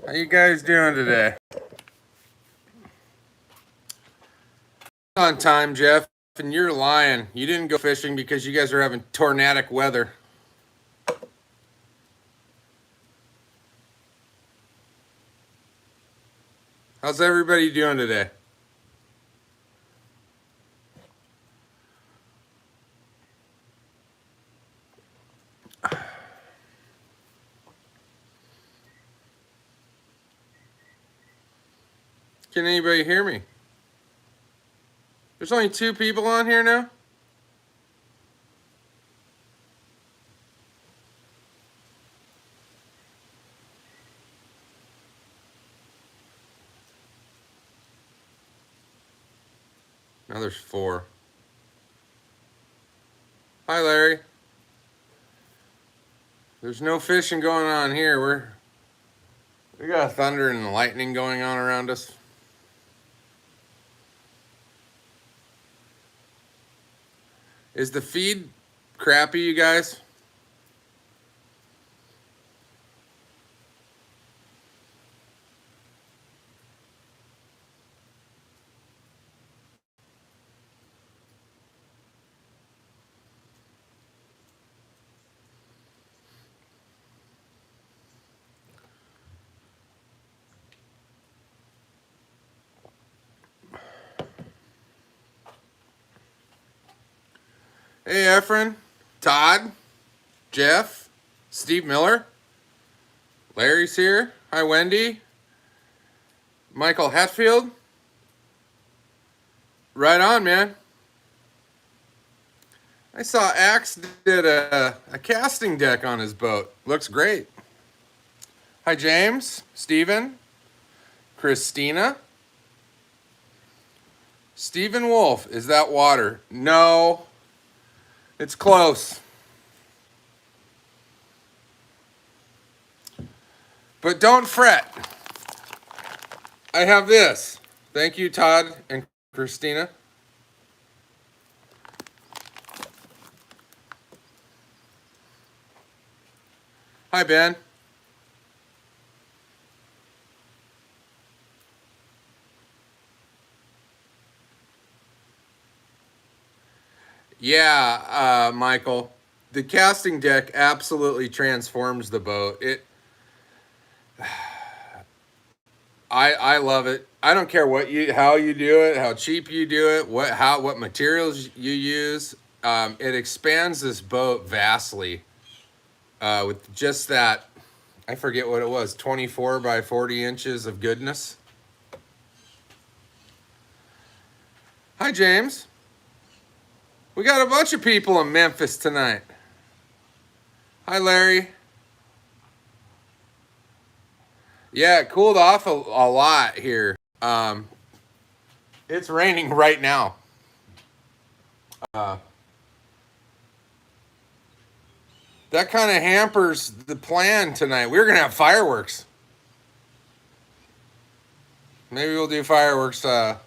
How you guys doing today? On time, Jeff, and you're lying. You didn't go fishing because you guys are having tornadic weather. How's everybody doing today? Can anybody hear me? There's only 2 people on here now? Now there's 4. Hi, Larry. There's no fishing going on here. We got thunder and lightning going on around us. Is the feed crappy, you guys? Hey, Efren, Todd, Jeff, Steve Miller, Larry's here. Hi, Wendy. Michael Hatfield. Right on, man. I saw Axe did a casting deck on his boat. Looks great. Hi, James, Steven, Christina. Stephen Wolf, is that water? No, it's close. But don't fret. I have this. Thank you, Todd and Christina. Hi, Ben. Yeah, Michael. The casting deck absolutely transforms the boat. I love it. I don't care how you do it, how cheap you do it, what materials you use. It expands this boat vastly with just that. I forget what it was, 24 by 40 inches of goodness. Hi, James. We got a bunch of people in Memphis tonight. Hi, Larry. Yeah, it cooled off a lot here. It's raining right now. That kind of hampers the plan tonight. We're going to have fireworks. Maybe we'll do fireworks at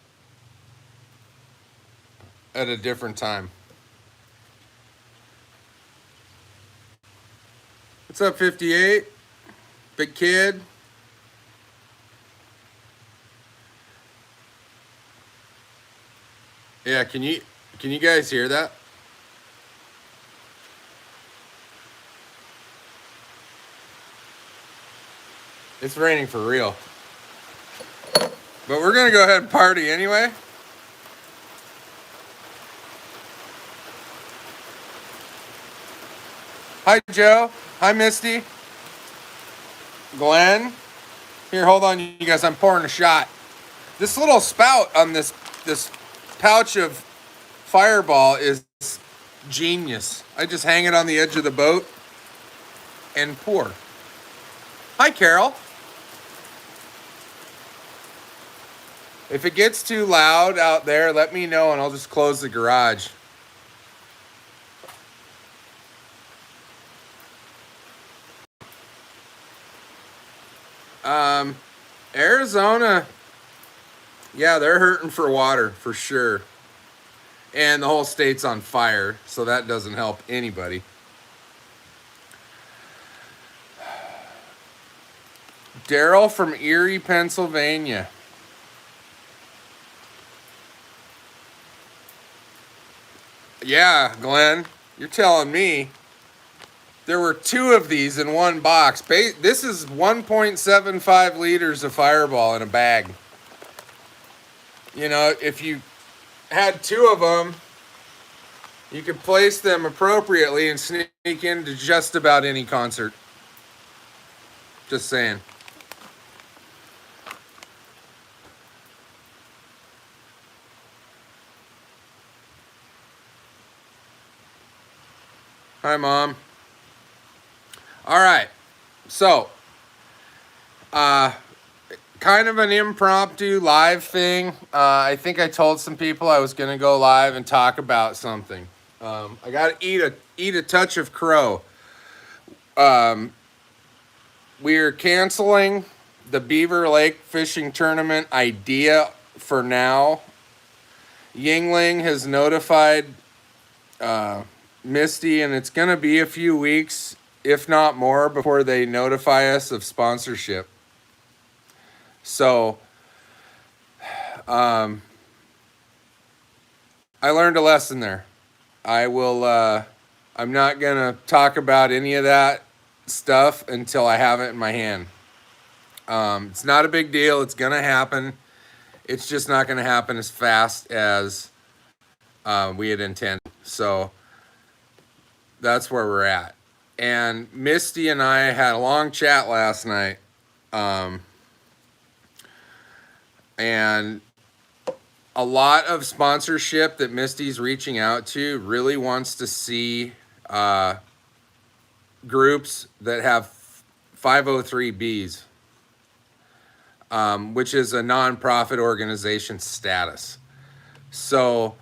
a different time. What's up, 58? Big kid. Yeah, can you guys hear that? It's raining for real. But we're going to go ahead and party anyway. Hi, Joe. Hi, Misty. Glenn. Here, hold on, you guys. I'm pouring a shot. This little spout on this pouch of Fireball is genius. I just hang it on the edge of the boat and pour. Hi, Carol. If it gets too loud out there, let me know and I'll just close the garage. Arizona, yeah, they're hurting for water for sure. And the whole state's on fire, so that doesn't help anybody. Daryl from Erie, Pennsylvania. Yeah, Glenn, you're telling me. There were 2 of these in one box. This is 1.75 liters of Fireball in a bag. You know, if you had 2 of them, you could place them appropriately and sneak into just about any concert. Just saying. Hi, Mom. All right. So, kind of an impromptu live thing. I think I told some people I was going to go live and talk about something. I got to eat a touch of crow. We're canceling the Beaver Lake fishing tournament idea for now. Yingling has notified Misty, and it's going to be a few weeks, if not more, before they notify us of sponsorship. So, I learned a lesson there. I'm not going to talk about any of that stuff until I have it in my hand. It's not a big deal. It's going to happen. It's just not going to happen as fast as we had intended. So that's where we're at. And Misty and I had a long chat last night. And a lot of sponsorship that Misty's reaching out to really wants to see groups that have 503Bs, which is a nonprofit organization status. So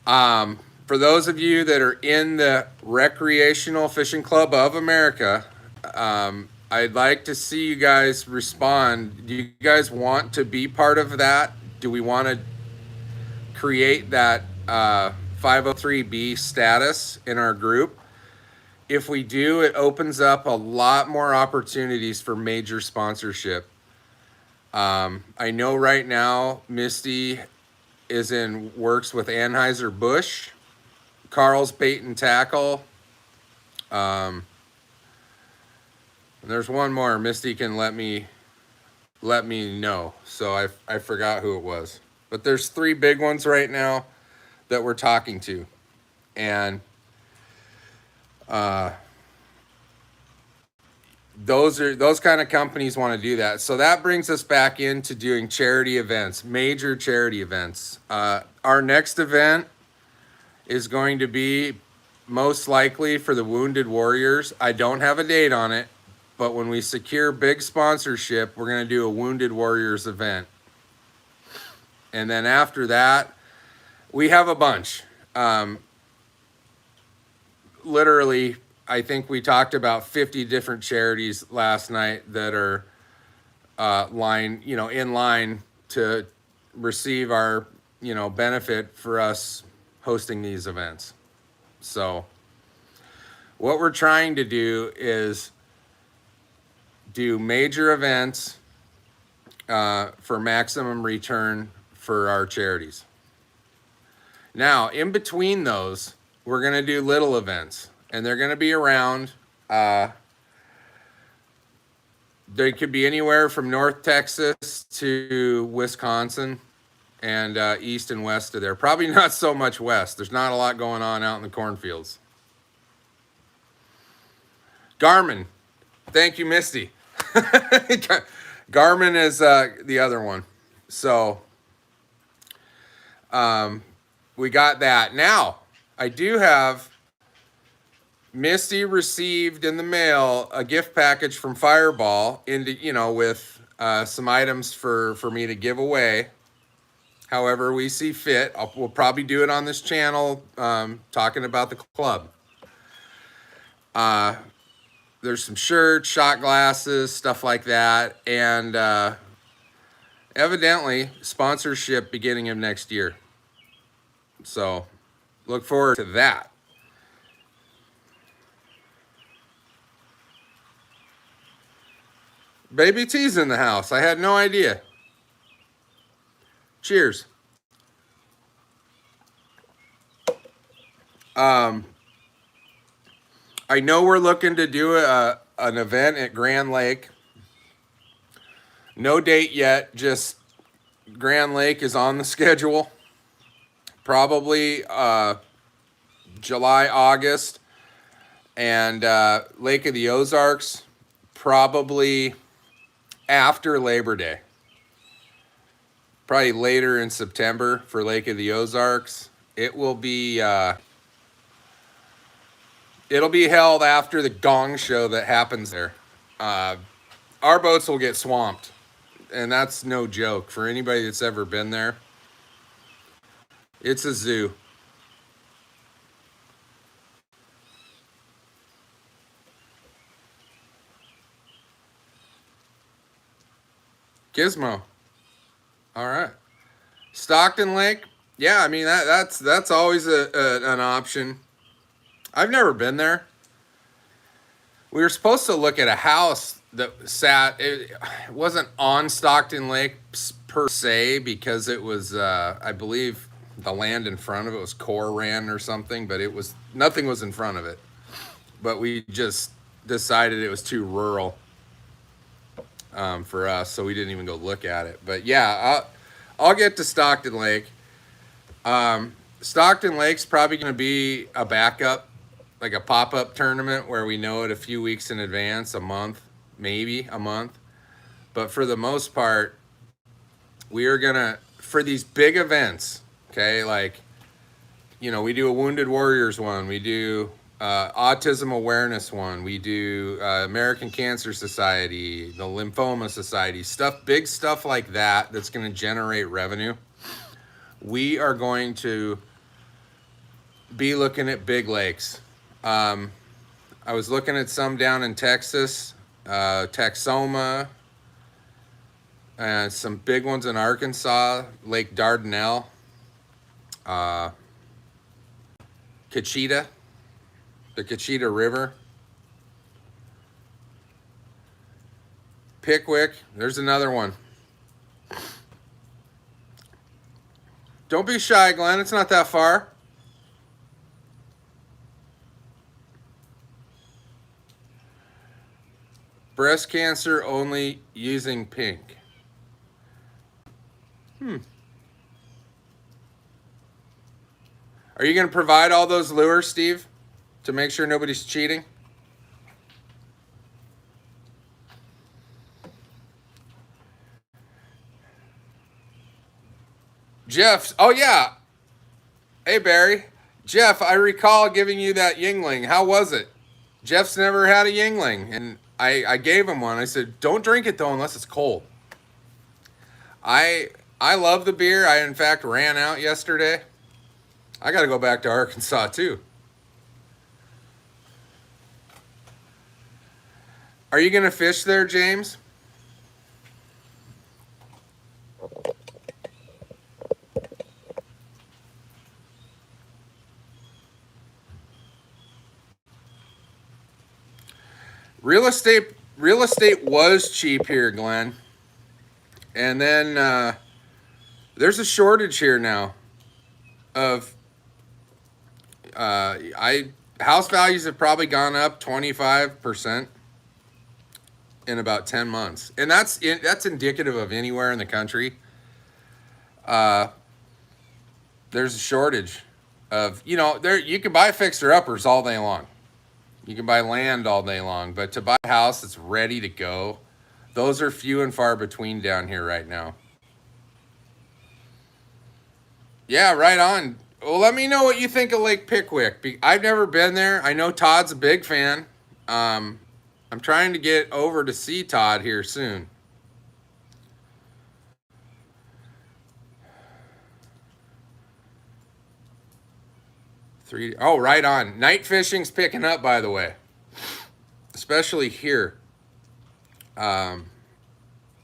for those of you that are in the Wreckreational Fishing Club of America, I'd like to see you guys respond. Do you guys want to be part of that? Do we want to create that 503B status in our group? If we do, it opens up a lot more opportunities for major sponsorship. I know right now Misty works with Anheuser-Busch, Carl's Bait and Tackle. There's one more. Misty can let me know. So I forgot who it was. But there's 3 big ones right now that we're talking to. And those kind of companies want to do that. So that brings us back into doing charity events, major charity events. Our next event is going to be most likely for the Wounded Warriors. I don't have a date on it, but when we secure big sponsorship, we're going to do a Wounded Warriors event. And then after that, we have a bunch. Literally, I think we talked about 50 different charities last night that are in line to receive our, benefit for us hosting these events. So what we're trying to do is do major events for maximum return for our charities. Now, in between those, we're going to do little events, and they're going to be around. They could be anywhere from North Texas to Wisconsin and east and west of there. Probably not so much west. There's not a lot going on out in the cornfields. Garmin. Thank you, Misty. Garmin is the other one. So we got that. Now, I do have Misty received in the mail a gift package from Fireball with some items for me to give away. However we see fit. We'll probably do it on this channel, talking about the club. There's some shirts, shot glasses, stuff like that, and evidently sponsorship beginning of next year. So look forward to that. Baby T's in the house. I had no idea. Cheers. Um, I know we're looking to do an event at Grand Lake. No date yet, just Grand Lake is on the schedule. Probably July, August, and Lake of the Ozarks probably after Labor Day. Probably later in September for Lake of the Ozarks. It will be it'll be held after the gong show that happens there. Our boats will get swamped, and that's no joke for anybody that's ever been there. It's a zoo. Gizmo. All right. Stockton Lake. Yeah, I mean that's always an option. I've never been there. We were supposed to look at a house that sat. It wasn't on Stockton Lake per se because it was, I believe, the land in front of it was Coran or something, but it was nothing was in front of it. But we just decided it was too rural for us, so we didn't even go look at it. But yeah, I'll get to Stockton Lake. Stockton Lake's probably going to be a backup, like a pop-up tournament where we know it a few weeks in advance, a month, maybe a month. But for the most part, we are going to, for these big events, okay, like, we do a Wounded Warriors one, we do Autism Awareness one, we do American Cancer Society, the Lymphoma Society, big stuff like that that's going to generate revenue. We are going to be looking at big lakes. I was looking at some down in Texas, Texoma, and some big ones in Arkansas, Lake Dardanelle, Cachita, the Cachita River, Pickwick. There's another one. Don't be shy, Glenn. It's not that far. Breast cancer only using pink. Are you going to provide all those lures, Steve, to make sure nobody's cheating? Jeff, oh yeah. Hey, Barry. Jeff, I recall giving you that Yingling. How was it? Jeff's never had a Yingling, and I gave him one. I said, don't drink it, though, unless it's cold. I love the beer. I, in fact, ran out yesterday. I got to go back to Arkansas, too. Are you going to fish there, James? Real estate was cheap here, Glenn. And then there's a shortage here now of house values have probably gone up 25% in about 10 months. And that's indicative of anywhere in the country. There's a shortage of, you can buy fixer-uppers all day long. You can buy land all day long, but to buy a house that's ready to go, those are few and far between down here right now. Yeah, right on. Well, let me know what you think of Lake Pickwick. I've never been there. I know Todd's a big fan. I'm trying to get over to see Todd here soon. Oh, right on. Night fishing's picking up, by the way, especially here.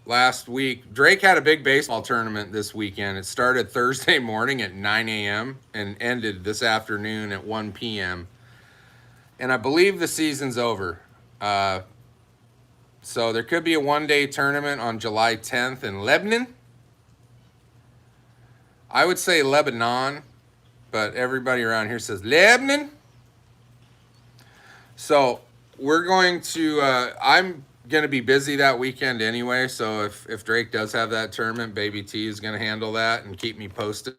Last week, Drake had a big baseball tournament this weekend. It started Thursday morning at 9 a.m. and ended this afternoon at 1 p.m. And I believe the season's over. So there could be a one-day tournament on July 10th in Lebanon. I would say Lebanon, but everybody around here says Lebanon. So we're going to, I'm going to be busy that weekend anyway. So if Drake does have that tournament, Baby T is going to handle that and keep me posted.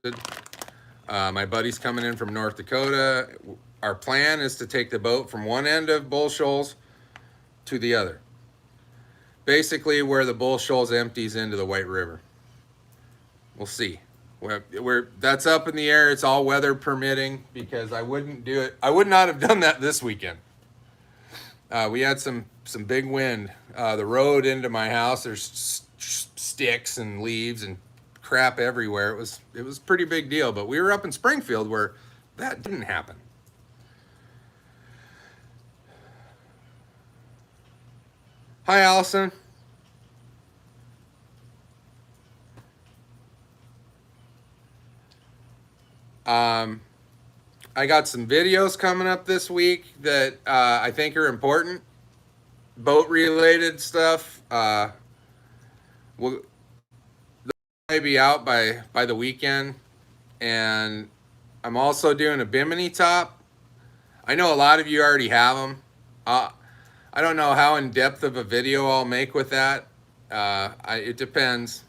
My buddy's coming in from North Dakota. Our plan is to take the boat from one end of Bull Shoals to the other. Basically where the Bull Shoals empties into the White River. We'll see. That's up in the air. It's all weather permitting, because I wouldn't do it. I would not have done that this weekend. We had some big wind. The road into my house, there's sticks and leaves and crap everywhere. It was a pretty big deal, but we were up in Springfield where that didn't happen. Hi, Allison. I got some videos coming up this week that I think are important, boat related stuff. We'll may be out by the weekend, and I'm also doing a bimini top. I know a lot of you already have them. I don't know how in depth of a video I'll make with that. It depends.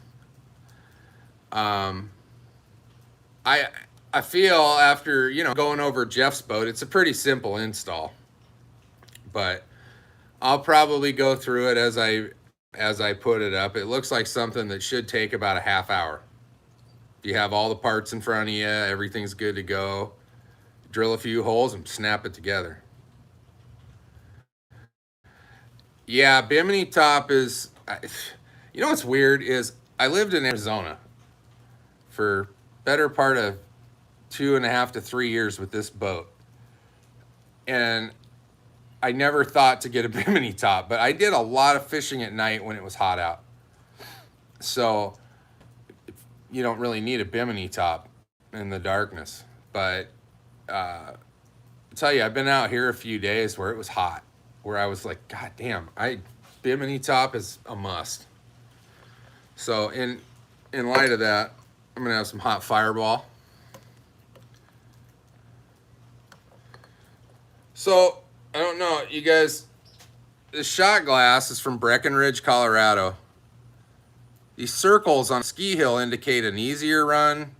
I feel after, going over Jeff's boat, it's a pretty simple install, but I'll probably go through it as I put it up. It looks like something that should take about a half hour. You have all the parts in front of you, everything's good to go. Drill a few holes and snap it together. Yeah, bimini top is, what's weird is I lived in Arizona for better part of 2.5 to 3 years with this boat, and I never thought to get a bimini top, but I did a lot of fishing at night when it was hot out. So you don't really need a bimini top in the darkness. But I tell you, I've been out here a few days where it was hot, where I was like, God damn, bimini top is a must. So in light of that, I'm gonna have some hot Fireball. So I don't know, you guys, the shot glass is from Breckenridge, Colorado. These circles on ski hill indicate an easier run.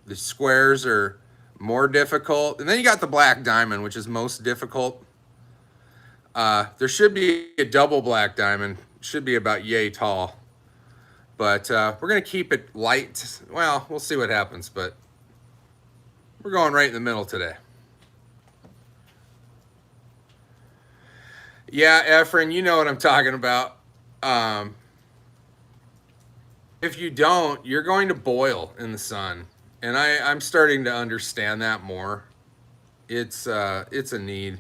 The squares are more difficult. And then you got the black diamond, which is most difficult. There should be a double black diamond. Should be about yay tall. But we're going to keep it light. Well, we'll see what happens, but we're going right in the middle today. Yeah, Efren, you know what I'm talking about. If you don't, you're going to boil in the sun. And I'm starting to understand that more. It's a need.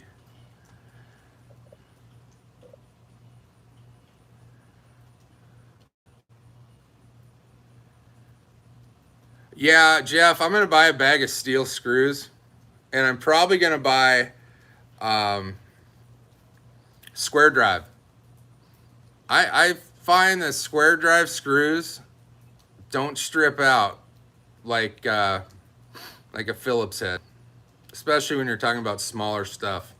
Yeah, Jeff, I'm going to buy a bag of steel screws. And I'm probably going to buy square drive. I find that square drive screws don't strip out like a Phillips head, especially when you're talking about smaller stuff.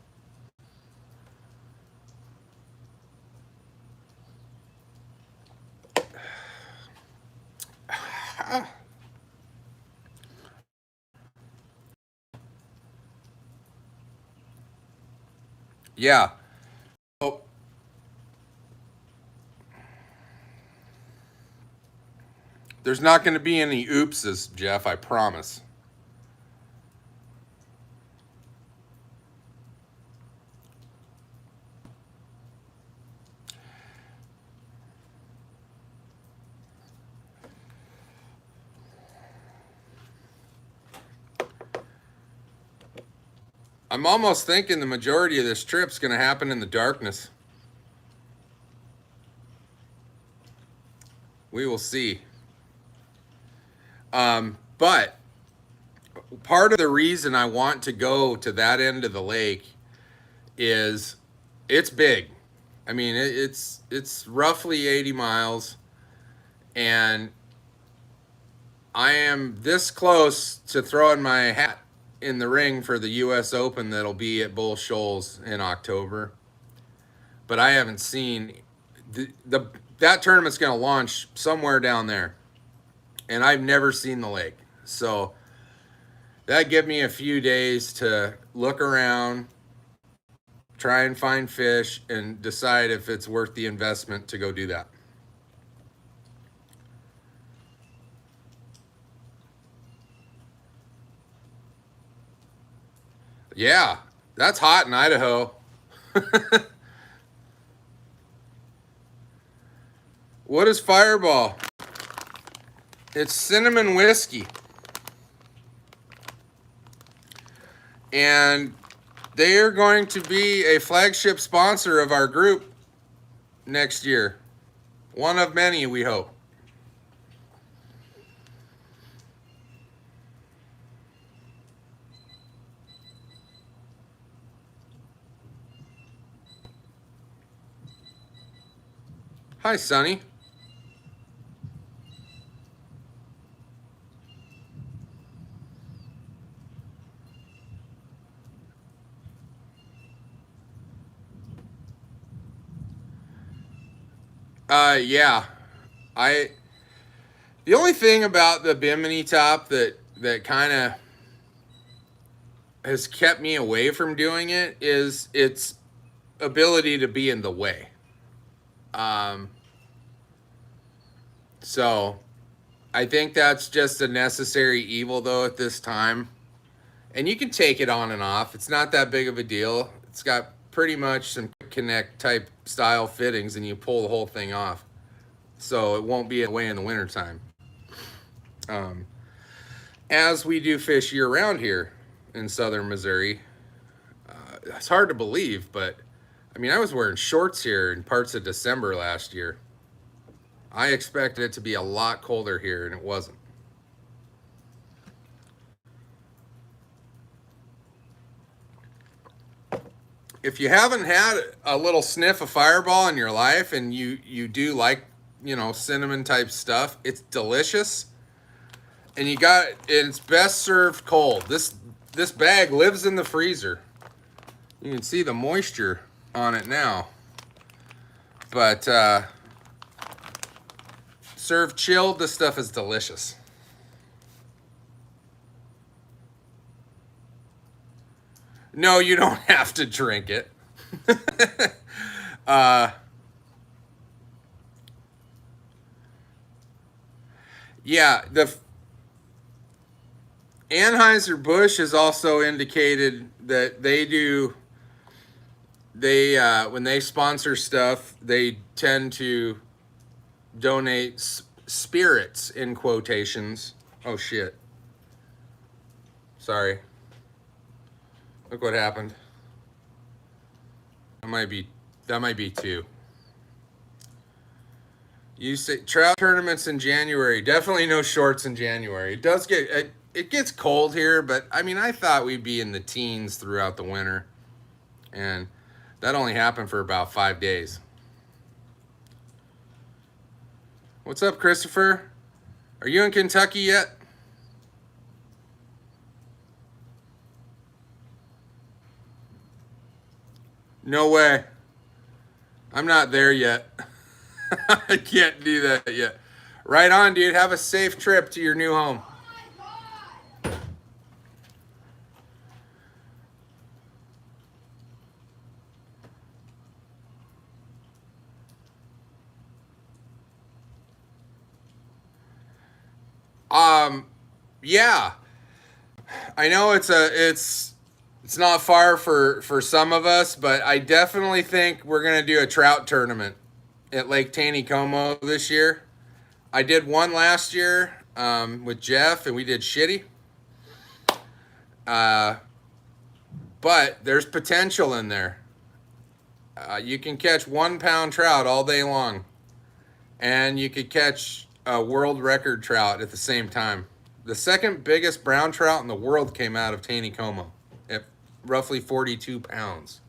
Yeah. Oh. There's not going to be any oopses, Jeff, I promise. I'm almost thinking the majority of this trip's going to happen in the darkness. We will see. But part of the reason I want to go to that end of the lake is it's big. I mean, it's roughly 80 miles, and I am this close to throwing my hat in the ring for the U.S. Open that'll be at Bull Shoals in October. But I haven't seen the that tournament's going to launch somewhere down there, and I've never seen the lake. So that give me a few days to look around, try and find fish, and decide if it's worth the investment to go do that. Yeah, that's hot in Idaho. What is Fireball? It's cinnamon whiskey. And they are going to be a flagship sponsor of our group next year. One of many, we hope. Hi, Sonny. Yeah. I The only thing about the Bimini top that kind of has kept me away from doing it is its ability to be in the way. Um, so I think that's just a necessary evil though at this time. And you can take it on and off. It's not that big of a deal. It's got pretty much some connect type style fittings and you pull the whole thing off. So it won't be away in the wintertime. Um, as we do fish year round here in southern Missouri, it's hard to believe, but I mean, I was wearing shorts here in parts of December last year. I expected it to be a lot colder here, and it wasn't. If you haven't had a little sniff of Fireball in your life and you do like, cinnamon type stuff, it's delicious. And it's best served cold. This bag lives in the freezer. You can see the moisture on it now. But served chilled, this stuff is delicious. No, you don't have to drink it. Yeah, the Anheuser-Busch has also indicated that when they sponsor stuff, they tend to donate spirits in quotations. Oh shit. Sorry. Look what happened. That might be two. You say trout tournaments in January. Definitely no shorts in January. It gets cold here, but I mean I thought we'd be in the teens throughout the winter. And that only happened for about 5 days. What's up, Christopher? Are you in Kentucky yet? No way. I'm not there yet. I can't do that yet. Right on, dude. Have a safe trip to your new home. Yeah. I know it's not far for some of us, but I definitely think we're gonna do a trout tournament at Lake Taneycomo this year. I did one last year with Jeff, and we did shitty. But there's potential in there. You can catch 1 pound trout all day long, and you could catch a world record trout at the same time. The second biggest brown trout in the world came out of Taneycomo at roughly 42 pounds.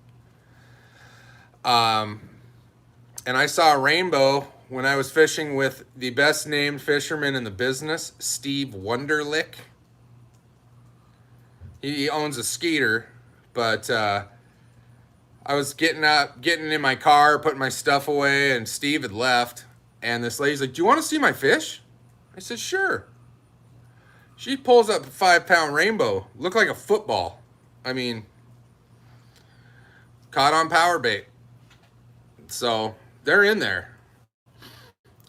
And I saw a rainbow when I was fishing with the best named fisherman in the business, Steve Wunderlich. He owns a Skeeter, but I was getting in my car, putting my stuff away, and Steve had left. And this lady's like, "Do you want to see my fish?" I said, "Sure." She pulls up a 5-pound rainbow. Looked like a football. I mean, caught on power bait. So they're in there.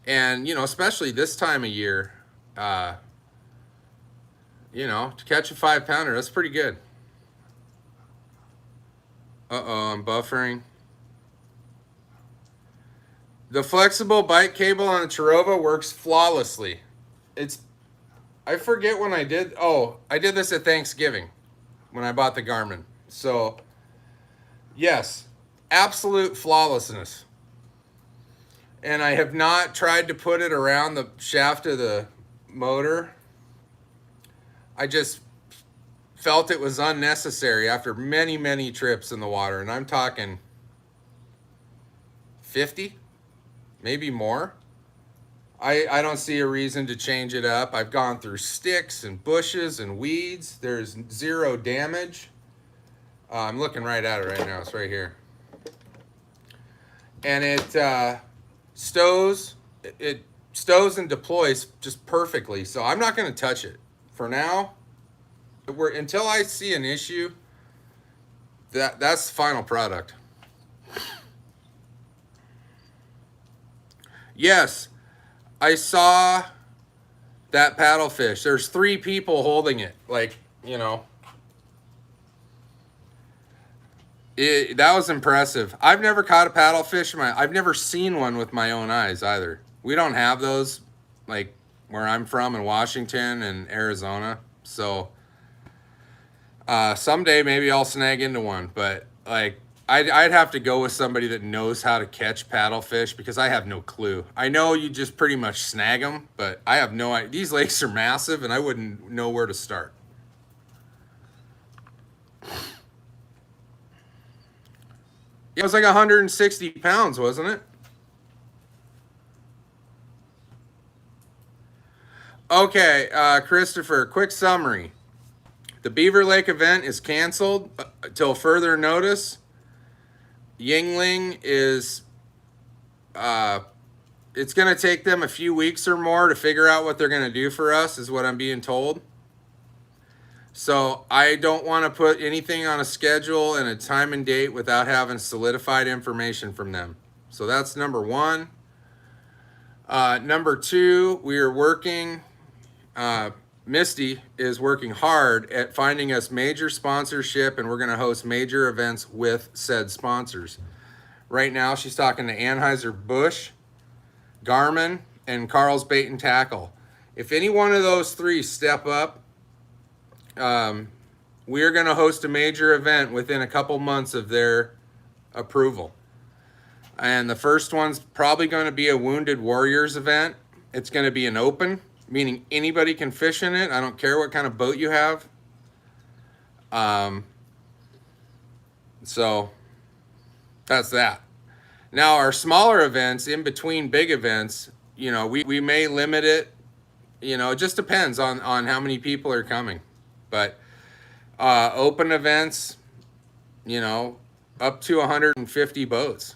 And, especially this time of year, to catch a 5-pounder, that's pretty good. Uh-oh, I'm buffering. The flexible bite cable on the Terova works flawlessly. I forget when I did. Oh, I did this at Thanksgiving when I bought the Garmin. So, yes, absolute flawlessness. And I have not tried to put it around the shaft of the motor. I just felt it was unnecessary after many, many trips in the water. And I'm talking 50, maybe more. I don't see a reason to change it up. I've gone through sticks and bushes and weeds. There's zero damage. I'm looking right at it right now. It's right here. And it stows and deploys just perfectly. So I'm not going to touch it. For now, until I see an issue, that's the final product. Yes, I saw that paddlefish. There's 3 people holding it. That was impressive. I've never caught a paddlefish. I've never seen one with my own eyes either. We don't have those, like where I'm from in Washington and Arizona. So someday maybe I'll snag into one. But I'd have to go with somebody that knows how to catch paddlefish because I have no clue. I know you just pretty much snag them, but I have no idea. These lakes are massive, and I wouldn't know where to start. It was like 160 pounds, wasn't it? Okay, Christopher, quick summary. The Beaver Lake event is canceled till further notice. Yingling is, it's going to take them a few weeks or more to figure out what they're going to do for us, is what I'm being told. So I don't want to put anything on a schedule and a time and date without having solidified information from them. So that's number 1. Number 2, we are working, Misty is working hard at finding us major sponsorship, and we're going to host major events with said sponsors. Right now, she's talking to Anheuser-Busch, Garmin, and Carl's Bait and Tackle. If any one of those 3 step up, we are going to host a major event within a couple months of their approval. And the first one's probably going to be a Wounded Warriors event. It's going to be an open, meaning anybody can fish in it. I don't care what kind of boat you have. So that's that. Now, our smaller events, in between big events, we may limit it. It just depends on how many people are coming. But open events, up to 150 boats.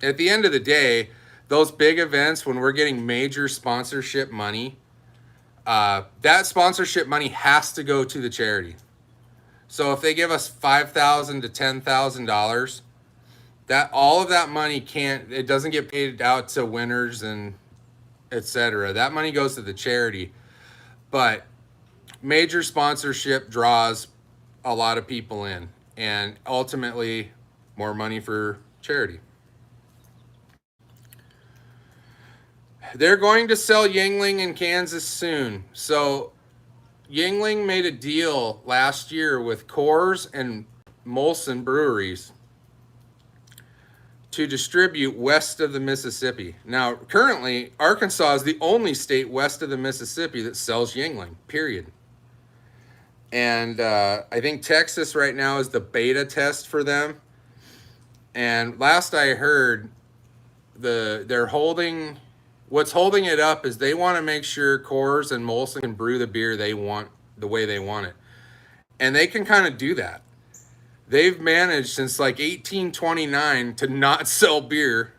At the end of the day, those big events, when we're getting major sponsorship money, that sponsorship money has to go to the charity. So if they give us $5,000 to $10,000, that all of that money it doesn't get paid out to winners and etc. That money goes to the charity. But major sponsorship draws a lot of people in, and ultimately more money for charity. They're going to sell Yingling in Kansas soon. So Yingling made a deal last year with Coors and Molson breweries to distribute west of the Mississippi. Now, currently, Arkansas is the only state west of the Mississippi that sells Yingling, period. And I think Texas right now is the beta test for them. And last I heard, they're holding, what's holding it up is they want to make sure Coors and Molson can brew the beer they want the way they want it. And they can kind of do that. They've managed since like 1829 to not sell beer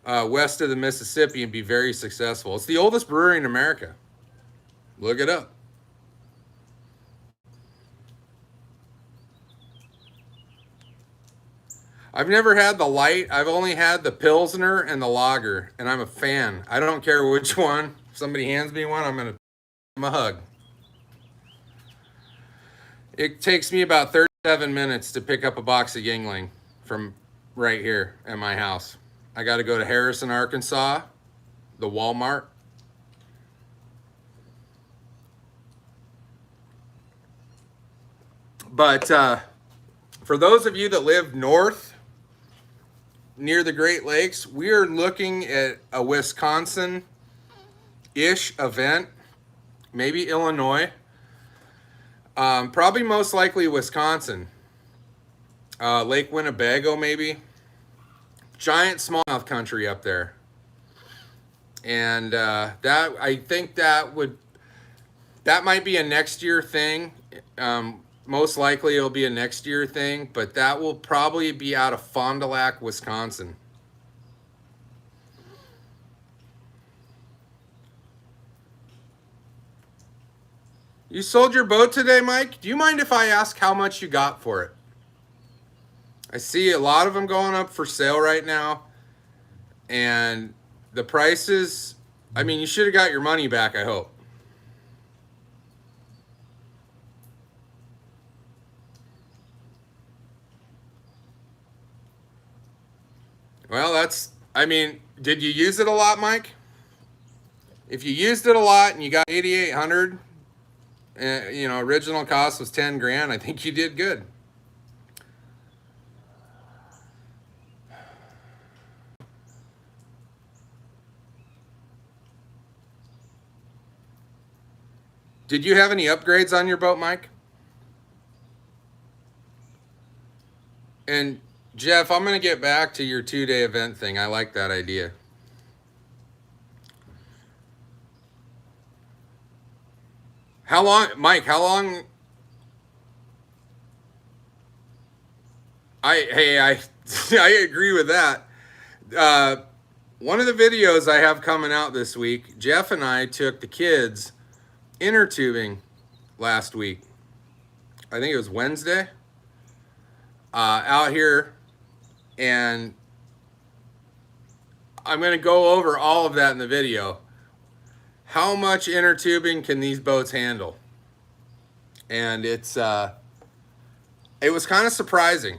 west of the Mississippi and be very successful. It's the oldest brewery in America. Look it up. I've never had the light. I've only had the Pilsner and the lager, and I'm a fan. I don't care which one. If somebody hands me one, I'm going to give them a hug. It takes me about 37 minutes to pick up a box of Yingling from right here at my house. I got to go to Harrison, Arkansas, the Walmart. But for those of you that live north, near the Great Lakes, we are looking at a Wisconsin-ish event, maybe Illinois, probably most likely Wisconsin, Lake Winnebago maybe, giant smallmouth country up there, and that I think that might be a next year thing. Most likely it'll be a next year thing, but that will probably be out of Fond du Lac, Wisconsin. You sold your boat today, Mike? Do you mind if I ask how much you got for it? I see a lot of them going up for sale right now. And the prices, I mean, you should have got your money back, I hope. Well, I mean, did you use it a lot, Mike? If you used it a lot and you got 8,800, original cost was 10 grand, I think you did good. Did you have any upgrades on your boat, Mike? And Jeff, I'm going to get back to your 2-day event thing. I like that idea. How long, Mike, how long? I agree with that. One of the videos I have coming out this week, Jeff and I took the kids inner tubing last week. I think it was Wednesday. Out here, and I'm going to go over all of that in the video. How much inner tubing can these boats handle? And it was kind of surprising,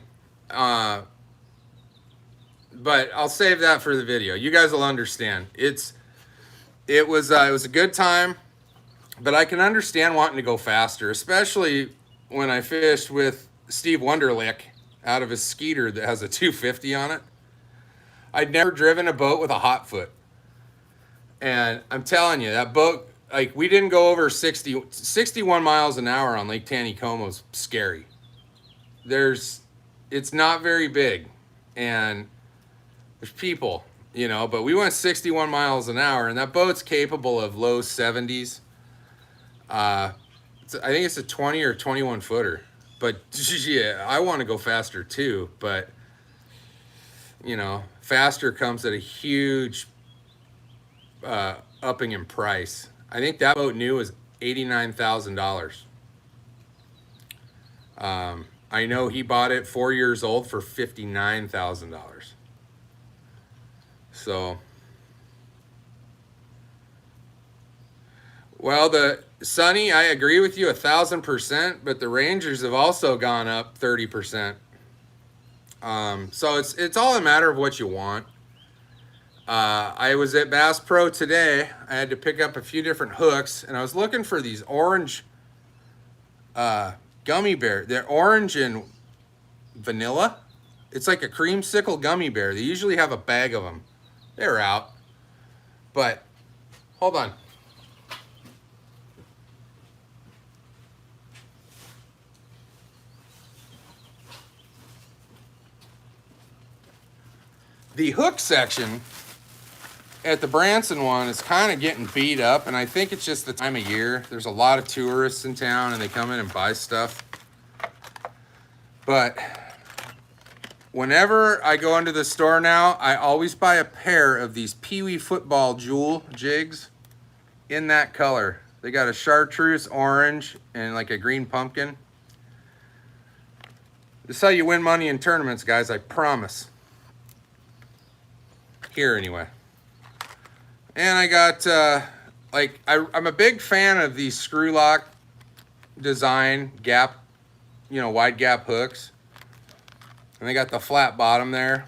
but I'll save that for the video. You guys will understand. It was a good time, but I can understand wanting to go faster, especially when I fished with Steve Wunderlich out of his Skeeter that has a 250 on it. I'd never driven a boat with a hot foot. And I'm telling you, that boat, like, we didn't go over 61 miles an hour on Lake Taneycomo's scary. It's not very big. And there's people, but we went 61 miles an hour, and that boat's capable of low 70s. I think it's a 20 or 21 footer. But yeah, I want to go faster too, but faster comes at a huge upping in price. I think that boat new was $89,000. I know he bought it 4 years old for $59,000. So, well, Sonny, I agree with you 1,000%, but the Rangers have also gone up 30%. So it's all a matter of what you want. I was at Bass Pro today. I had to pick up a few different hooks, and I was looking for these orange gummy bear. They're orange and vanilla. It's like a creamsicle gummy bear. They usually have a bag of them. They're out. But hold on. The hook section at the Branson one is kind of getting beat up, and I think it's just the time of year. There's a lot of tourists in town, and they come in and buy stuff. But whenever I go into the store now, I always buy a pair of these Pee Wee football jewel jigs in that color. They got a chartreuse orange and like a green pumpkin. This is how you win money in tournaments, guys, I promise. Here, anyway. And I got, I'm a big fan of these screw lock design gap, wide gap hooks. And they got the flat bottom there.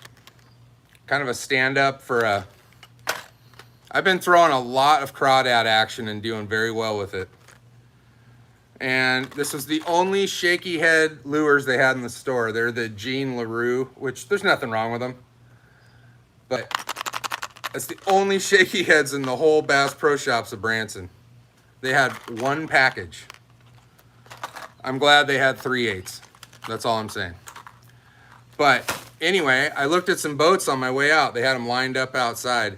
Kind of a stand-up for a... I've been throwing a lot of crawdad action and doing very well with it. And this was the only shaky head lures they had in the store. They're the Jean LaRue, which there's nothing wrong with them. But that's the only shaky heads in the whole Bass Pro Shops of Branson. They had one package. I'm glad they had 3/8. That's all I'm saying. But anyway, I looked at some boats on my way out. They had them lined up outside.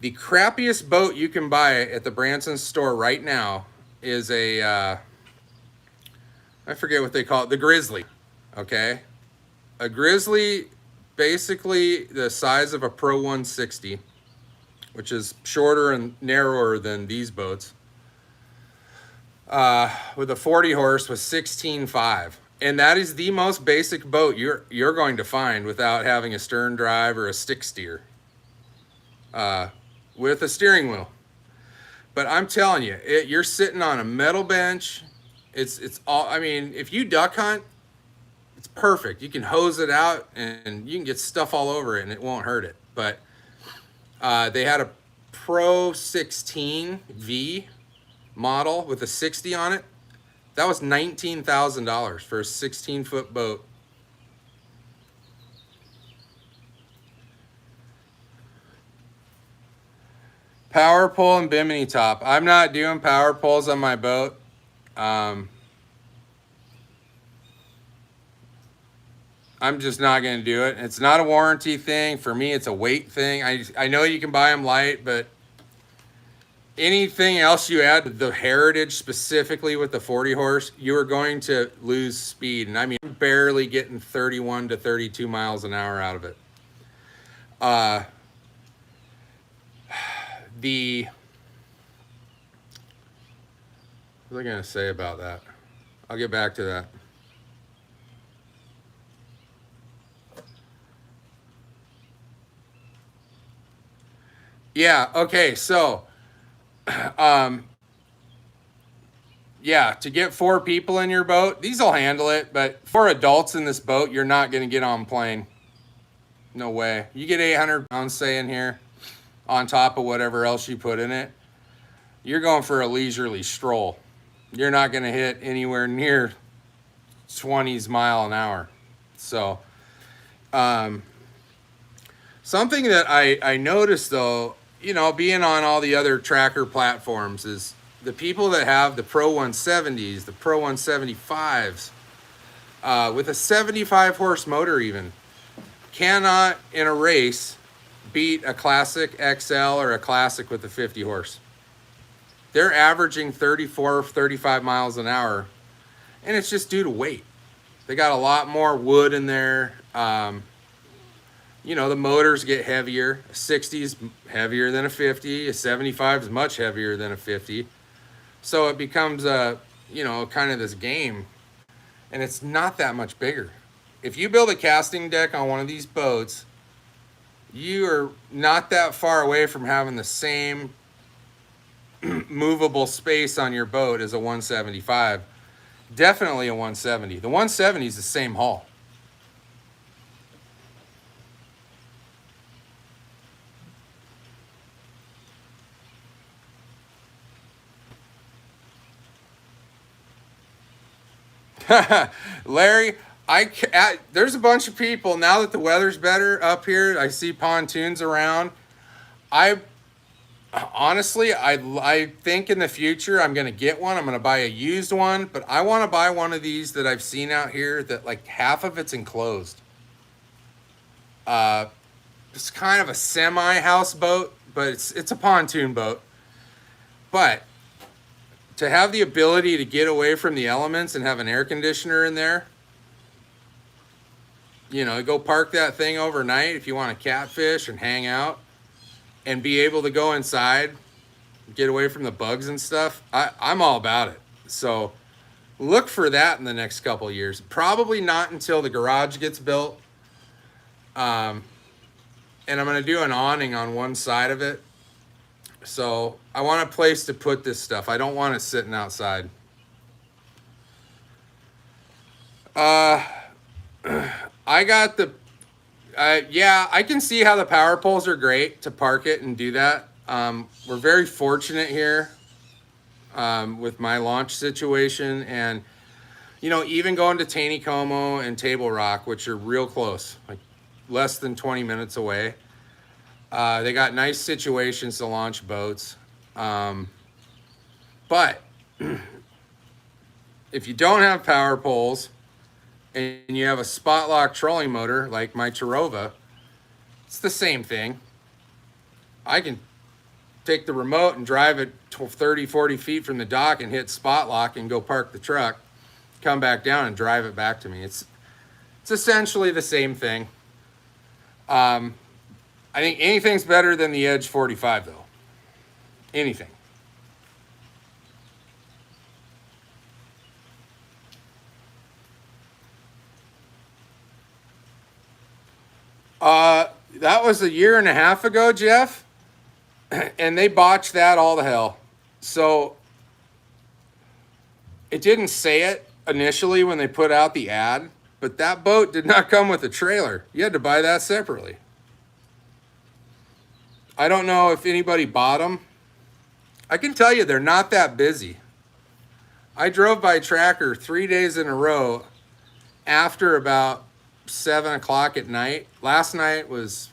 The crappiest boat you can buy at the Branson store right now is a, I forget what they call it, the Grizzly, okay? A Grizzly, basically the size of a Pro 160, which is shorter and narrower than these boats, with a 40 horse with 16.5. And that is the most basic boat you're going to find without having a stern drive or a stick steer, with a steering wheel. But I'm telling you, you're sitting on a metal bench. It's all, I mean, if you duck hunt, it's perfect. You can hose it out and you can get stuff all over it and it won't hurt it. But they had a Pro 16 V model with a 60 on it. That was $19,000 for a 16-foot boat. Power pole and bimini top. I'm not doing power poles on my boat. I'm just not going to do it. It's not a warranty thing. For me, it's a weight thing. I know you can buy them light, but anything else you add to the Heritage, specifically with the 40 horse, you are going to lose speed. And I mean, I'm barely getting 31 to 32 miles an hour out of it. What was I going to say about that? I'll get back to that. Yeah, okay, so yeah, to get 4 people in your boat, these will handle it, but 4 adults in this boat, you're not going to get on plane. No way. You get 800 pounds, say, in here, on top of whatever else you put in it. You're going for a leisurely stroll. You're not going to hit anywhere near 20s mile an hour. So, something that I noticed, though, being on all the other tracker platforms, is the people that have the Pro 170s, the Pro 175s, with a 75 horse motor even, cannot in a race beat a Classic XL or a Classic with a 50 horse. They're averaging 34, 35 miles an hour, and it's just due to weight. They got a lot more wood in there. The motors get heavier. A 60 is heavier than a 50. A 75 is much heavier than a 50. So it becomes kind of this game, and it's not that much bigger. If you build a casting deck on one of these boats, you are not that far away from having the same movable space on your boat as a 175. Definitely a 170. The 170 is the same hull. Larry, there's a bunch of people, now that the weather's better up here, I see pontoons around. Honestly, I think in the future I'm going to get one. I'm going to buy a used one, but I want to buy one of these that I've seen out here that like half of it's enclosed. it's kind of a semi-house boat, but it's a pontoon boat. But to have the ability to get away from the elements and have an air conditioner in there, you know, go park that thing overnight if you want to catfish and hang out and be able to go inside, get away from the bugs and stuff. I'm all about it. So look for that in the next couple of years. Probably not until the garage gets built. And I'm going to do an awning on one side of it. So I want a place to put this stuff. I don't want it sitting outside. I got the, yeah, I can see how the power poles are great to park it and do that. We're very fortunate here with my launch situation, and you know, even going to Taneycomo and Table Rock, which are real close, like less than 20 minutes away. They got nice situations to launch boats. But if you don't have power poles and you have a spot lock trolling motor like my Tarova, it's the same thing. I can take the remote and drive it 30, 40 feet from the dock and hit spot lock and go park the truck, come back down and drive it back to me. It's essentially the same thing. I think anything's better than the Edge 45 though. Anything. That was a year and a half ago, Jeff, and they botched that all to hell. So it didn't say it initially when they put out the ad, but that boat did not come with a trailer. You had to buy that separately. I don't know if anybody bought them. I can tell you they're not that busy. I drove by Tracker 3 days in a row after about 7 o'clock at night. Last night was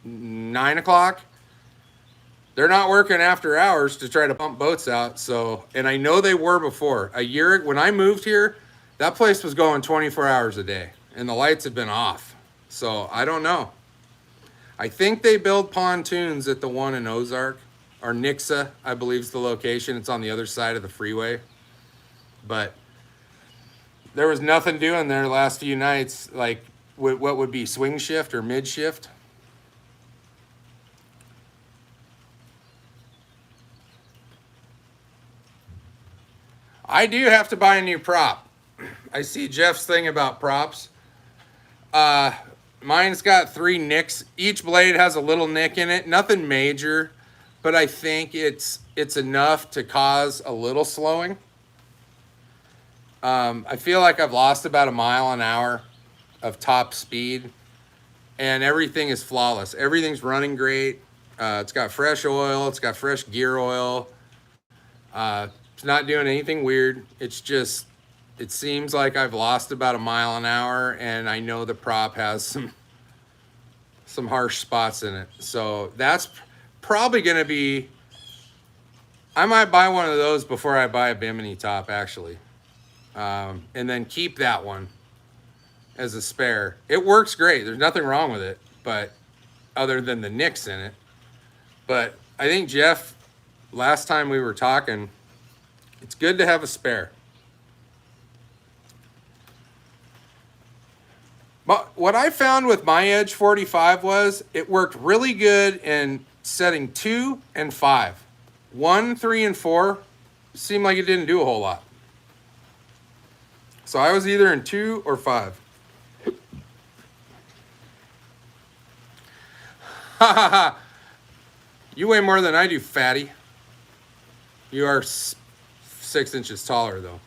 9 o'clock. They're not working after hours to try to pump boats out. So, and I know they were before. A year, when I moved here, that place was going 24 hours a day and the lights have been off. So I don't know. I think they build pontoons at the one in Ozark, or Nixa, I believe is the location. It's on the other side of the freeway. But there was nothing doing there last few nights, like what would be swing shift or mid shift. I do have to buy a new prop. I see Jeff's thing about props. Mine's got 3 nicks. Each blade has a little nick in it. Nothing major, but I think it's enough to cause a little slowing. I feel like I've lost about 1 mile an hour of top speed, and everything is flawless. Everything's running great. It's got fresh oil. It's got fresh gear oil. It's not doing anything weird. It's just, it seems like I've lost about 1 mile an hour, and I know the prop has some harsh spots in it. So that's probably going to be, I might buy one of those before I buy a Bimini top, actually. And then keep that one as a spare. It works great. There's nothing wrong with it, but other than the nicks in it. But I think, Jeff, last time we were talking, it's good to have a spare. But what I found with my Edge 45 was it worked really good in setting 2 and 5. 1, 3, and 4 seemed like it didn't do a whole lot. So I was either in 2 or 5. Ha ha ha. You weigh more than I do, fatty. You are 6 inches taller, though.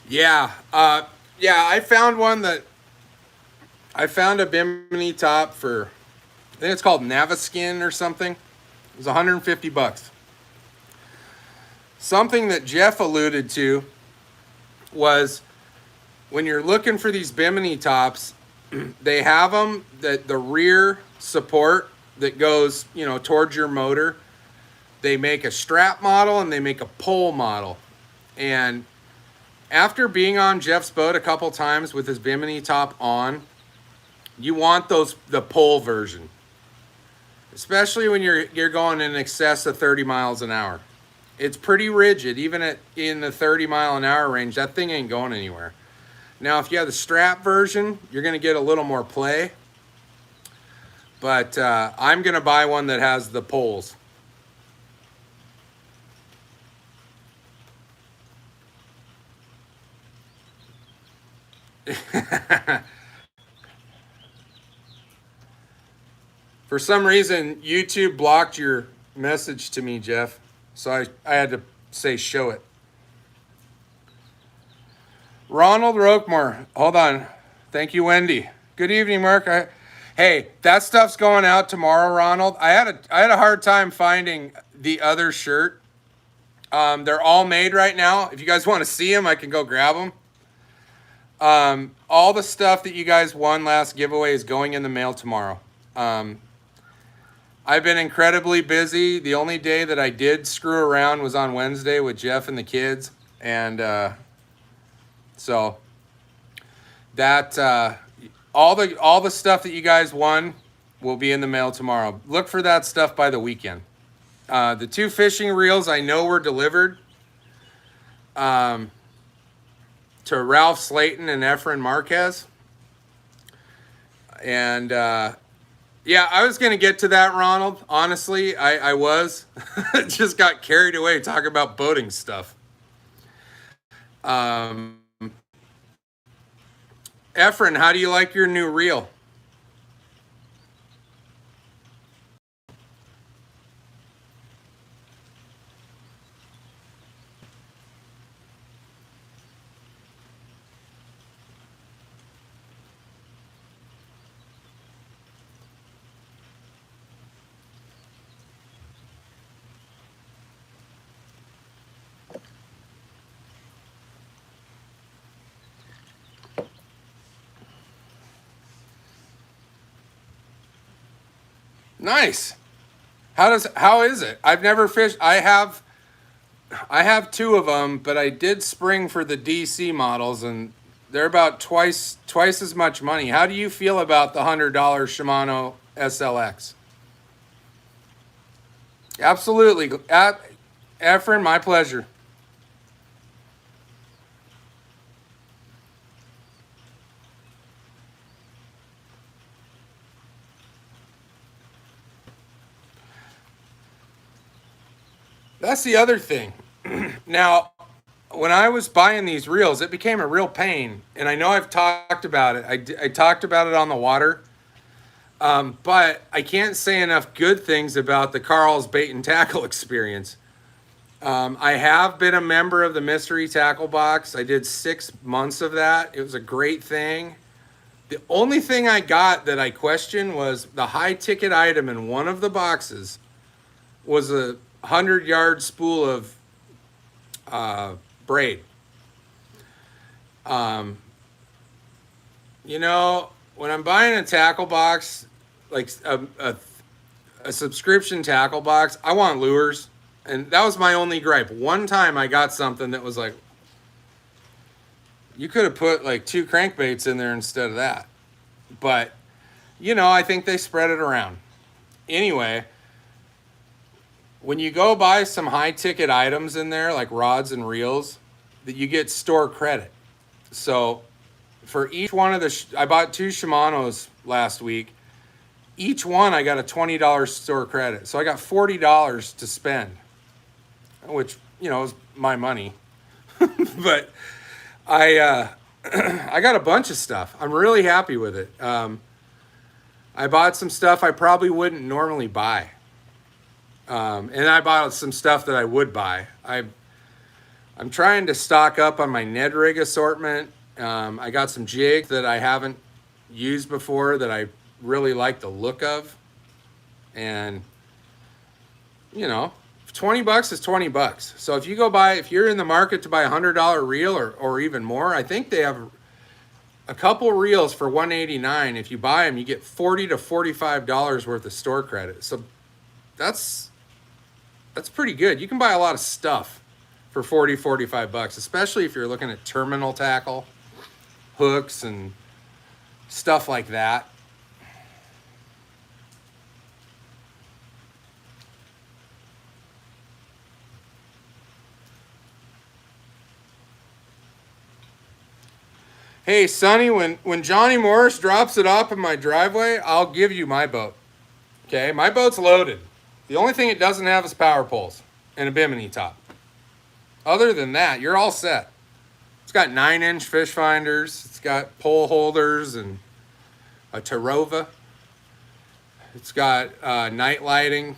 Yeah, yeah, I found a Bimini top for, I think it's called Naviskin or something. It was 150 bucks. something that Jeff alluded to was when you're looking for these bimini tops, they have them that the rear support that goes, towards your motor. They make a strap model and they make a pole model. And after being on Jeff's boat a couple times with his bimini top on, you want the pole version, especially when you're going in excess of 30 miles an hour. It's pretty rigid, even in the 30-mile-an-hour range. That thing ain't going anywhere. Now, if you have the strap version, you're going to get a little more play. But I'm going to buy one that has the poles. For some reason, YouTube blocked your message to me, Jeff. So I had to say show it. Ronald Roquemore. Hold on. Thank you, Wendy. Good evening, Mark. Hey, that stuff's going out tomorrow, Ronald. I had a hard time finding the other shirt. They're all made right now. If you guys want to see them, I can go grab them. All the stuff that you guys won last giveaway is going in the mail tomorrow. I've been incredibly busy. The only day that I did screw around was on Wednesday with Jeff and the kids. And so that all the stuff that you guys won will be in the mail tomorrow. Look for that stuff by the weekend. The 2 fishing reels I know were delivered to Ralph Slayton and Efren Marquez. And yeah, I was going to get to that, Ronald. Honestly, I was. Just got carried away talking about boating stuff. Efren, how do you like your new reel? Nice. How is it? I've never fished. I have 2 of them, but I did spring for the DC models, and they're about twice as much money. How do you feel about the $100 Shimano SLX? Absolutely, Efren, my pleasure. That's the other thing. Now, when I was buying these reels, it became a real pain. And I know I've talked about it. I talked about it on the water. But I can't say enough good things about the Carl's bait and tackle experience. I have been a member of the Mystery Tackle Box. I did 6 months of that. It was a great thing. The only thing I got that I questioned was the high ticket item in one of the boxes was a 100-yard spool of braid. When I'm buying a tackle box, like a subscription tackle box, I want lures. And that was my only gripe. One time I got something that was like, you could have put like 2 crankbaits in there instead of that. But, I think they spread it around. Anyway, when you go buy some high ticket items in there, like rods and reels, that you get store credit. So for each one of I bought 2 Shimanos last week. Each one I got a $20 store credit. So I got $40 to spend, which, is my money. But I got a bunch of stuff. I'm really happy with it. I bought some stuff I probably wouldn't normally buy. And I bought some stuff that I would buy. I'm trying to stock up on my Ned rig assortment. I got some jigs that I haven't used before that I really like the look of. And, $20 is $20. So if you go buy, if you're in the market to buy a $100 reel or even more, I think they have a couple reels for $189. If you buy them, you get $40 to $45 worth of store credit. So that's pretty good. You can buy a lot of stuff for $40, $45, especially if you're looking at terminal tackle, hooks, and stuff like that. Hey, Sonny, when Johnny Morris drops it off in my driveway, I'll give you my boat. Okay, my boat's loaded. The only thing it doesn't have is power poles and a bimini top. Other than that, you're all set. It's got 9-inch fish finders. It's got pole holders and a Tarova. It's got night lighting.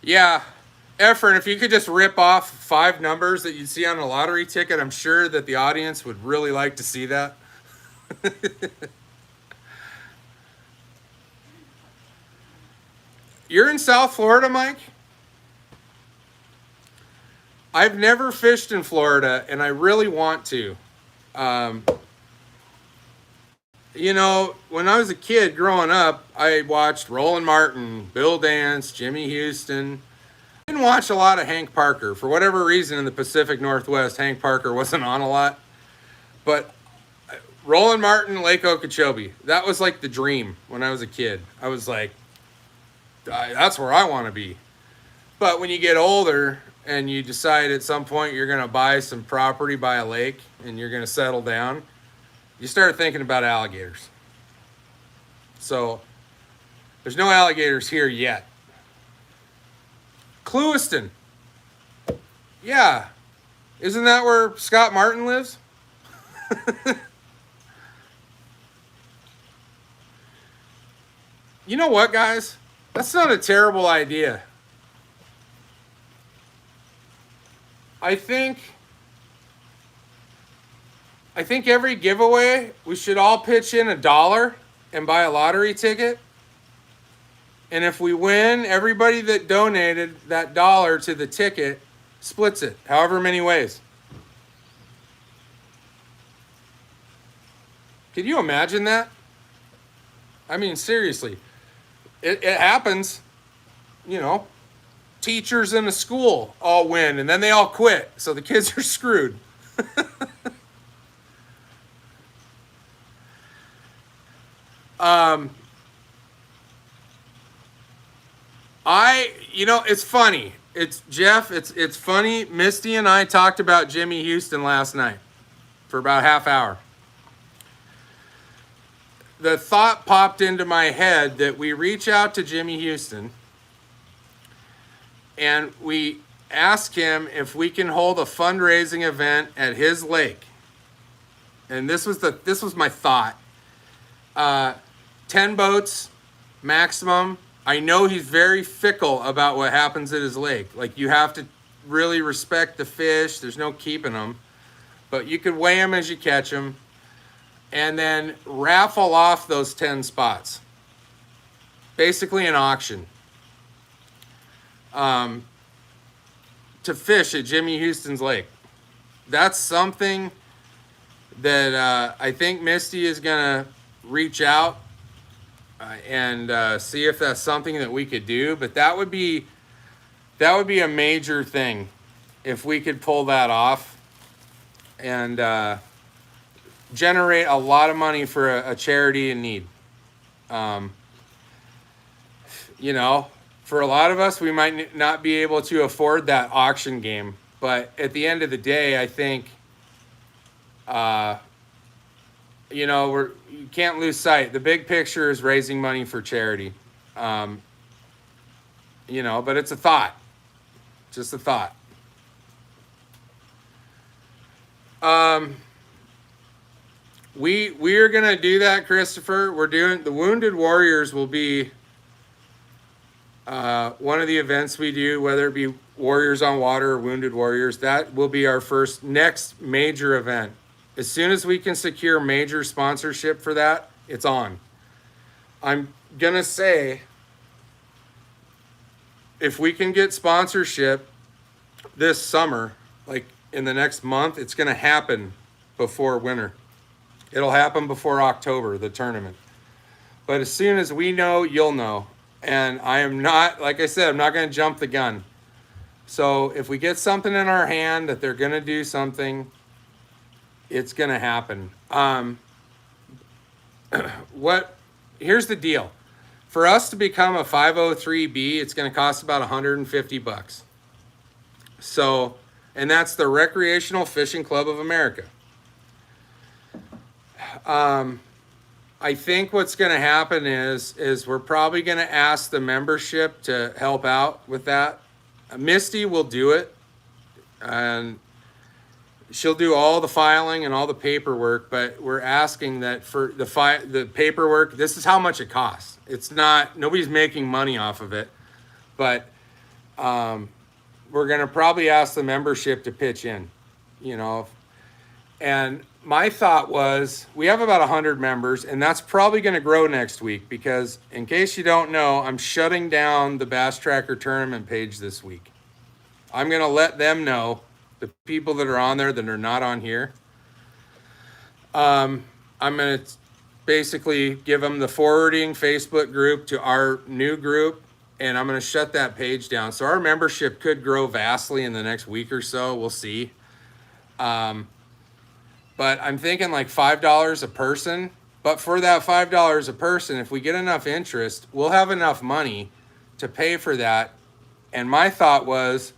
Yeah, Efren, if you could just rip off 5 numbers that you'd see on a lottery ticket, I'm sure that the audience would really like to see that. You're in South Florida, Mike? I've never fished in Florida, and I really want to. You know, when I was a kid growing up, I watched Roland Martin, Bill Dance, Jimmy Houston. I didn't watch a lot of Hank Parker. For whatever reason in the Pacific Northwest, Hank Parker wasn't on a lot. But Roland Martin, Lake Okeechobee, that was like the dream when I was a kid. I was like, that's where I want to be. But when you get older and you decide at some point you're going to buy some property by a lake and you're going to settle down, you start thinking about alligators. So there's no alligators here yet. Clewiston. Yeah. Isn't that where Scott Martin lives? You know what, guys? That's not a terrible idea. I think every giveaway, we should all pitch in $1 and buy a lottery ticket. And if we win, everybody that donated that $1 to the ticket splits it, however many ways. Can you imagine that? I mean, seriously. It happens, you know. Teachers in a school all win, and then they all quit. So the kids are screwed. You know, it's funny. It's Jeff, it's funny. Misty and I talked about Jimmy Houston last night for about a half hour. The thought popped into my head that we reach out to Jimmy Houston and we ask him if we can hold a fundraising event at his lake. And this was my thought. 10 boats maximum. I know he's very fickle about what happens at his lake. Like, you have to really respect the fish. There's no keeping them. But you could weigh them as you catch them. And then raffle off those 10 spots. Basically an auction. To fish at Jimmy Houston's lake. That's something that I think Misty is going to reach out and see if that's something that we could do. But that would be a major thing if we could pull that off and generate a lot of money for a charity in need. You know, for a lot of us, we might not be able to afford that auction game. But at the end of the day, I think, you know, you can't lose sight. The big picture is raising money for charity. You know, but it's a thought. Just a thought. We are going to do that, Christopher. We're doing, the Wounded Warriors will be one of the events we do, whether it be Warriors on Water or Wounded Warriors. That will be our next major event. As soon as we can secure major sponsorship for that, it's on. I'm going to say, if we can get sponsorship this summer, like in the next month, it's going to happen before winter. It'll happen before October, the tournament. But as soon as we know, you'll know. And I am not, like I said, I'm not going to jump the gun. So if we get something in our hand that they're going to do something, it's going to happen. Here's the deal. For us to become a 503B, it's going to cost about $150. So, and that's the Recreational Fishing Club of America. I think what's going to happen is we're probably going to ask the membership to help out with that. Misty will do it, and she'll do all the filing and all the paperwork, but we're asking that for the paperwork, this is how much it costs. It's not, nobody's making money off of it, but we're going to probably ask the membership to pitch in, you know. And my thought was, we have about 100 members, and that's probably going to grow next week because, in case you don't know, I'm shutting down the Bass Tracker tournament page this week. I'm going to let them know, the people that are on there that are not on here. I'm going to basically give them the forwarding Facebook group to our new group, and I'm going to shut that page down. So our membership could grow vastly in the next week or so. We'll see. But I'm thinking like $5 a person. But for that $5 a person, if we get enough interest, we'll have enough money to pay for that. And my thought was,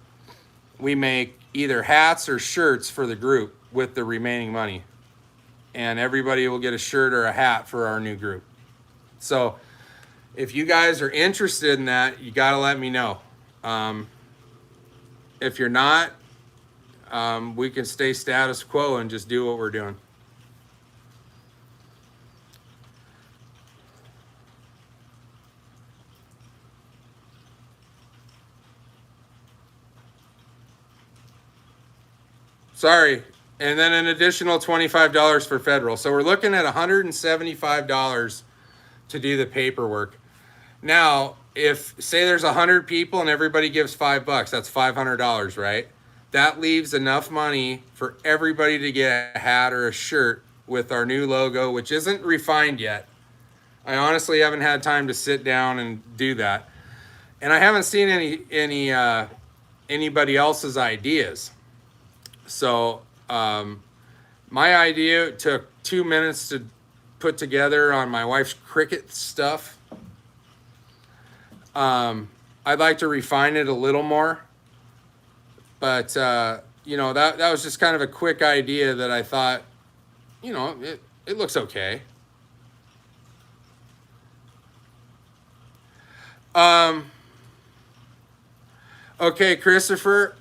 we make either hats or shirts for the group with the remaining money. And everybody will get a shirt or a hat for our new group. So if you guys are interested in that, you got to let me know. If you're not, we can stay status quo and just do what we're doing. Sorry. And then an additional $25 for federal. So we're looking at $175 to do the paperwork. Now, if say there's 100 people and everybody gives $5, that's $500, right? That leaves enough money for everybody to get a hat or a shirt with our new logo, which isn't refined yet. I honestly haven't had time to sit down and do that. And I haven't seen anybody else's ideas. So my idea took 2 minutes to put together on my wife's cricket stuff. I'd like to refine it a little more. But, you know, that was just kind of a quick idea that I thought, you know, it looks okay. Okay, Christopher.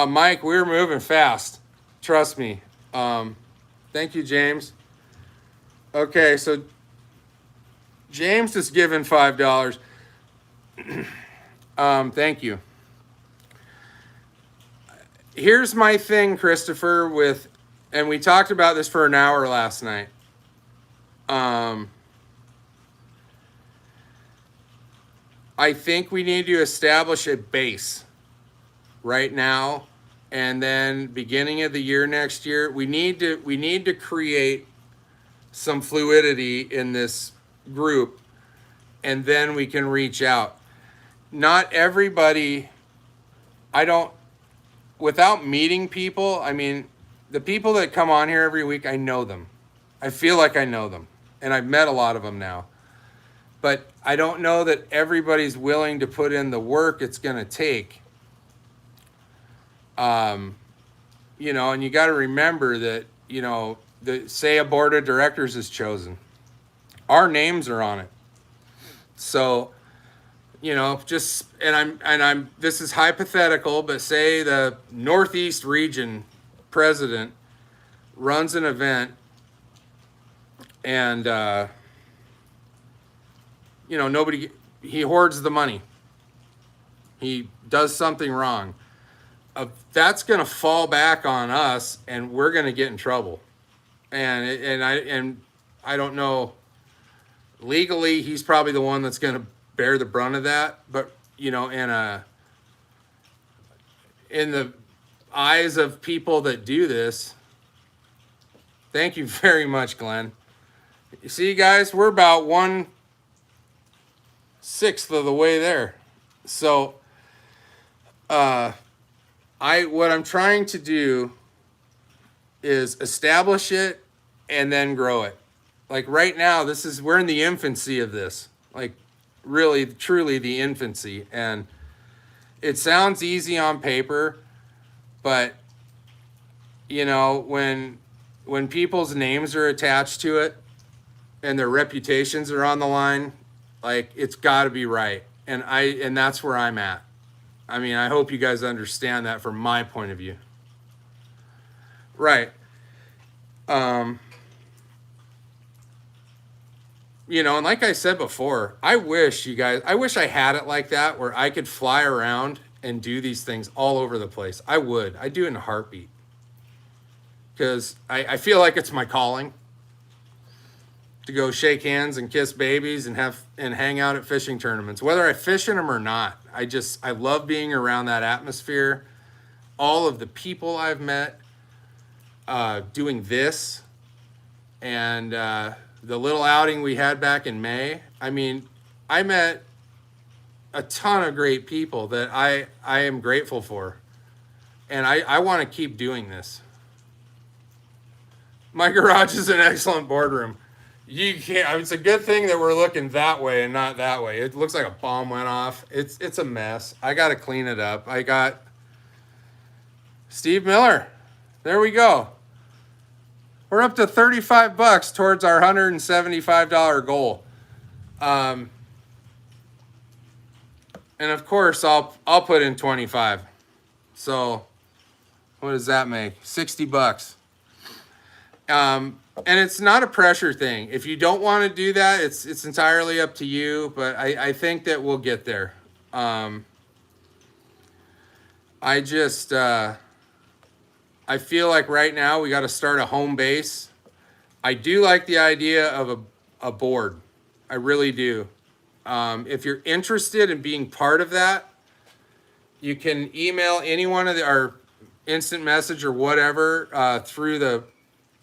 Mike, we're moving fast. Trust me. Thank you, James. Okay, so James is given $5. Thank you. Here's my thing, Christopher, and we talked about this for an hour last night. I think we need to establish a base right now, and then beginning of the year next year, we need to create some fluidity in this group, and then we can reach out. Not everybody, without meeting people, I mean, the people that come on here every week, I know them. I feel like I know them, and I've met a lot of them now. But I don't know that everybody's willing to put in the work it's going to take. You know, and you got to remember that, you know, say a board of directors is chosen. Our names are on it. So, you know, this is hypothetical, but say the Northeast region president runs an event and you know, nobody, he hoards the money. He does something wrong. That's going to fall back on us, and we're going to get in trouble. And I don't know. Legally, he's probably the one that's going to bear the brunt of that. But you know, in the eyes of people that do this, thank you very much, Glenn. You see, guys, we're about 1/6 of the way there. So, what I'm trying to do is establish it and then grow it. Like right now, we're in the infancy of this. Like really, truly the infancy. And it sounds easy on paper, but you know, when people's names are attached to it and their reputations are on the line, like it's got to be right. And that's where I'm at. I mean, I hope you guys understand that from my point of view. Right. You know, and like I said before, I wish I had it like that where I could fly around and do these things all over the place. I'd do it in a heartbeat. Because I feel like it's my calling to go shake hands and kiss babies and hang out at fishing tournaments, whether I fish in them or not. I love being around that atmosphere. All of the people I've met doing this, and the little outing we had back in May. I mean, I met a ton of great people that I am grateful for, and I want to keep doing this. My garage is an excellent boardroom. You can't. I mean, it's a good thing that we're looking that way and not that way. It looks like a bomb went off. It's a mess. I got to clean it up. I got Steve Miller. There we go. We're up to $35 towards our $175 goal. And of course, I'll put in 25. So, what does that make? $60. And it's not a pressure thing. If you don't want to do that, it's entirely up to you. But I think that we'll get there. I feel like right now we got to start a home base. I do like the idea of a board. I really do. If you're interested in being part of that, you can email any one of our instant message or whatever through the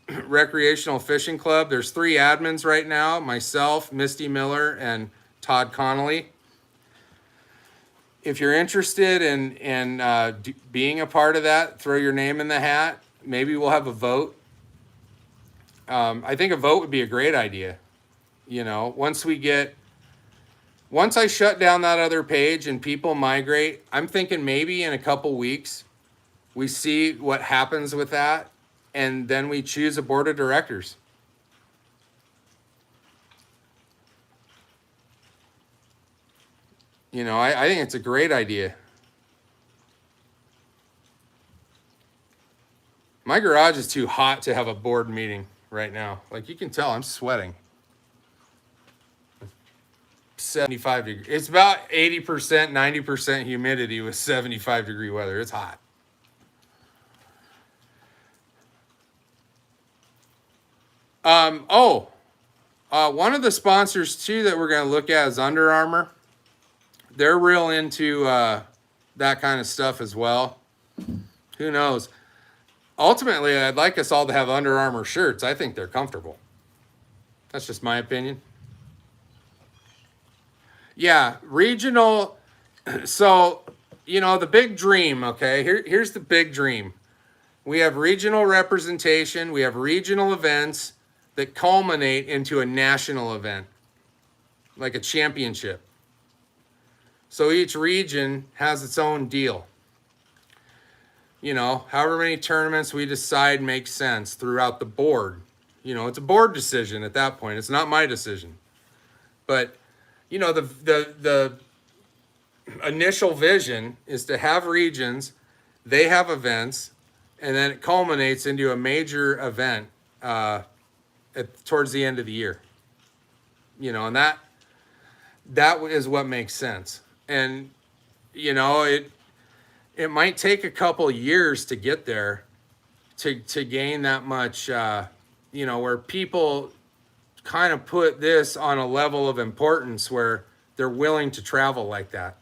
Wreckreational Fishing Club. There's 3 admins right now, myself, Misty Miller, and Todd Connolly. If you're interested in being a part of that, throw your name in the hat. Maybe we'll have a vote. I think a vote would be a great idea. You know, once I shut down that other page and people migrate, I'm thinking maybe in a couple weeks, we see what happens with that, and then we choose a board of directors. You know, I think it's a great idea. My garage is too hot to have a board meeting right now. Like you can tell, I'm sweating. 75 degrees. It's about 80%, 90% humidity with 75-degree weather. It's hot. One of the sponsors too that we're going to look at is Under Armour. They're real into that kind of stuff as well. Who knows? Ultimately, I'd like us all to have Under Armour shirts. I think they're comfortable. That's just my opinion. Yeah, regional. So, you know, the big dream, okay? Here's the big dream. We have regional representation. We have regional events that culminate into a national event, like a championship. So each region has its own deal. You know, however many tournaments we decide makes sense throughout the board. You know, it's a board decision at that point. It's not my decision. But, you know, the initial vision is to have regions, they have events, and then it culminates into a major event towards the end of the year. You know, and That is what makes sense. And you know, it might take a couple years to get there, to gain that much, you know, where people kind of put this on a level of importance where they're willing to travel like that,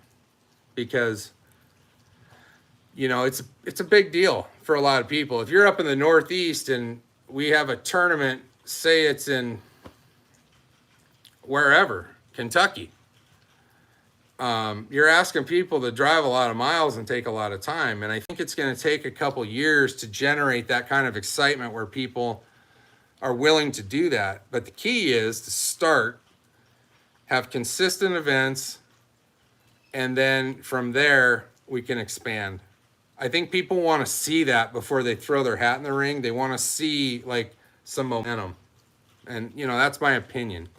because you know it's a big deal for a lot of people. If you're up in the Northeast and we have a tournament, say it's in wherever, Kentucky, you're asking people to drive a lot of miles and take a lot of time. And I think it's going to take a couple years to generate that kind of excitement where people are willing to do that. But the key is to start, have consistent events, and then from there we can expand. I think people want to see that before they throw their hat in the ring. They want to see like some momentum. And you know, that's my opinion.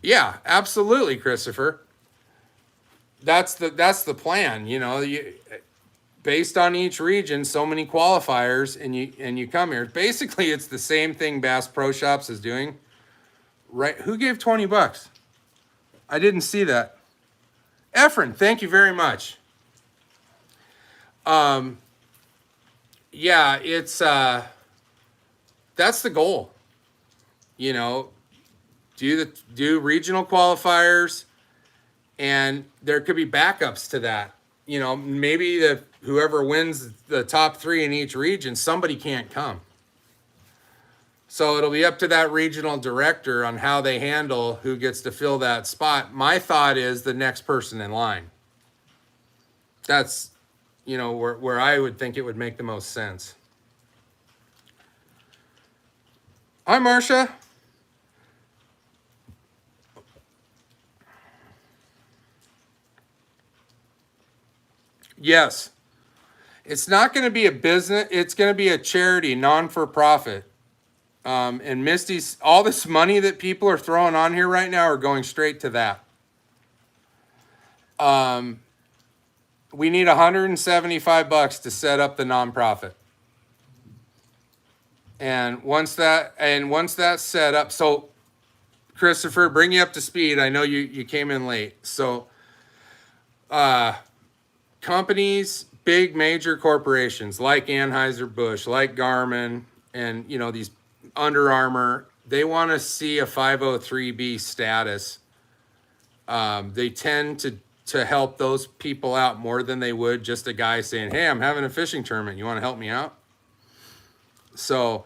Yeah, absolutely, Christopher. That's the plan. You know, based on each region, so many qualifiers, and you come here. Basically, it's the same thing Bass Pro Shops is doing, right? Who gave $20? I didn't see that. Efren, thank you very much. Yeah, it's that's the goal. You know, do regional qualifiers, and there could be backups to that. You know, maybe whoever wins the top three in each region, somebody can't come. So it'll be up to that regional director on how they handle who gets to fill that spot. My thought is the next person in line. That's, you know, where I would think it would make the most sense. Hi, Marcia. Yes. It's not going to be a business. It's going to be a charity, non-for-profit. And Misty's, all this money that people are throwing on here right now are going straight to that. We need $175 to set up the nonprofit. And once that's set up, so Christopher, bring you up to speed. I know you came in late. So companies, big major corporations like Anheuser-Busch, like Garmin, and you know, these Under Armour, they want to see a 503B status. They tend to help those people out more than they would just a guy saying, hey, I'm having a fishing tournament, you want to help me out? So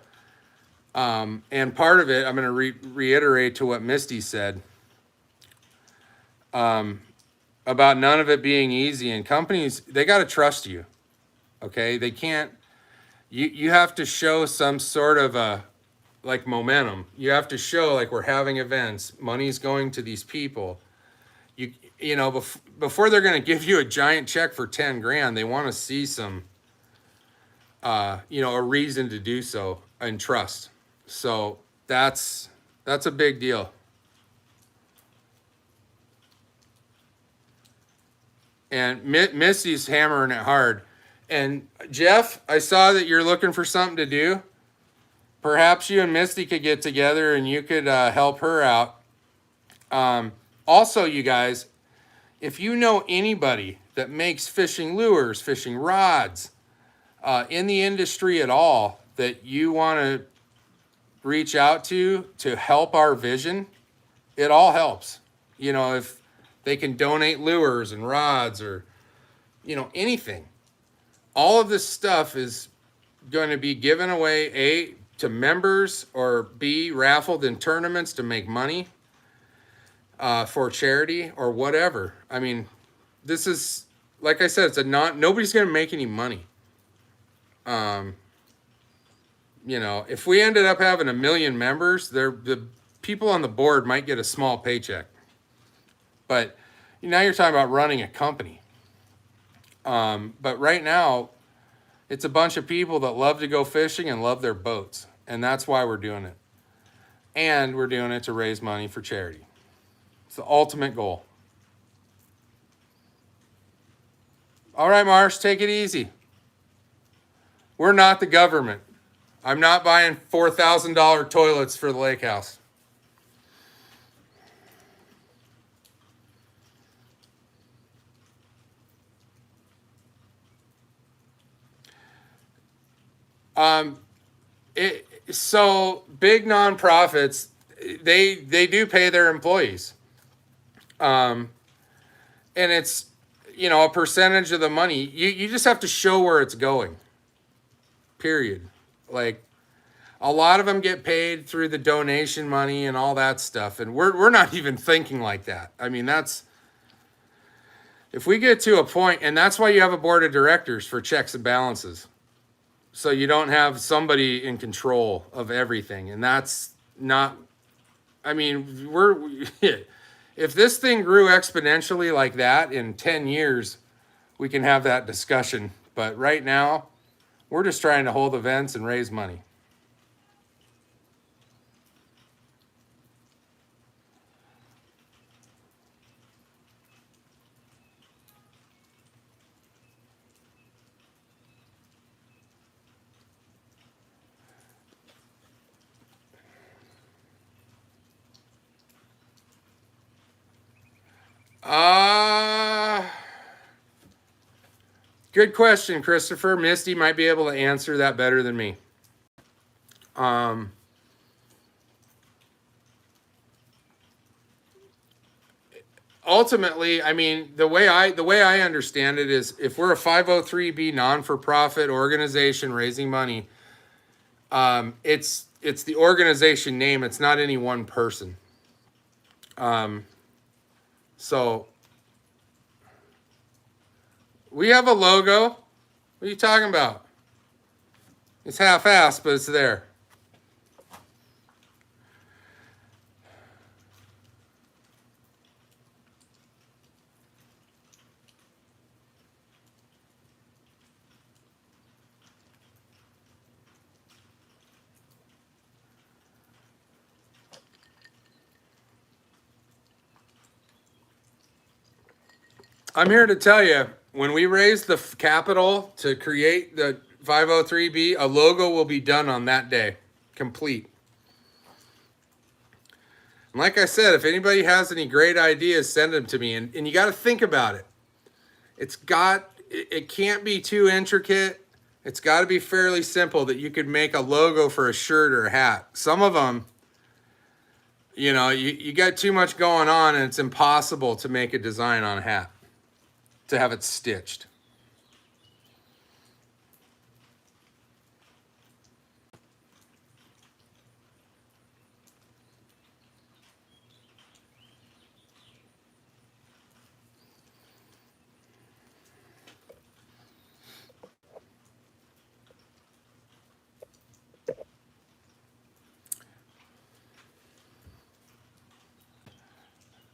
and part of it, I'm going to reiterate to what Misty said about none of it being easy. And companies, they got to trust you. Okay, they can't. You have to show some sort of a like momentum. You have to show like we're having events. Money's going to these people. You know, before they're going to give you a giant check for 10 grand, they want to see some, you know, a reason to do so and trust. So that's a big deal. And Missy's hammering it hard. And Jeff, I saw that you're looking for something to do. Perhaps you and Misty could get together and you could help her out. Also, you guys, if you know anybody that makes fishing lures, fishing rods, in the industry at all that you want to reach out to help our vision, it all helps. You know, if they can donate lures and rods or, you know, anything. All of this stuff is going to be given away, A, to members, or B, raffled in tournaments to make money for charity or whatever. I mean, this is, like I said, nobody's going to make any money. You know, if we ended up having 1 million members, the people on the board might get a small paycheck. But now you're talking about running a company. But right now, it's a bunch of people that love to go fishing and love their boats. And that's why we're doing it. and we're doing it to raise money for charity. It's the ultimate goal. All right, Marsh, take it easy. We're not the government. I'm not buying $4,000 toilets for the lake house. So big nonprofits, they do pay their employees, and it's a percentage of the money. You just have to show where it's going. Period. Like a lot of them get paid through the donation money and all that stuff, and we're not even thinking like that. I mean, that's if we get to a point, and that's why you have a board of directors for checks and balances. So you don't have somebody in control of everything. And that's not, I mean, if this thing grew exponentially like that in 10 years, we can have that discussion. But right now, we're just trying to hold events and raise money. Good question, Christopher. Misty might be able to answer that better than me. Ultimately, I mean, the way I understand it is, if we're a 503b non-for-profit organization raising money, it's the organization name. It's not any one person. So we have a logo. What are you talking about? It's half-assed, but it's there. I'm here to tell you, when we raise the capital to create the 503b, a logo will be done on that day, complete. And like I said, if anybody has any great ideas, send them to me. And you got to think about it. It can't be too intricate. It's got to be fairly simple that you could make a logo for a shirt or a hat. Some of them, you got too much going on, and it's impossible to make a design on a hat, to have it stitched.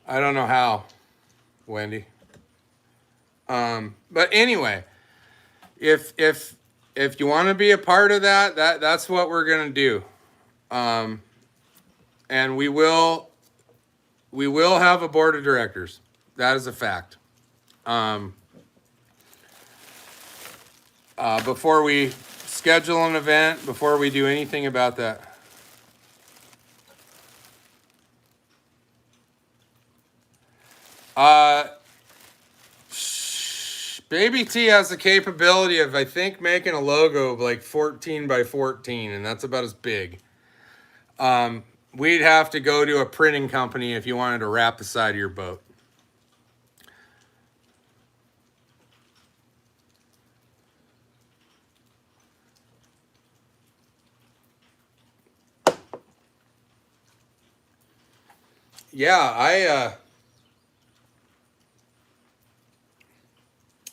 I don't know how, Wendy. But anyway, if you want to be a part of that's what we're gonna do. And we will have a board of directors. That is a fact. Before we schedule an event, before we do anything about that. Baby T has the capability of, I think, making a logo of like 14 by 14, and that's about as big. We'd have to go to a printing company if you wanted to wrap the side of your boat. Yeah,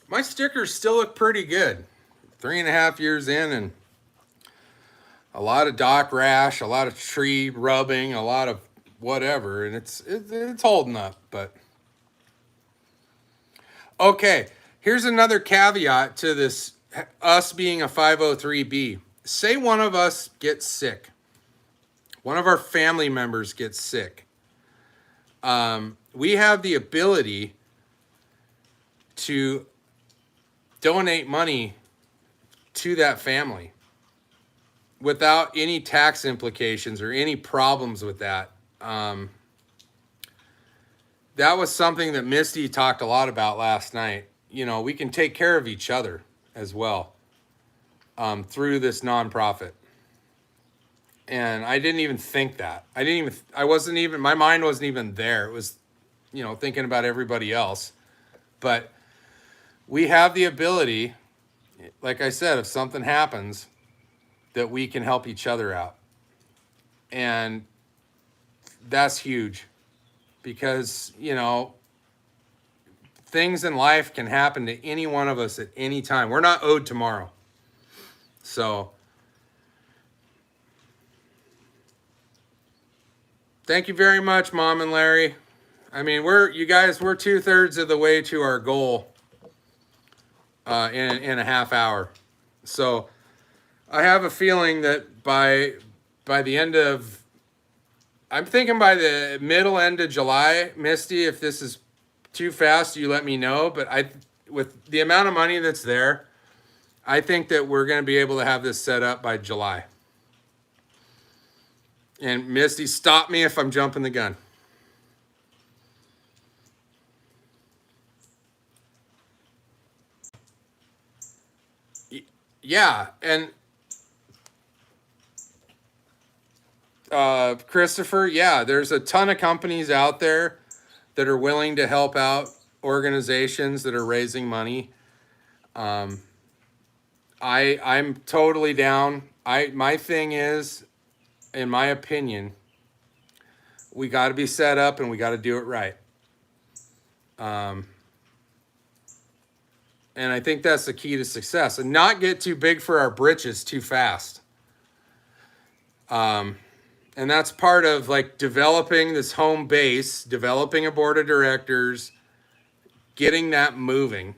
my stickers still look pretty good. 3.5 years in, and a lot of dock rash, a lot of tree rubbing, a lot of whatever, and it's holding up. But okay, here's another caveat to this, us being a 503b. Say one of us gets sick. one of our family members gets sick, we have the ability to donate money to that family without any tax implications or any problems with that. That was something that Misty talked a lot about last night. You know, we can take care of each other as well through this nonprofit. And I didn't even think that. My mind wasn't even there. It was, you know, thinking about everybody else. But we have the ability, like I said, if something happens, that we can help each other out. And that's huge because, you know, things in life can happen to any one of us at any time. We're not owed tomorrow. So thank you very much, Mom and Larry. I mean, we're 2/3 of the way to our goal in a half hour. So I have a feeling that by the end of, I'm thinking by the end of July, Misty, if this is too fast, you let me know. But with the amount of money that's there, I think that we're going to be able to have this set up by July. And Misty, stop me if I'm jumping the gun. Yeah, and Christopher, yeah, there's a ton of companies out there that are willing to help out organizations that are raising money. I'm totally down. My thing is, in my opinion, we got to be set up and we got to do it right. And I think that's the key to success, and not get too big for our britches too fast. And that's part of like developing this home base, developing a board of directors, getting that moving,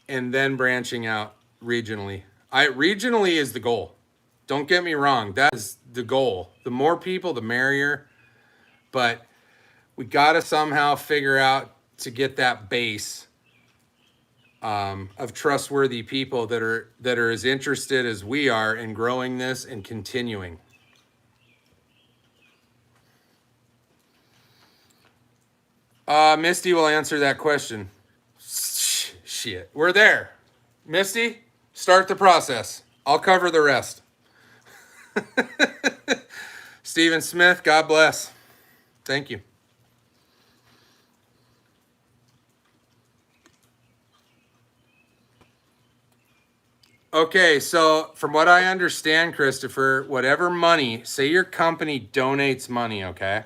and then branching out regionally. Regionally is the goal. Don't get me wrong. That is the goal. The more people, the merrier. But we got to somehow figure out to get that base of trustworthy people that are as interested as we are in growing this and continuing. Misty will answer that question. Shit, we're there. Misty, start the process. I'll cover the rest. Stephen Smith, God bless. Thank you. Okay, so from what I understand, Christopher, whatever money, say your company donates money, okay?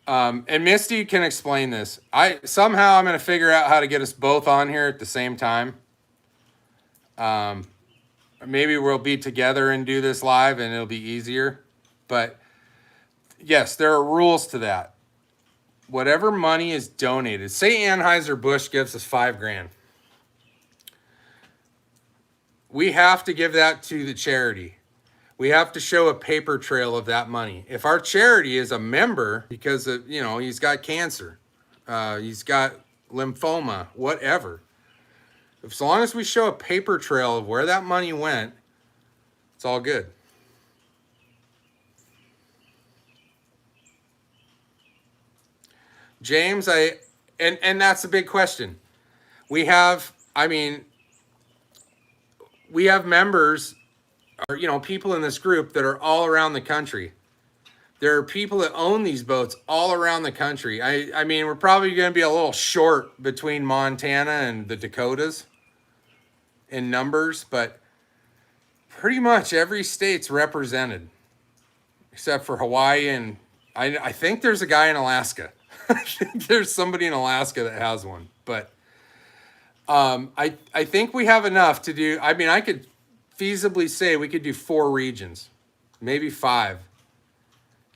And Misty can explain this. Somehow I'm going to figure out how to get us both on here at the same time. Maybe we'll be together and do this live and it'll be easier. But yes, there are rules to that. Whatever money is donated, say Anheuser-Busch gives us $5,000. We have to give that to the charity. We have to show a paper trail of that money. If our charity is a member because of, you know, he's got cancer, he's got lymphoma, whatever. As long as we show a paper trail of where that money went, it's all good. James, and that's a big question. We have members, or, you know, people in this group that are all around the country. There are people that own these boats all around the country. I mean, we're probably going to be a little short between Montana and the Dakotas in numbers, but pretty much every state's represented except for Hawaii, and I think there's a guy in Alaska. I think there's somebody in Alaska that has one, but I think we have enough to do. I mean, I could feasibly say we could do 4 regions, maybe 5.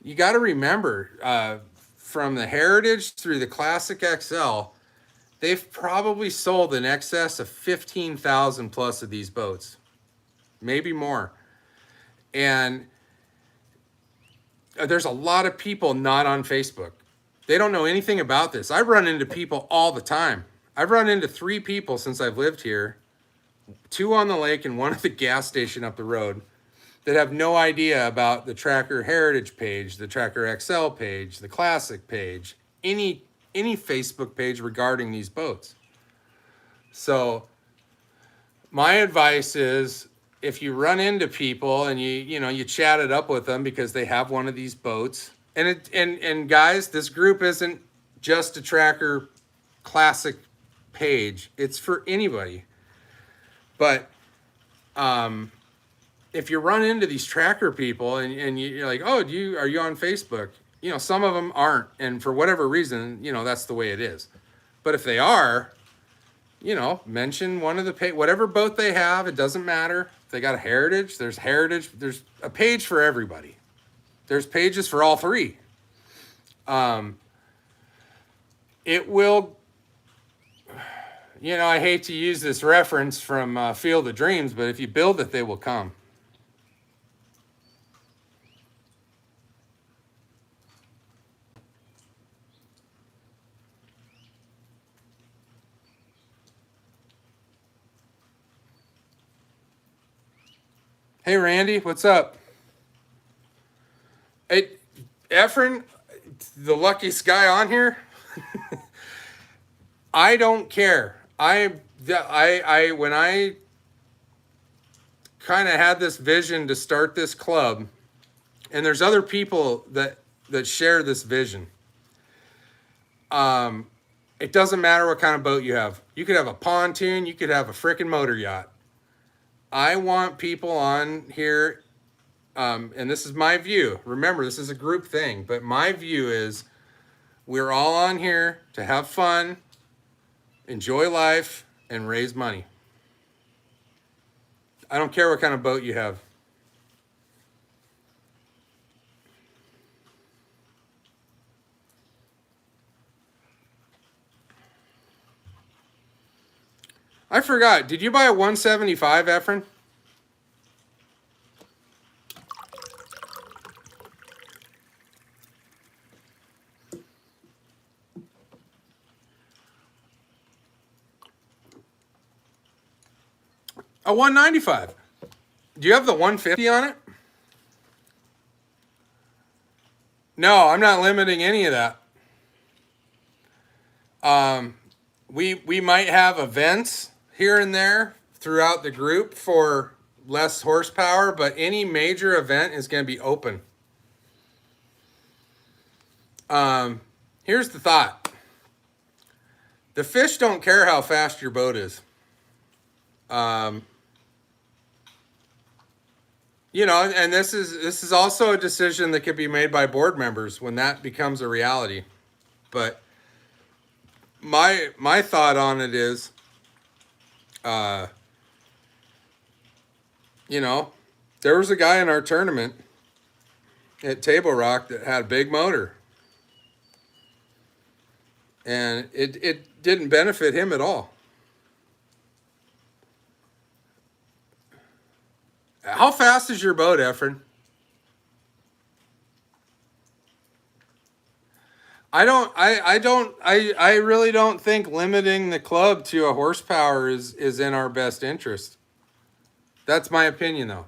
You got to remember, from the Heritage through the Classic XL, they've probably sold in excess of 15,000 plus of these boats, maybe more. And there's a lot of people not on Facebook. They don't know anything about this. I run into people all the time. I've run into 3 people since I've lived here, 2 on the lake and 1 at the gas station up the road, that have no idea about the Tracker Heritage page, the Tracker XL page, the Classic page, any Facebook page regarding these boats. So my advice is, if you run into people and you chat it up with them because they have one of these boats, and guys, this group isn't just a Tracker Classic page, it's for anybody. But if you run into these Tracker people and you're like, oh, are you on Facebook? Some of them aren't, and for whatever reason, that's the way it is. But if they are, mention one of the whatever boat they have. It doesn't matter. If they got a Heritage, there's a page for everybody. There's pages for all 3. It will, I hate to use this reference from Field of Dreams, but if you build it, they will come. Hey, Randy, what's up? Hey, Efren, the luckiest guy on here. I don't care. When I kind of had this vision to start this club, and there's other people that share this vision. It doesn't matter what kind of boat you have. You could have a pontoon, you could have a frickin' motor yacht. I want people on here, and this is my view. Remember, this is a group thing, but my view is we're all on here to have fun, enjoy life, and raise money. I don't care what kind of boat you have. I forgot. Did you buy a 175, Efren? A 195. Do you have the 150 on it? No, I'm not limiting any of that. We might have events here and there throughout the group for less horsepower, but any major event is going to be open. Here's the thought. The fish don't care how fast your boat is. And this is also a decision that could be made by board members when that becomes a reality. But my thought on it is, there was a guy in our tournament at Table Rock that had a big motor, and it didn't benefit him at all. How fast is your boat, Efren? I really don't think limiting the club to a horsepower is in our best interest. That's my opinion, though.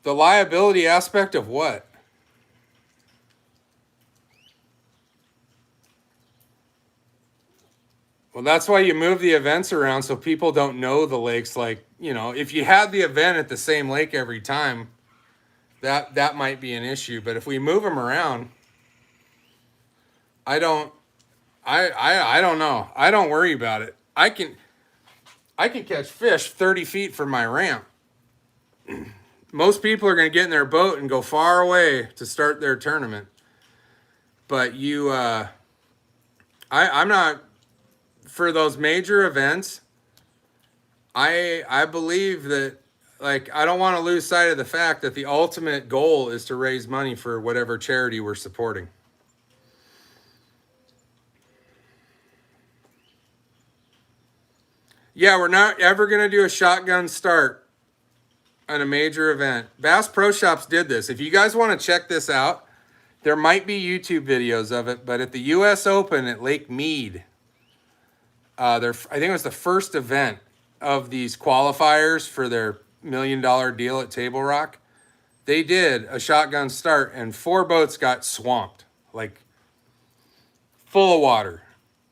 The liability aspect of what? Well, that's why you move the events around so people don't know the lakes. Like, if you had the event at the same lake every time, that might be an issue. But if we move them around, I don't know. I don't worry about it. I can catch fish 30 feet from my ramp. Most people are going to get in their boat and go far away to start their tournament. But I'm not, for those major events, I believe that, I don't want to lose sight of the fact that the ultimate goal is to raise money for whatever charity we're supporting. Yeah, we're not ever going to do a shotgun start on a major event. Bass Pro Shops did this. If you guys want to check this out, there might be YouTube videos of it, but at the U.S. Open at Lake Mead, I think it was the first event of these qualifiers for their $1 million deal at Table Rock. They did a shotgun start, and 4 boats got swamped, like full of water.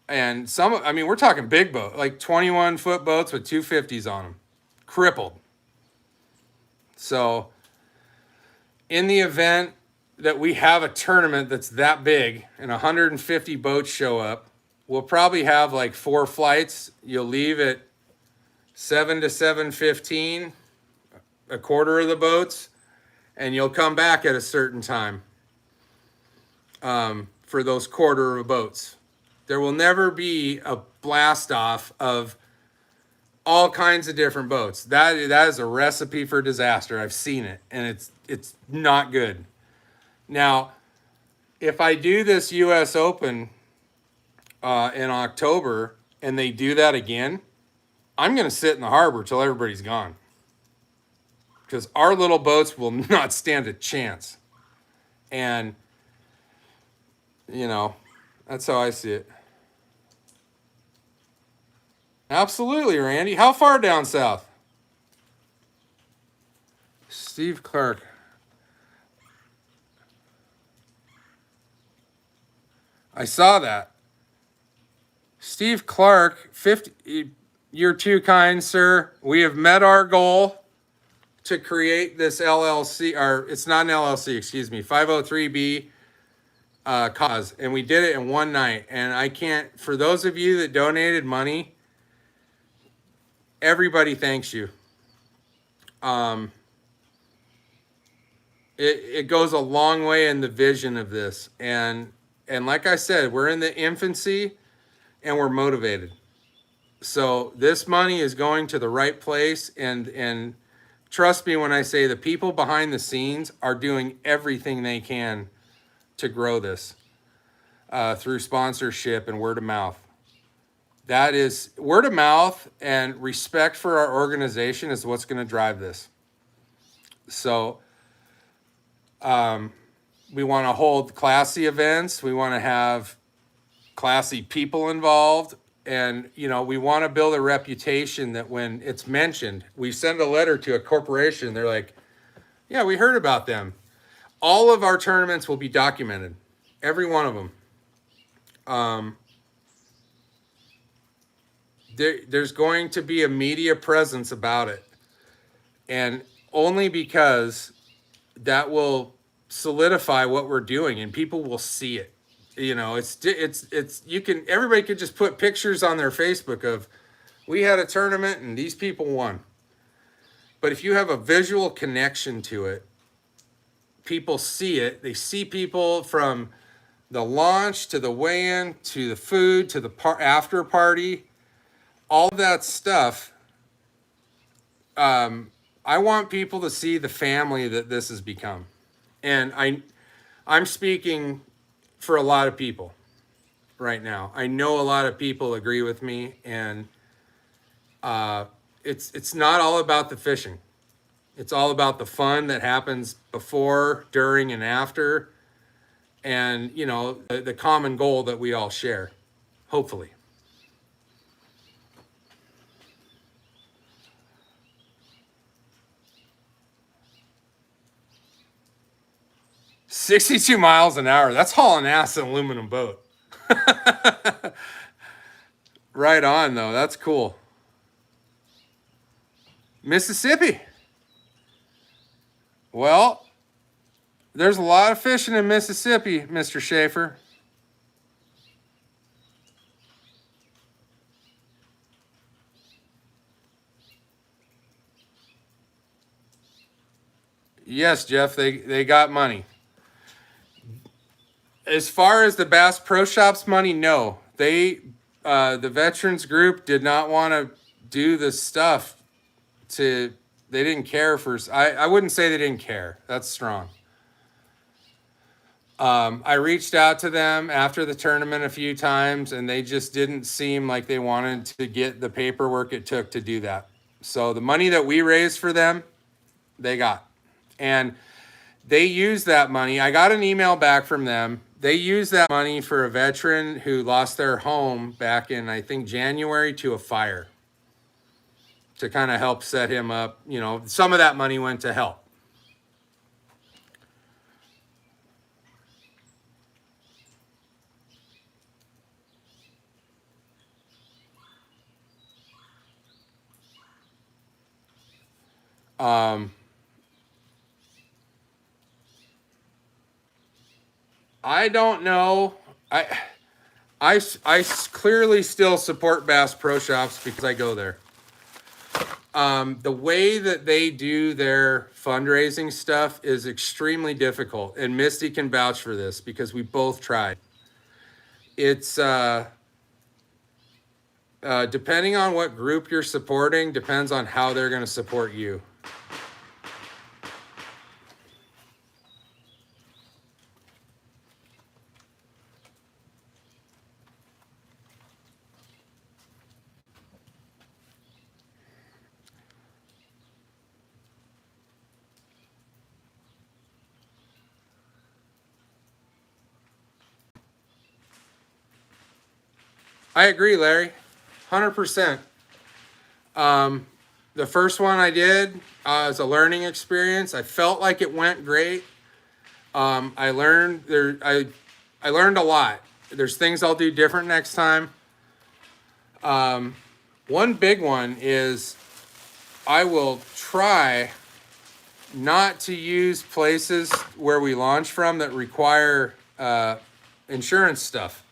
And some, I mean, we're talking big boat, like 21-foot boats with 250s on them, crippled. So in the event that we have a tournament that's that big and 150 boats show up, we'll probably have like 4 flights. You'll leave at 7 to 7:15, a quarter of the boats, and you'll come back at a certain time for those quarter of boats. There will never be a blast off of all kinds of different boats. That is a recipe for disaster. I've seen it, and it's not good. Now, if I do this U.S. Open in October and they do that again, I'm going to sit in the harbor till everybody's gone, because our little boats will not stand a chance. And, you know, that's how I see it. Absolutely, Randy. How far down south? Steve Clark. I saw that. Steve Clark, 50. You're too kind, sir. We have met our goal to create this LLC, or it's not an LLC, excuse me, 503B cause. And we did it in one night. And I can't, for those of you that donated money, everybody thanks you. It goes a long way in the vision of this. And like I said, we're in the infancy and we're motivated. So this money is going to the right place, and trust me when I say the people behind the scenes are doing everything they can to grow this through sponsorship and word of mouth. That is, word of mouth and respect for our organization is what's going to drive this. So we want to hold classy events. We want to have classy people involved. And, you know, we want to build a reputation that when it's mentioned, we send a letter to a corporation. They're like, yeah, we heard about them. All of our tournaments will be documented. Every one of them. There's going to be a media presence about it. And only because that will solidify what we're doing and people will see it. You know, it's you can, everybody could just put pictures on their Facebook of, we had a tournament and these people won. But if you have a visual connection to it, people see it. They see people from the launch to the weigh-in to the food to the after party, all of that stuff. I want people to see the family that this has become. And I'm speaking for a lot of people right now. I know a lot of people agree with me, and it's not all about the fishing. It's all about the fun that happens before, during, and after, and, you know, the common goal that we all share, hopefully. "62 miles an hour. That's hauling ass in an aluminum boat." Right on, though. That's cool. Mississippi. Well, there's a lot of fishing in Mississippi, Mr. Schaefer. Yes, Jeff, they got money. As far as the Bass Pro Shops money, no. The veterans group did not want to do the stuff they didn't care for, I wouldn't say they didn't care. That's strong. I reached out to them after the tournament a few times, and they just didn't seem like they wanted to get the paperwork it took to do that. So the money that we raised for them, they got. And they used that money. I got an email back from them. They used that money for a veteran who lost their home back in, I think, January to a fire to kind of help set him up. You know, some of that money went to help. Um, I don't know. I clearly still support Bass Pro Shops because I go there. The way that they do their fundraising stuff is extremely difficult, and Misty can vouch for this because we both tried. It's depending on what group you're supporting, depends on how they're going to support you. I agree, Larry, 100%. The first one I did was a learning experience. I felt like it went great. I learned there. I learned a lot. There's things I'll do different next time. One big one is I will try not to use places where we launch from that require insurance stuff,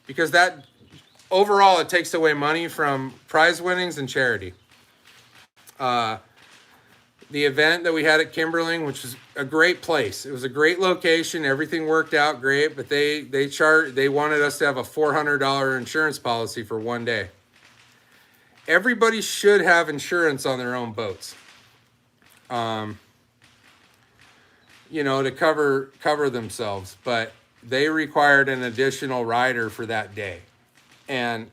because that overall it takes away money from prize winnings and charity. The event that we had at Kimberling, which was a great place. It was a great location. Everything worked out great, but they wanted us to have a $400 insurance policy for one day. Everybody should have insurance on their own boats. You know, to cover themselves, but they required an additional rider for that day. And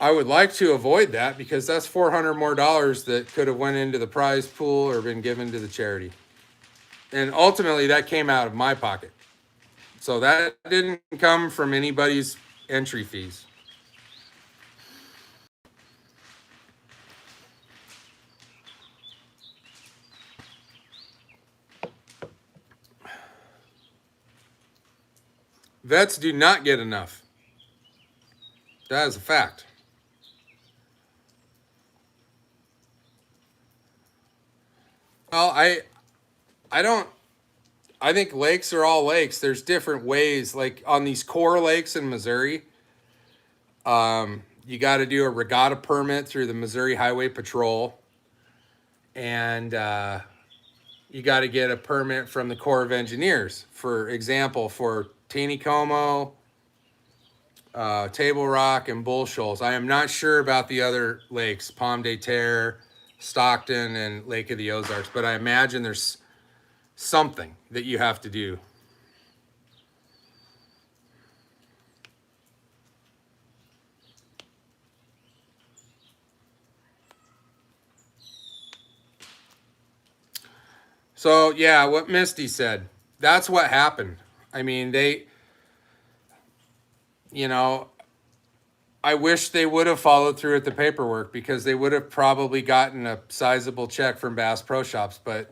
I would like to avoid that because that's $400 more that could have went into the prize pool or been given to the charity. And ultimately that came out of my pocket. So that didn't come from anybody's entry fees. Vets do not get enough. That is a fact. Well, I don't I think lakes are all lakes. There's different ways. Like on these core lakes in Missouri, you got to do a regatta permit through the Missouri Highway Patrol, and you got to get a permit from the Corps of Engineers. For example, for Taneycomo, Table Rock, and Bull Shoals. I am not sure about the other lakes, Palm de Terre, Stockton, and Lake of the Ozarks, but I imagine there's something that you have to do. So yeah, what Misty said, that's what happened. I mean, you know, I wish they would have followed through with the paperwork because they would have probably gotten a sizable check from Bass Pro Shops. But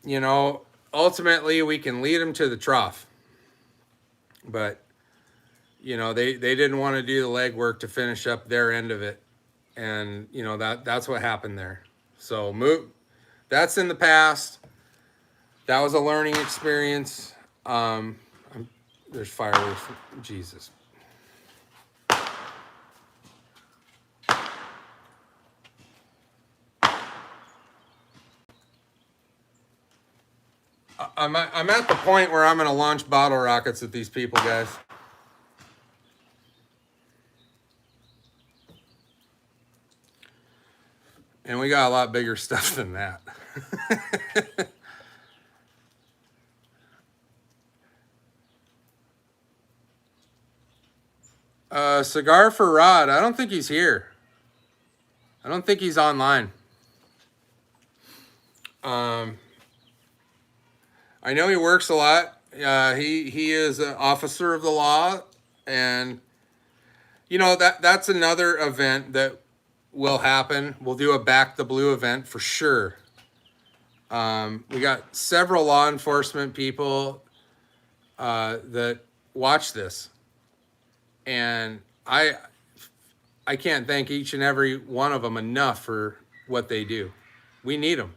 you know, ultimately we can lead them to the trough. But you know, they didn't want to do the legwork to finish up their end of it, and you know that's what happened there. So that's in the past. That was a learning experience. There's fireworks. Jesus. I'm at the point where I'm going to launch bottle rockets at these people, guys. And we got a lot bigger stuff than that. Cigar for Rod. I don't think he's here. I don't think he's online. I know he works a lot. He is an officer of the law, and you know that's another event that will happen. We'll do a Back the Blue event for sure. We got several law enforcement people that watch this, and I can't thank each and every one of them enough for what they do. We need them.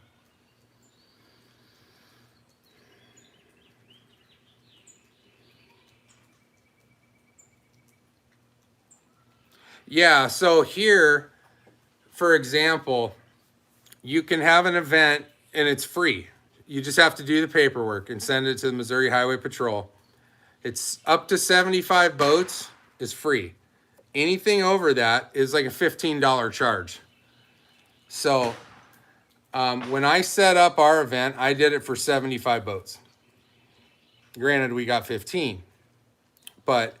Yeah, so here, for example, you can have an event and it's free. You just have to do the paperwork and send it to the Missouri Highway Patrol. It's up to 75 boats is free. Anything over that is like a $15 charge. So when I set up our event, I did it for 75 boats. Granted, we got 15. But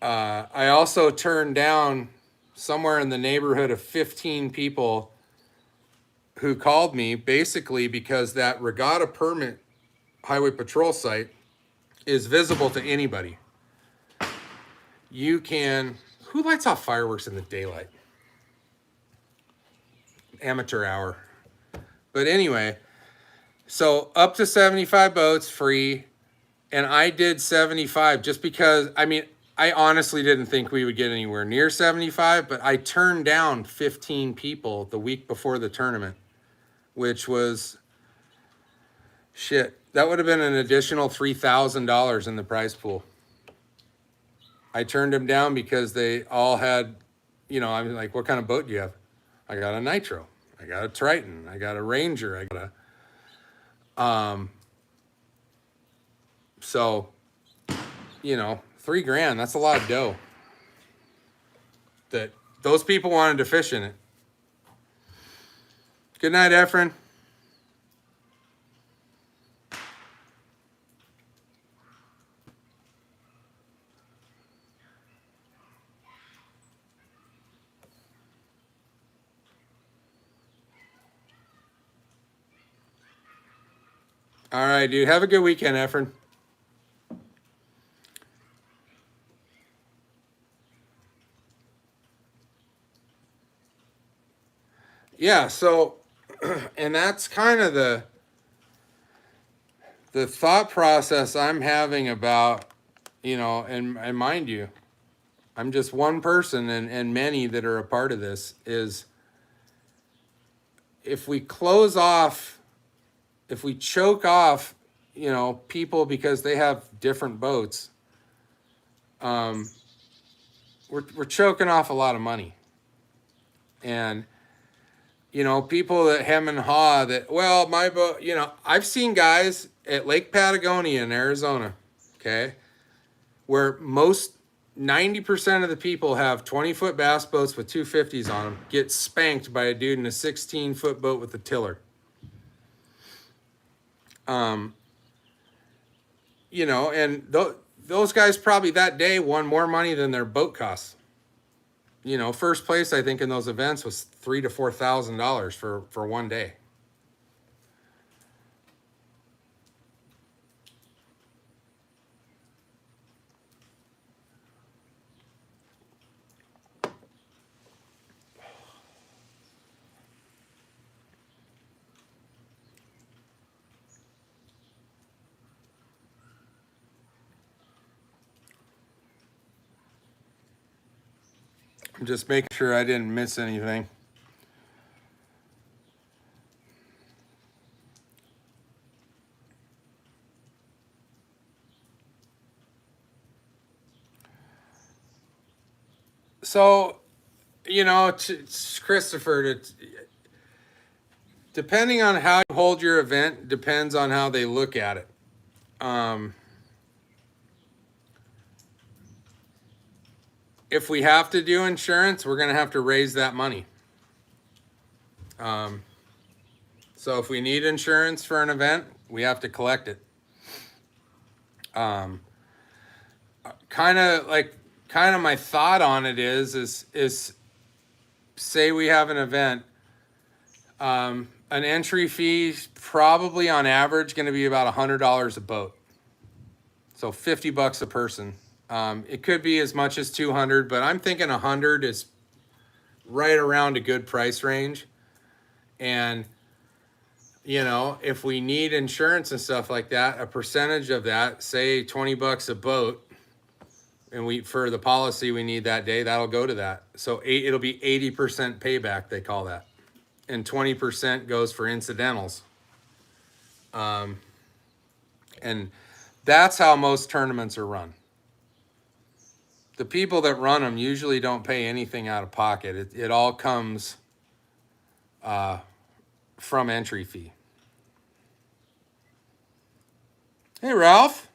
I also turned down somewhere in the neighborhood of 15 people who called me basically because that regatta permit highway patrol site is visible to anybody. You can, who lights off fireworks in the daylight? Amateur hour. But anyway, so up to 75 boats free. And I did 75 just because, I mean, I honestly didn't think we would get anywhere near 75, but I turned down 15 people the week before the tournament, which was, shit, that would have been an additional $3,000 in the prize pool. I turned them down because they all had, you know, I'm like, what kind of boat do you have? I got a Nitro. I got a Triton. I got a Ranger. I got a, so, you know, $3,000, that's a lot of dough that those people wanted to fish in it. Good night, Efren. All right, dude. Have a good weekend, Efren. Yeah, so, and that's kind of the thought process I'm having about, you know, and mind you, I'm just one person and many that are a part of this, is if we close off, if we choke off, you know, people because they have different boats, we're choking off a lot of money. And, you know, people that hem and haw that, well, my boat, you know, I've seen guys at Lake Patagonia in Arizona, okay, where most 90% of the people have 20-foot bass boats with 250s on them, get spanked by a dude in a 16-foot boat with a tiller. You know, and those guys probably that day won more money than their boat costs. You know, first place, I think, in those events was $3,000 to $4,000 for one day. I'm just making sure I didn't miss anything. So, you know, Christopher, depending on how you hold your event, depends on how they look at it. If we have to do insurance, we're going to have to raise that money. So if we need insurance for an event, we have to collect it. Kind of kind of my thought on it is say we have an event, an entry fee probably on average going to be about $100 a boat. So $50 a person. It could be as much as 200, but I'm thinking 100 is right around a good price range. And you know, if we need insurance and stuff like that, a percentage of that, say $20 a boat, and we for the policy we need that day, that'll go to that. So it'll be 80% payback, they call that, and 20% goes for incidentals. And that's how most tournaments are run. The people that run them usually don't pay anything out of pocket. It all comes from entry fee. Hey, Ralph.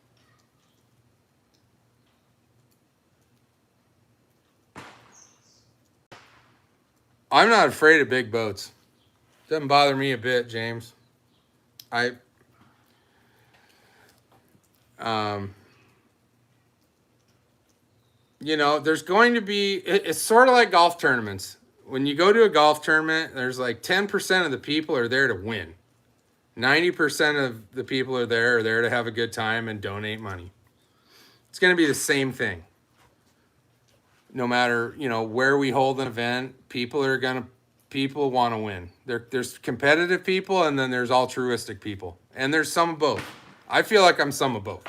I'm not afraid of big boats. Doesn't bother me a bit, James. You know, there's going to be, it's sort of like golf tournaments. When you go to a golf tournament, there's like 10% of the people are there to win. 90% of the people are there to have a good time and donate money. It's going to be the same thing. No matter, you know, where we hold an event, people want to win. There's competitive people, and then there's altruistic people. And there's some of both. I feel like I'm some of both.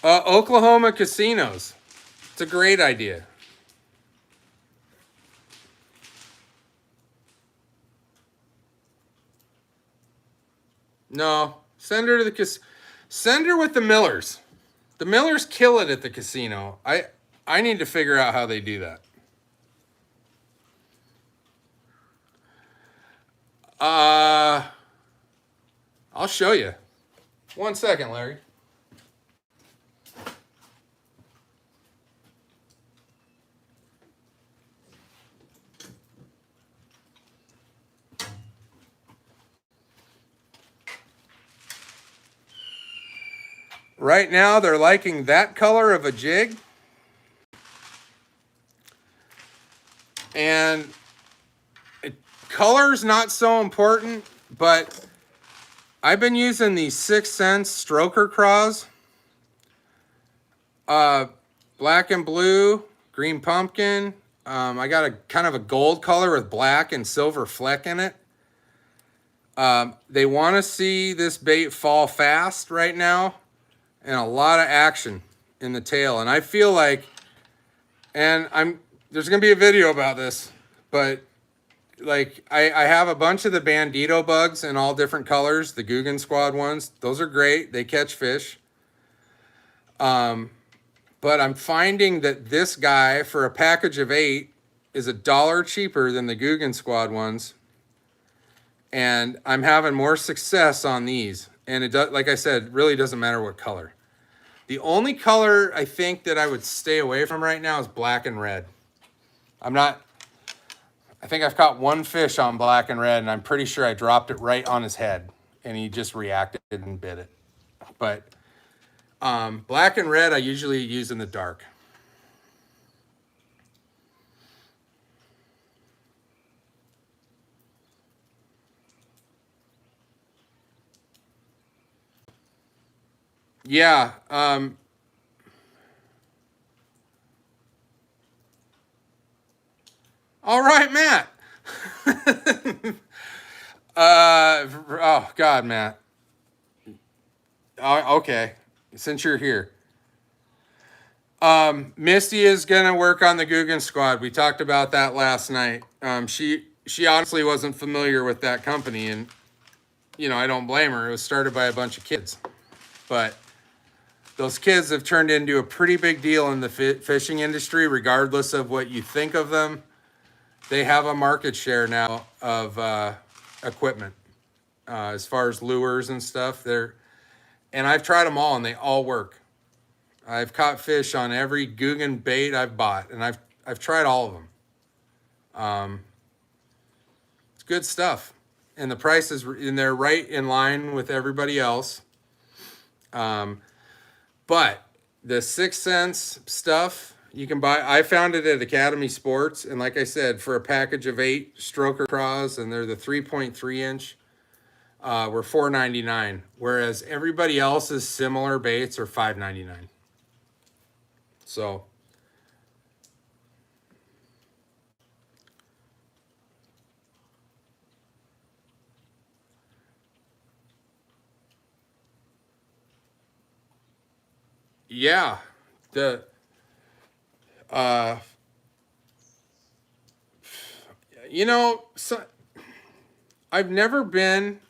Oklahoma casinos. It's a great idea. No, send her to the send her with the Millers. The Millers kill it at the casino. I need to figure out how they do that. I'll show you. 1 second, Larry. Right now, they're liking that color of a jig. And color's not so important, but I've been using these 6 Sense stroker craws. Black and blue, green pumpkin. I got a kind of a gold color with black and silver fleck in it. They want to see this bait fall fast right now, and a lot of action in the tail. And I feel like, and there's going to be a video about this, but like I have a bunch of the Bandito bugs in all different colors, the Guggen Squad ones. Those are great. They catch fish. But I'm finding that this guy, for a package of 8, is $1 cheaper than the Guggen Squad ones. And I'm having more success on these. And it does, like I said, really doesn't matter what color. The only color I think that I would stay away from right now is black and red. I think I've caught 1 fish on black and red, and I'm pretty sure I dropped it right on his head, and he just reacted and bit it. But black and red I usually use in the dark. Yeah. All right, Matt. Oh God, Matt. Okay, since you're here. Misty is gonna work on the Guggen Squad. We talked about that last night. She honestly wasn't familiar with that company, and you know, I don't blame her. It was started by a bunch of kids, but those kids have turned into a pretty big deal in the fishing industry, regardless of what you think of them. They have a market share now of equipment as far as lures and stuff. And I've tried them all, and they all work. I've caught fish on every Guggen bait I've bought, and I've tried all of them. It's good stuff, and the prices, and they're right in line with everybody else. But The 6 cents stuff you can buy. I found it at Academy Sports, and like I said, for a package of 8 stroker craws, and they're the 3.3 inch, were $4.99. Whereas everybody else's similar baits are $5.99. So yeah, the uh, so I've never been,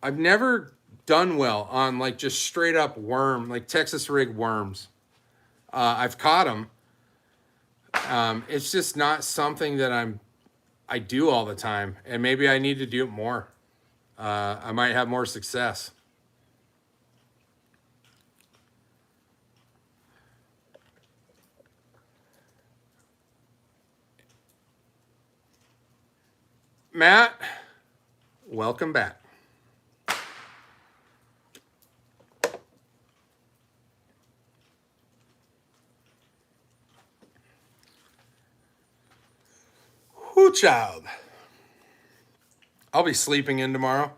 I've never done well on like just straight up worm, like Texas rig worms. I've caught them. It's just not something that I do all the time, and maybe I need to do it more. I might have more success. Matt, welcome back. Whoo, child. I'll be sleeping in tomorrow.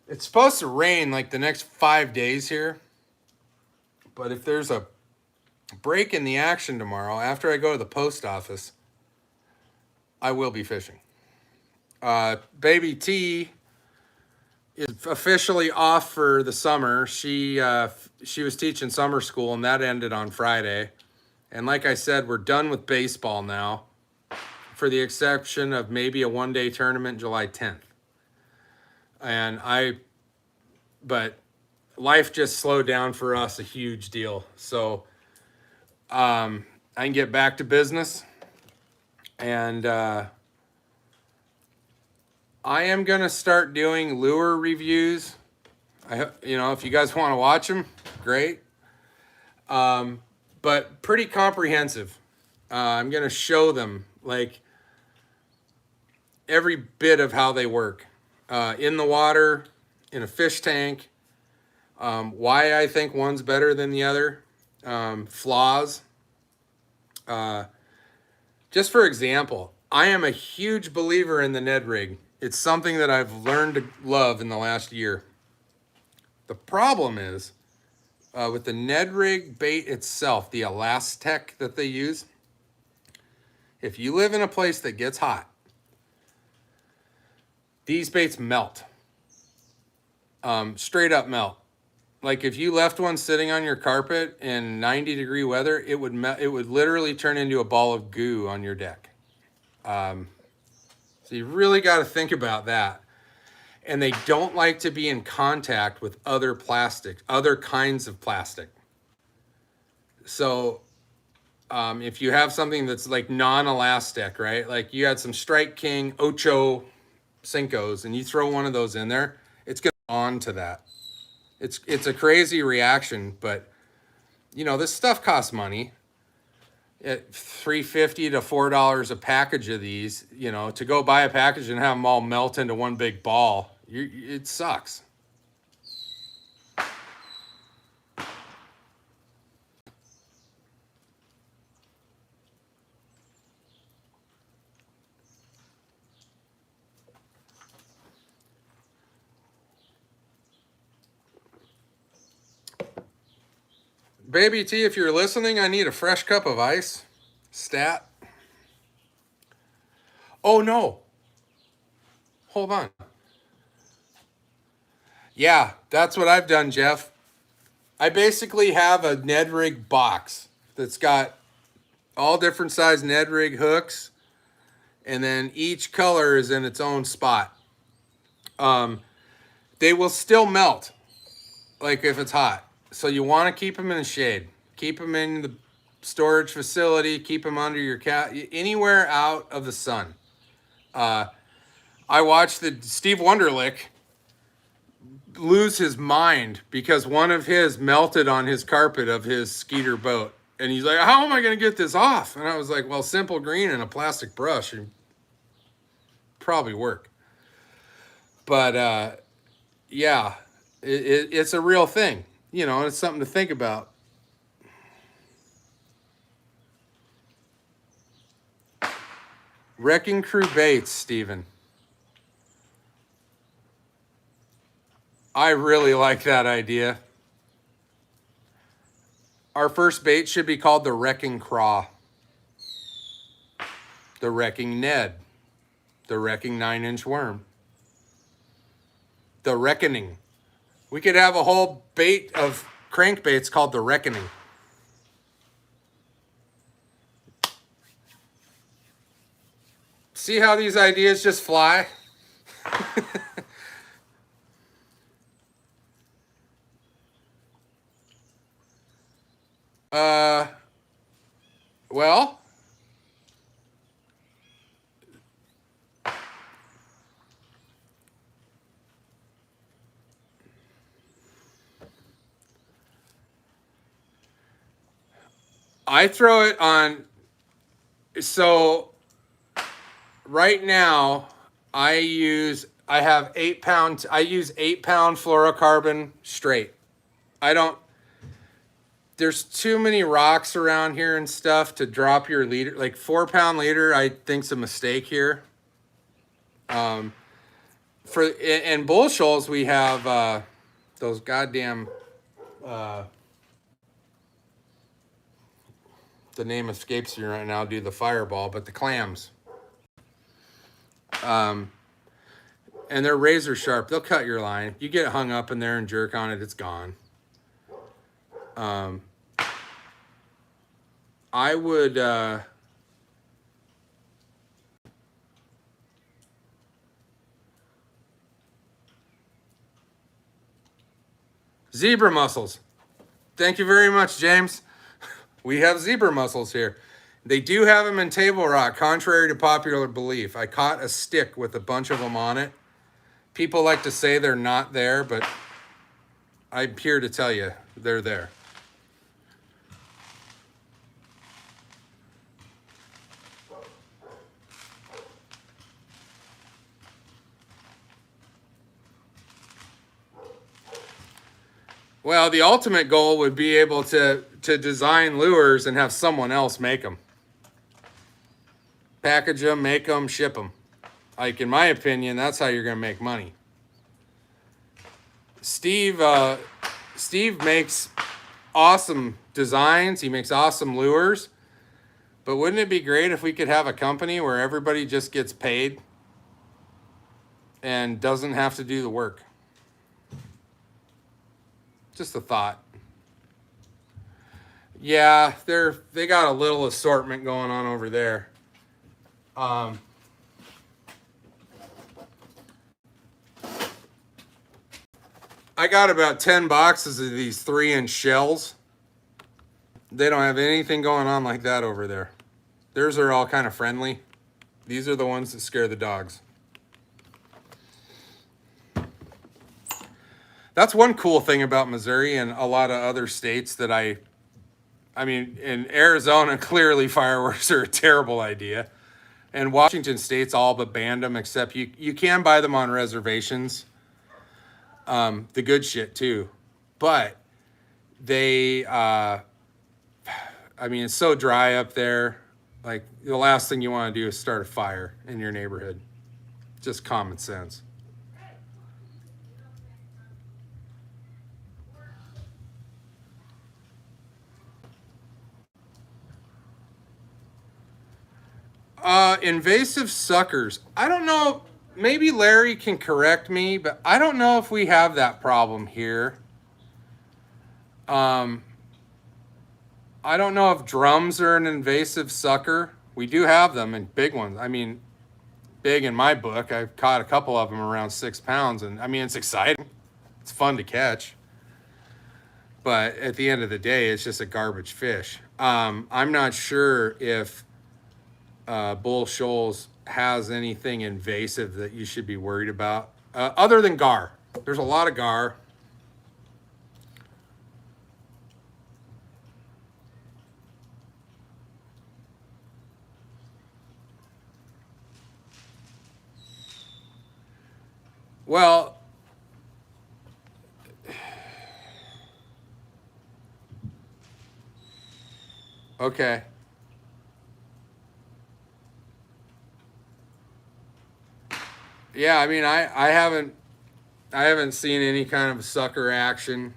It's supposed to rain like the next 5 days here. But if there's a break in the action tomorrow, after I go to the post office, I will be fishing. Baby T is officially off for the summer. She was teaching summer school, and that ended on Friday. And like I said, we're done with baseball now, for the exception of maybe a one-day tournament July 10th. But life just slowed down for us a huge deal. So I can get back to business, and I am gonna start doing lure reviews. If you guys want to watch them, great. But pretty comprehensive. I'm gonna show them like every bit of how they work in the water, in a fish tank. Why I think one's better than the other. Flaws. Just for example, I am a huge believer in the Ned rig. It's something that I've learned to love in the last year. The problem is with the Ned rig bait itself, the Elastec that they use, if you live in a place that gets hot, these baits melt. Straight up melt. Like if you left one sitting on your carpet in 90-degree weather, it would literally turn into a ball of goo on your deck. So you really got to think about that. And they don't like to be in contact with other plastic, other kinds of plastic. So if you have something that's like non-elastic, right? Like you had some Strike King Ocho Cincos and you throw one of those in there, it's going to on to that. It's a crazy reaction, but this stuff costs money. At $3.50 to $4 a package of these, to go buy a package and have them all melt into one big ball, it sucks. Baby T, if you're listening, I need a fresh cup of ice. Stat. Oh, no. Hold on. Yeah, that's what I've done, Jeff. I basically have a Ned rig box that's got all different size Ned rig hooks, and then each color is in its own spot. They will still melt, like if it's hot. So you want to keep them in the shade. Keep them in the storage facility. Keep them under your cat, anywhere out of the sun. I watched the Steve Wonderlick lose his mind because one of his melted on his carpet of his Skeeter boat. And he's like, how am I going to get this off? And I was like, well, simple green and a plastic brush would probably work. But yeah, it's a real thing. you know, it's something to think about. Wrecking Crew baits, Steven. I really like that idea. Our first bait should be called the Wrecking Craw, the Wrecking Ned, the Wrecking 9-inch Worm, the Reckoning. We could have a whole bait of crankbaits called the Reckoning. See how these ideas just fly? Well, I throw it on. So right now I use 8-pound. I use 8-pound fluorocarbon straight. I don't. There's too many rocks around here and stuff to drop your leader. Like 4-pound leader, I think's a mistake here. For in bull shoals, we have those goddamn. The name escapes me right now. Do the fireball, but the clams. And they're razor sharp. They'll cut your line. You get hung up in there and jerk on it, it's gone. I would zebra mussels. Thank you very much, James. We have zebra mussels here. They do have them in Table Rock, contrary to popular belief. I caught a stick with a bunch of them on it. People like to say they're not there, but I'm here to tell you they're there. Well, the ultimate goal would be able to design lures and have someone else make them. Package them, make them, ship them. Like, in my opinion, that's how you're going to make money. Steve makes awesome designs. He makes awesome lures. But wouldn't it be great if we could have a company where everybody just gets paid and doesn't have to do the work? Just a thought. Yeah, they got a little assortment going on over there. I got about 10 boxes of these 3-inch shells. They don't have anything going on like that over there. Theirs are all kind of friendly. These are the ones that scare the dogs. That's one cool thing about Missouri and a lot of other states that I mean, in Arizona, clearly fireworks are a terrible idea. And Washington State's all but banned them, except you can buy them on reservations. The good shit, too. But they, I mean, it's so dry up there. Like, the last thing you want to do is start a fire in your neighborhood. Just common sense. Invasive suckers. I don't know. Maybe Larry can correct me, but I don't know if we have that problem here. I don't know if drums are an invasive sucker. We do have them in big ones. I mean, big in my book. I've caught a couple of them around 6 pounds, and I mean, it's exciting. It's fun to catch. But at the end of the day, it's just a garbage fish. I'm not sure if Bull Shoals has anything invasive that you should be worried about, other than gar. There's a lot of gar. Well, Okay. Yeah, I mean, I haven't seen any kind of sucker action.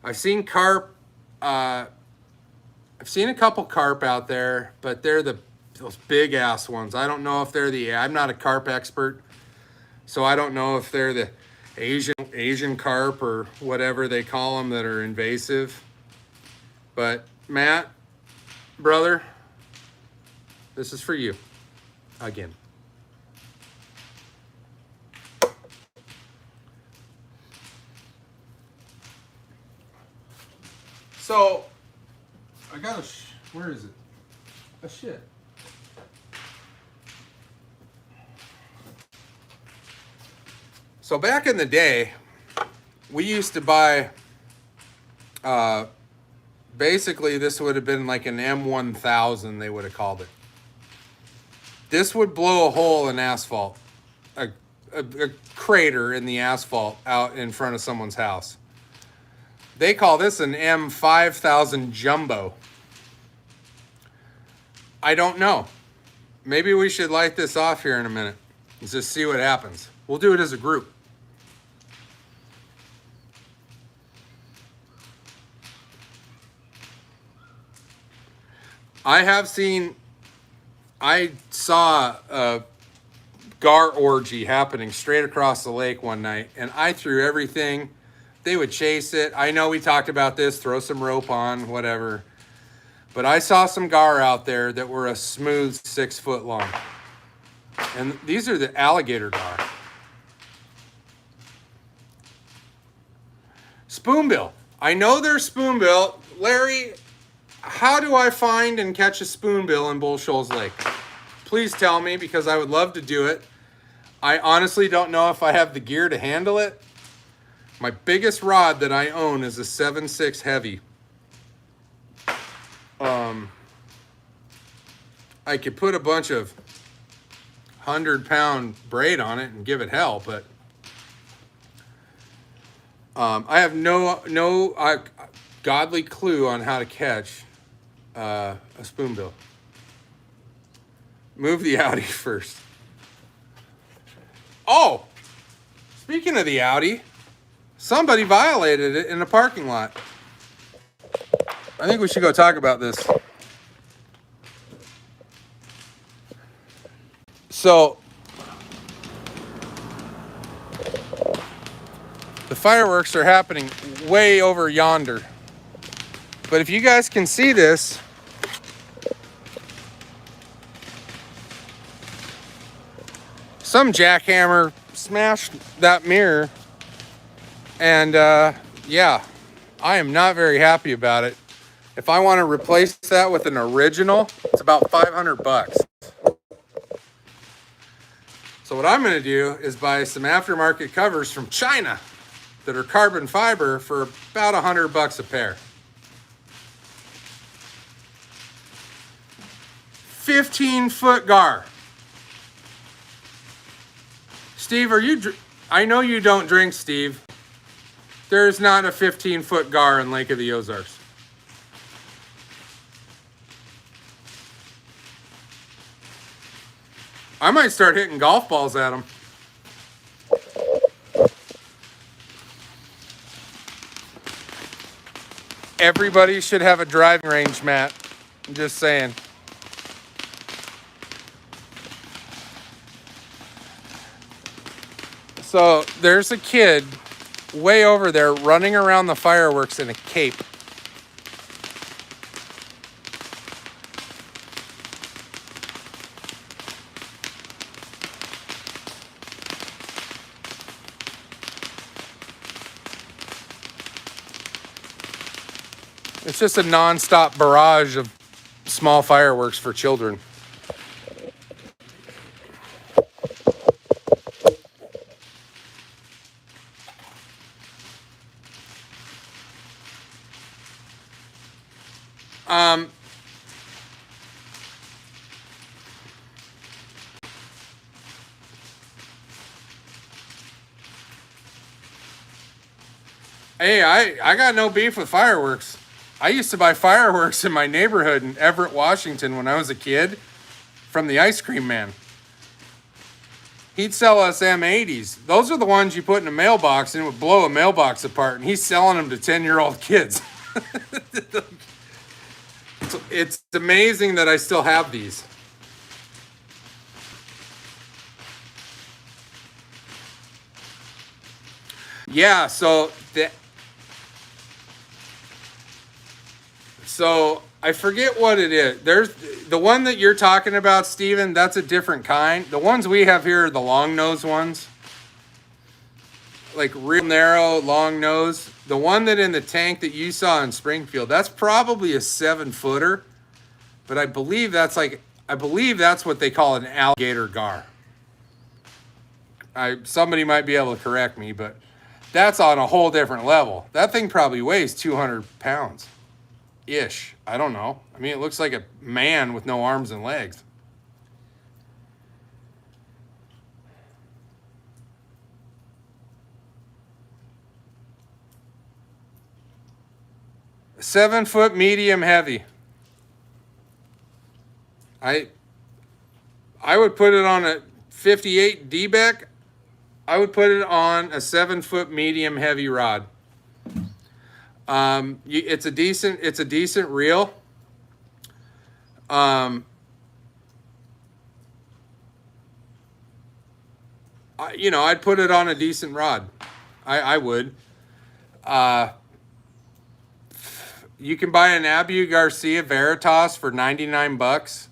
I've seen carp. I've seen a couple carp out there, but they're those big ass ones. I don't know if they're I'm not a carp expert, so I don't know if they're the Asian carp or whatever they call them that are invasive. But Matt, brother, this is for you again. So I got where is it? A shit. So back in the day, we used to buy, basically this would have been like an M1000, they would have called it. This would blow a hole in asphalt, a crater in the asphalt out in front of someone's house. They call this an M5000 Jumbo. I don't know. Maybe we should light this off here in a minute and just see what happens. We'll do it as a group. I saw a gar orgy happening straight across the lake one night, and I threw everything. They would chase it. I know we talked about this, throw some rope on, whatever. But I saw some gar out there that were a smooth 6 foot long. And these are the alligator gar. Spoonbill. I know they're spoonbill. Larry, how do I find and catch a spoonbill in Bull Shoals Lake? Please tell me, because I would love to do it. I honestly don't know if I have the gear to handle it. My biggest rod that I own is a 7.6 heavy. I could put a bunch of 100-pound braid on it and give it hell, but I have no godly clue on how to catch a spoonbill. Move the Audi first. Oh, speaking of the Audi, somebody violated it in the parking lot. I think we should go talk about this. So, the fireworks are happening way over yonder. But if you guys can see this, some jackhammer smashed that mirror. And yeah, I am not very happy about it. If I want to replace that with an original, it's about $500. So what I'm going to do is buy some aftermarket covers from China that are carbon fiber for about $100 a pair. 15-foot gar. Steve, I know you don't drink, Steve. There's not a 15-foot gar in Lake of the Ozarks. I might start hitting golf balls at them. Everybody should have a driving range, Matt. I'm just saying. So there's a kid way over there running around the fireworks in a cape. It's just a non-stop barrage of small fireworks for children. Hey, I got no beef with fireworks. I used to buy fireworks in my neighborhood in Everett, Washington when I was a kid from the ice cream man. He'd sell us M80s. Those are the ones you put in a mailbox and it would blow a mailbox apart, and he's selling them to 10-year-old kids. It's amazing that I still have these. Yeah, so I forget what it is. There's the one that you're talking about, Steven, that's a different kind. The ones we have here are the long nose ones. Like real narrow, long nose. The one that in the tank that you saw in Springfield, that's probably a 7-footer. But I believe that's what they call an alligator gar. Somebody might be able to correct me, but that's on a whole different level. That thing probably weighs 200 pounds. Ish. I don't know. I mean, it looks like a man with no arms and legs. A 7-foot medium heavy. I would put it on a 58 D-Beck. I would put it on a 7-foot medium heavy rod. It's a decent reel. I'd put it on a decent rod. I would. You can buy an Abu Garcia Veritas for 99 bucks.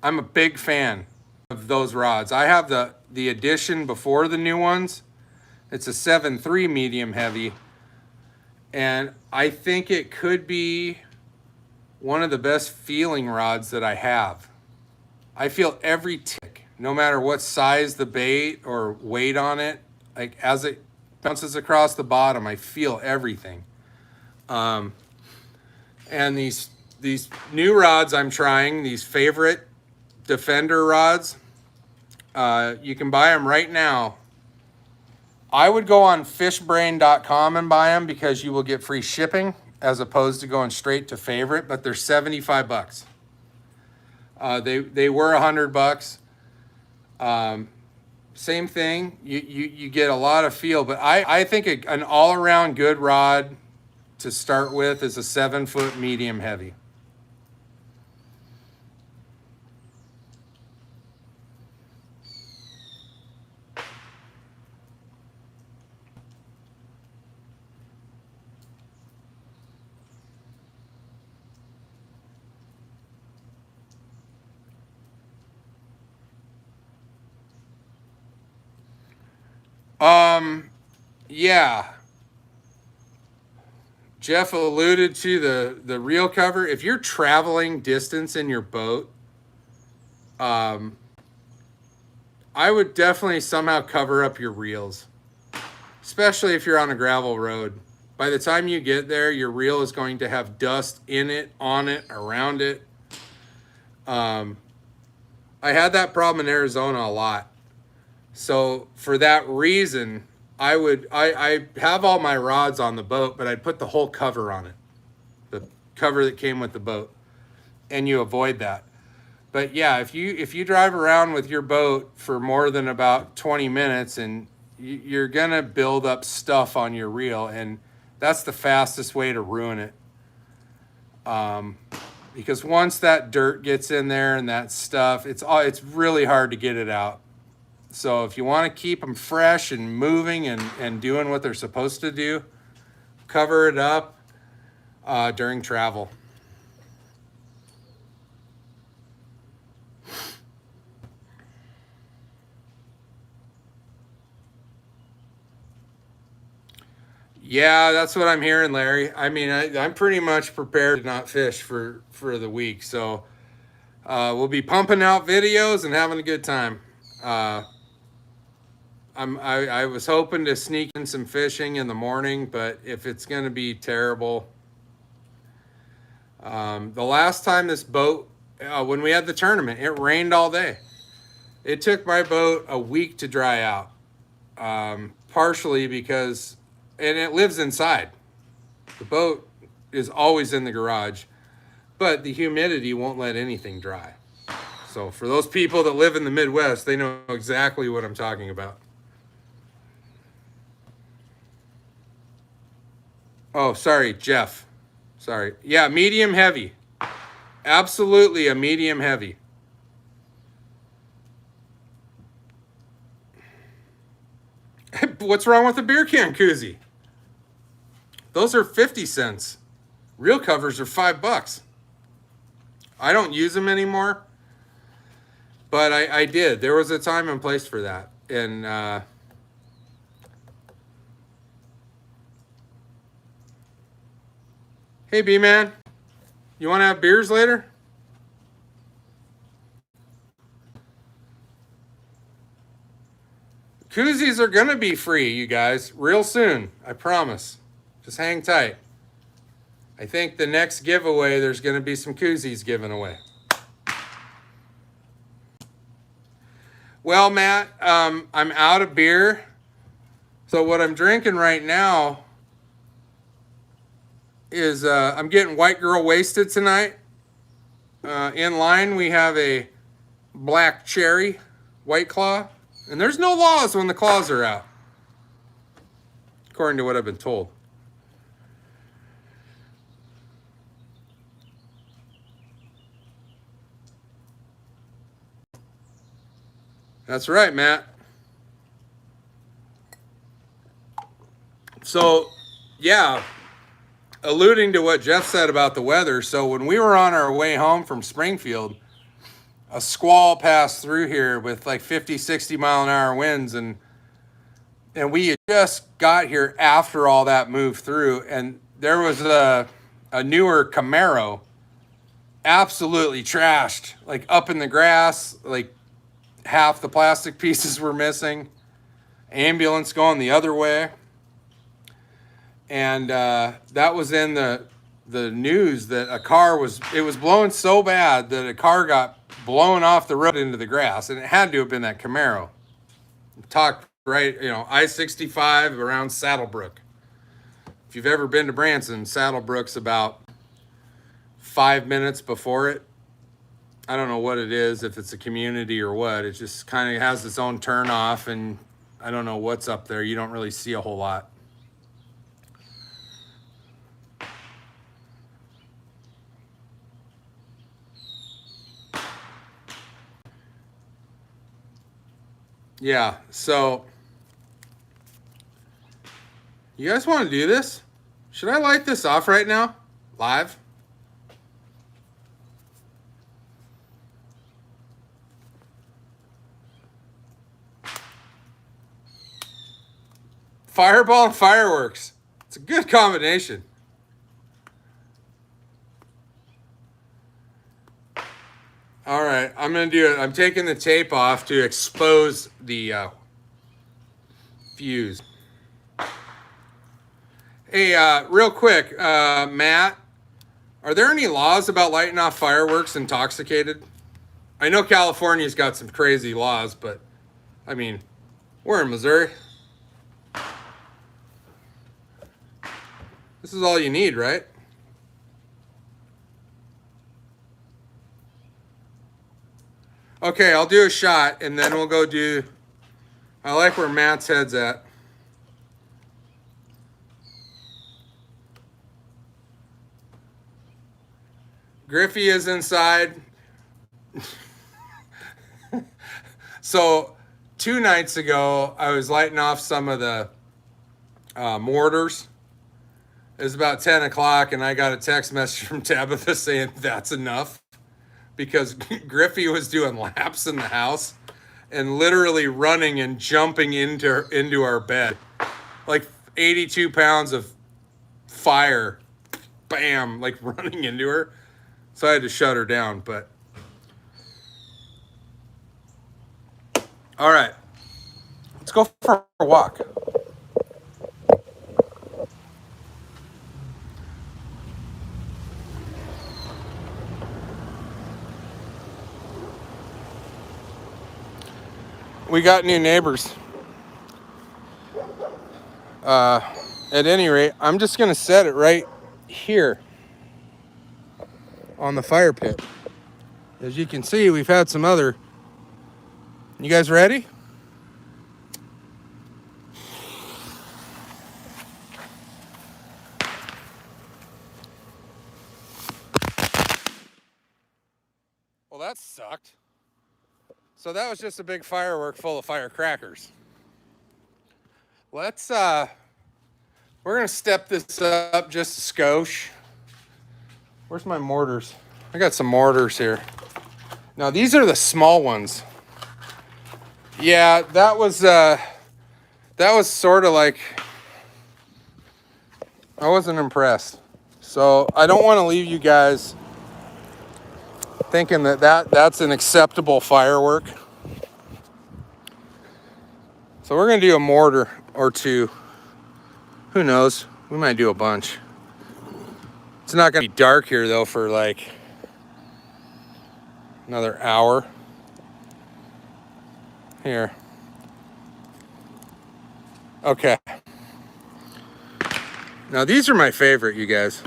I'm a big fan of those rods. I have the edition before the new ones. It's a 7.3 medium heavy. And I think it could be one of the best feeling rods that I have. I feel every tick, no matter what size the bait or weight on it. Like as it bounces across the bottom, I feel everything. And these new rods I'm trying, these favorite Defender rods, you can buy them right now. I would go on fishbrain.com and buy them because you will get free shipping as opposed to going straight to favorite, but they're 75 bucks. They were 100 bucks. Same thing. You get a lot of feel, but I think an all-around good rod to start with is a 7-foot medium heavy. Yeah. Jeff alluded to the reel cover. If you're traveling distance in your boat, I would definitely somehow cover up your reels, especially if you're on a gravel road. By the time you get there, your reel is going to have dust in it, on it, around it. I had that problem in Arizona a lot. So for that reason, I have all my rods on the boat, but I'd put the whole cover on it, the cover that came with the boat, and you avoid that. But yeah, if you drive around with your boat for more than about 20 minutes, and you're gonna build up stuff on your reel, and that's the fastest way to ruin it. Because once that dirt gets in there and that stuff, it's really hard to get it out. So if you want to keep them fresh and moving and doing what they're supposed to do, cover it up during travel. Yeah, that's what I'm hearing, Larry. I mean, I'm pretty much prepared to not fish for the week. So we'll be pumping out videos and having a good time. I was hoping to sneak in some fishing in the morning, but if it's going to be terrible. The last time this boat, when we had the tournament, it rained all day. It took my boat a week to dry out, partially because, and it lives inside. The boat is always in the garage, but the humidity won't let anything dry. So for those people that live in the Midwest, they know exactly what I'm talking about. Oh, sorry, Jeff. Sorry. Yeah, medium heavy. Absolutely a medium heavy. What's wrong with a beer can koozie? Those are 50 cents. Real covers are $5. I don't use them anymore, but I did. There was a time and place for that. And hey, B-Man, you want to have beers later? Koozies are going to be free, you guys, real soon. I promise. Just hang tight. I think the next giveaway, there's going to be some koozies given away. Well, Matt, I'm out of beer. So what I'm drinking right now is I'm getting White Girl Wasted tonight. In line, we have a Black Cherry White Claw. And there's no laws when the claws are out, according to what I've been told. That's right, Matt. So, yeah, alluding to what Jeff said about the weather. So when we were on our way home from Springfield, a squall passed through here with like 50, 60 mile an hour winds. And we had just got here after all that moved through. And there was a newer Camaro absolutely trashed, like up in the grass, like half the plastic pieces were missing. Ambulance going the other way. And that was in the news that it was blowing so bad that a car got blown off the road into the grass, and it had to have been that Camaro. Talked right, I-65 around Saddlebrook. If you've ever been to Branson, Saddlebrook's about 5 minutes before it. I don't know what it is, if it's a community or what. It just kind of has its own turn off, and I don't know what's up there. You don't really see a whole lot. Yeah, so you guys want to do this? Should I light this off right now? Live? Fireball and fireworks. It's a good combination. All right, I'm going to do it. I'm taking the tape off to expose the fuse. Hey, real quick, Matt, are there any laws about lighting off fireworks intoxicated? I know California's got some crazy laws, but, I mean, we're in Missouri. This is all you need, right? Okay, I'll do a shot, and then we'll go do... I like where Matt's head's at. Griffey is inside. So 2 nights ago, I was lighting off some of the mortars. It was about 10 o'clock, and I got a text message from Tabitha saying that's enough, because Griffey was doing laps in the house and literally running and jumping into our bed. Like 82 pounds of fire, bam, like running into her. So I had to shut her down, but. All right, let's go for a walk. We got new neighbors. At any rate, I'm just going to set it right here on the fire pit. As you can see, we've had some other. You guys ready? Well, that sucked. So that was just a big firework full of firecrackers. Let's, we're gonna step this up just a skosh. Where's my mortars? I got some mortars here. Now these are the small ones. Yeah, that was sort of like, I wasn't impressed. So I don't want to leave you guys thinking that's an acceptable firework. So we're gonna do a mortar or two. Who knows? We might do a bunch. It's not gonna be dark here though for like another hour. Here. Okay. Now these are my favorite, you guys.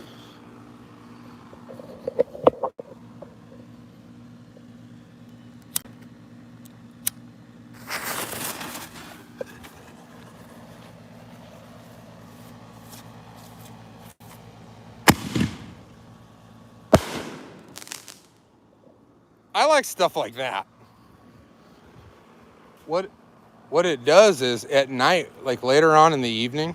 I like stuff like that. What it does is at night, like later on in the evening,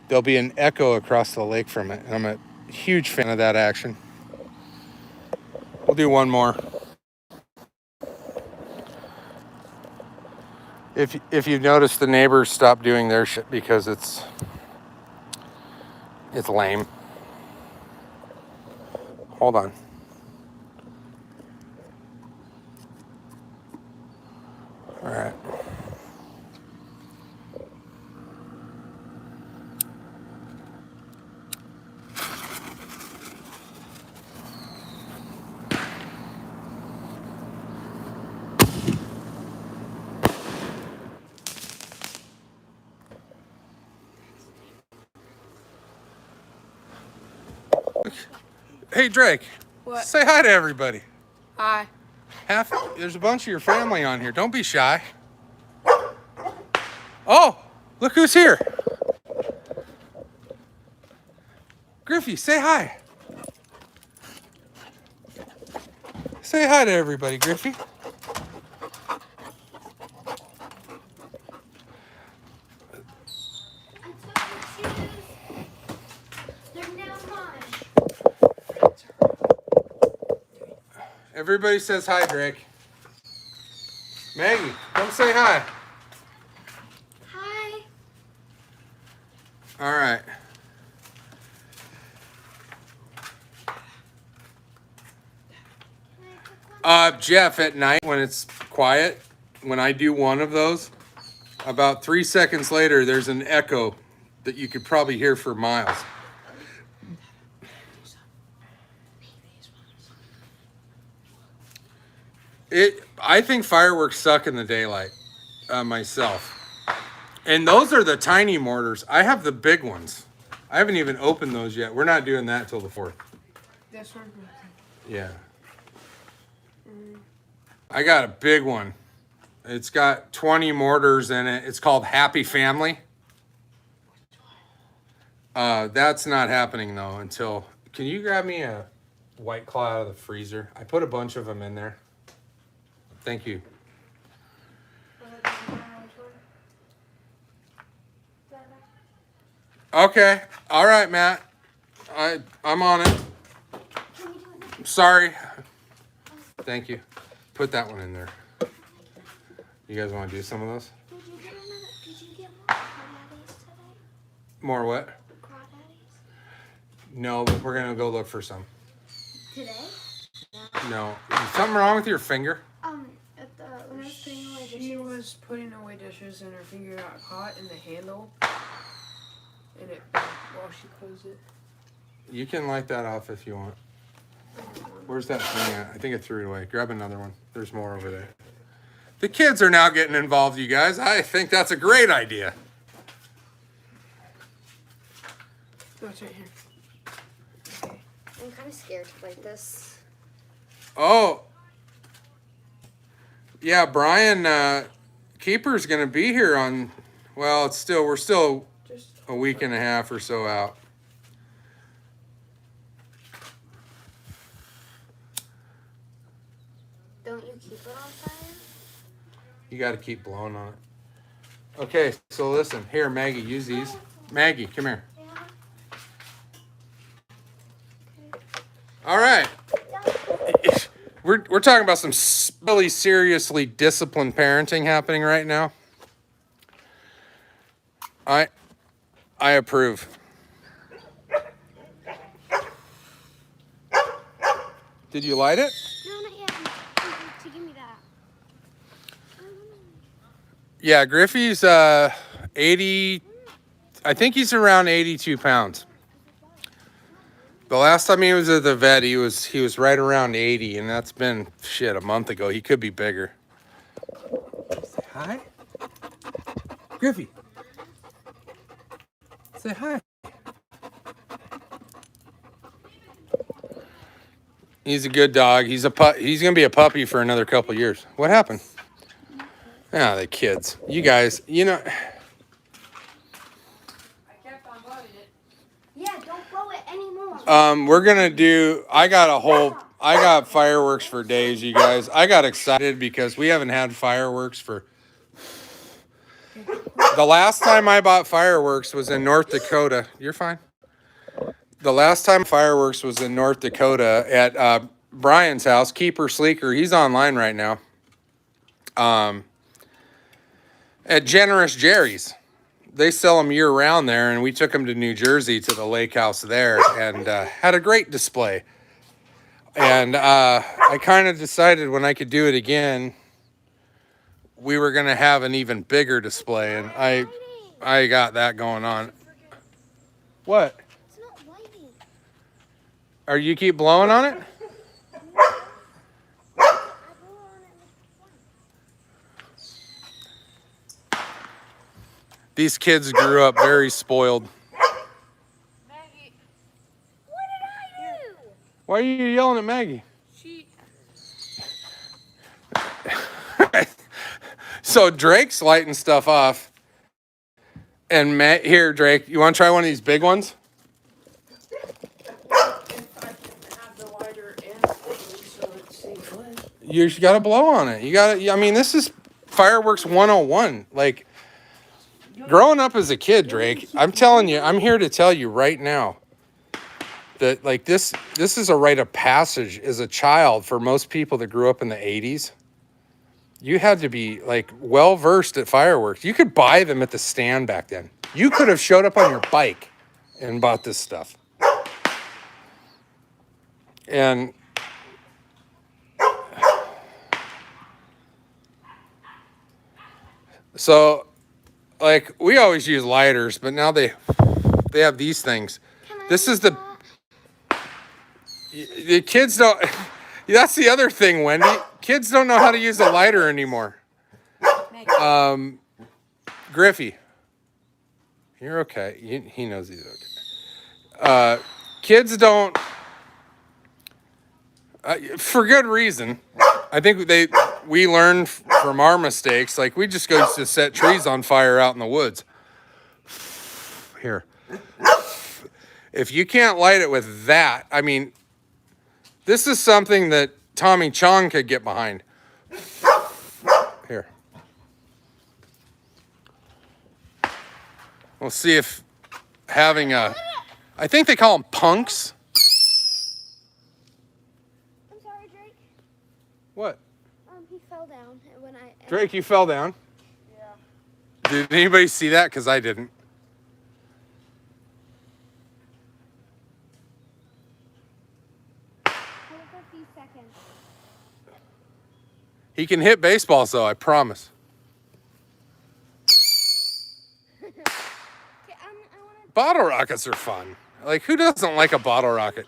there'll be an echo across the lake from it. And I'm a huge fan of that action. We'll do one more. If you've noticed, the neighbors stopped doing their shit because it's lame. Hold on. All right. Hey, Drake. What? Say hi to everybody. Hi. There's a bunch of your family on here. Don't be shy. Oh, look who's here. Griffey, say hi. Say hi to everybody, Griffey. Everybody says hi, Drake. Maggie, come say hi. Hi. All right. Jeff, at night when it's quiet, when I do one of those, about 3 seconds later, there's an echo that you could probably hear for miles. I think fireworks suck in the daylight, myself. And those are the tiny mortars. I have the big ones. I haven't even opened those yet. We're not doing that till the 4th. This one. Yeah. I got a big one. It's got 20 mortars in it. It's called Happy Family. That's not happening though until... Can you grab me a White Claw out of the freezer? I put a bunch of them in there. Thank you. Okay. All right, Matt. I'm on it. Sorry. Thank you. Put that one in there. You guys want to do some of those? Did you get more crawdaddies today? More what? Crawdaddies? No, but we're gonna go look for some. Today? No. Is something wrong with your finger? When I was putting away dishes. She was putting away dishes and her finger got caught in the handle. And it, while she closed it. You can light that off if you want. Where's that thing at? I think I threw it away. Grab another one. There's more over there. The kids are now getting involved, you guys. I think that's a great idea. Oh, it's right here. I'm kind of scared to light this. Oh. Yeah, Brian, Keeper's going to be here on, well, we're still Just a week and a half or so out. Don't you keep it on fire? You got to keep blowing on it. Okay, so listen. Here, Maggie, use these. Maggie, come here. Yeah. All right. We're talking about some really seriously disciplined parenting happening right now. I approve. Did you light it? No, not yet. To give me that. Yeah, Griffey's 80. I think he's around 82 pounds. The last time he was at the vet, he was right around 80, and that's been a month ago. He could be bigger. Say hi, Griffey. Say hi. He's a good dog. He's gonna be a puppy for another couple years. What happened? Ah, the kids. You guys, you know. I kept on blowing it. Yeah, don't blow it anymore. We're gonna do. I got fireworks for days, you guys. I got excited because we haven't had fireworks for. The last time I bought fireworks was in North Dakota. You're fine. The last time fireworks was in North Dakota at Brian's house, Keeper Sleeker. He's online right now. At Generous Jerry's. They sell them year round there, and we took them to New Jersey to the lake house there and had a great display. And I kind of decided when I could do it again, we were going to have an even bigger display, and I got that going on. What? It's not lighting. Are you keep blowing on it? I blew on it with These kids grew up very spoiled. Maggie, What did I do? Why are you yelling at Maggie? she. So Drake's lighting stuff off. And here, Drake, you want to try one of these big ones? If I can have the lighter and the thing so it stays lit. You got to blow on it. I mean, this is fireworks 101. Like, growing up as a kid, Drake, I'm telling you, I'm here to tell you right now that, like, this is a rite of passage as a child for most people that grew up in the 80s. You had to be, like, well-versed at fireworks. You could buy them at the stand back then. You could have showed up on your bike and bought this stuff. And so, like, we always use lighters, but now they have these things. This is the kids don't. That's the other thing, Wendy. Kids don't know how to use a lighter anymore. Griffey, you're okay. He knows he's okay. Kids don't, for good reason. I think we learned from our mistakes. Like, we just go to set trees on fire out in the woods. Here. If you can't light it with that, I mean, this is something that Tommy Chong could get behind. Here. We'll see if having I think they call them punks. I'm sorry, Drake. What? He fell down when I. Drake, you fell down? Yeah. Did anybody see that? Because I didn't. For a few seconds. He can hit baseballs, though, I promise. Okay, I wanna. Bottle rockets are fun. Like, who doesn't like a bottle rocket?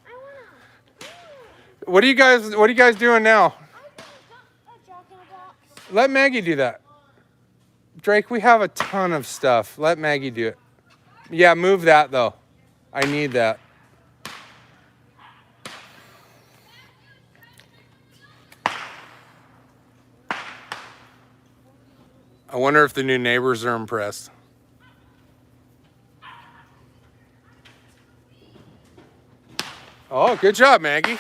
I wanna. What are you guys doing now? I want a Jack in a Box. Let Maggie do that. Drake, we have a ton of stuff. Let Maggie do it. Yeah, move that, though. I need that. I wonder if the new neighbors are impressed. Oh, good job, Maggie.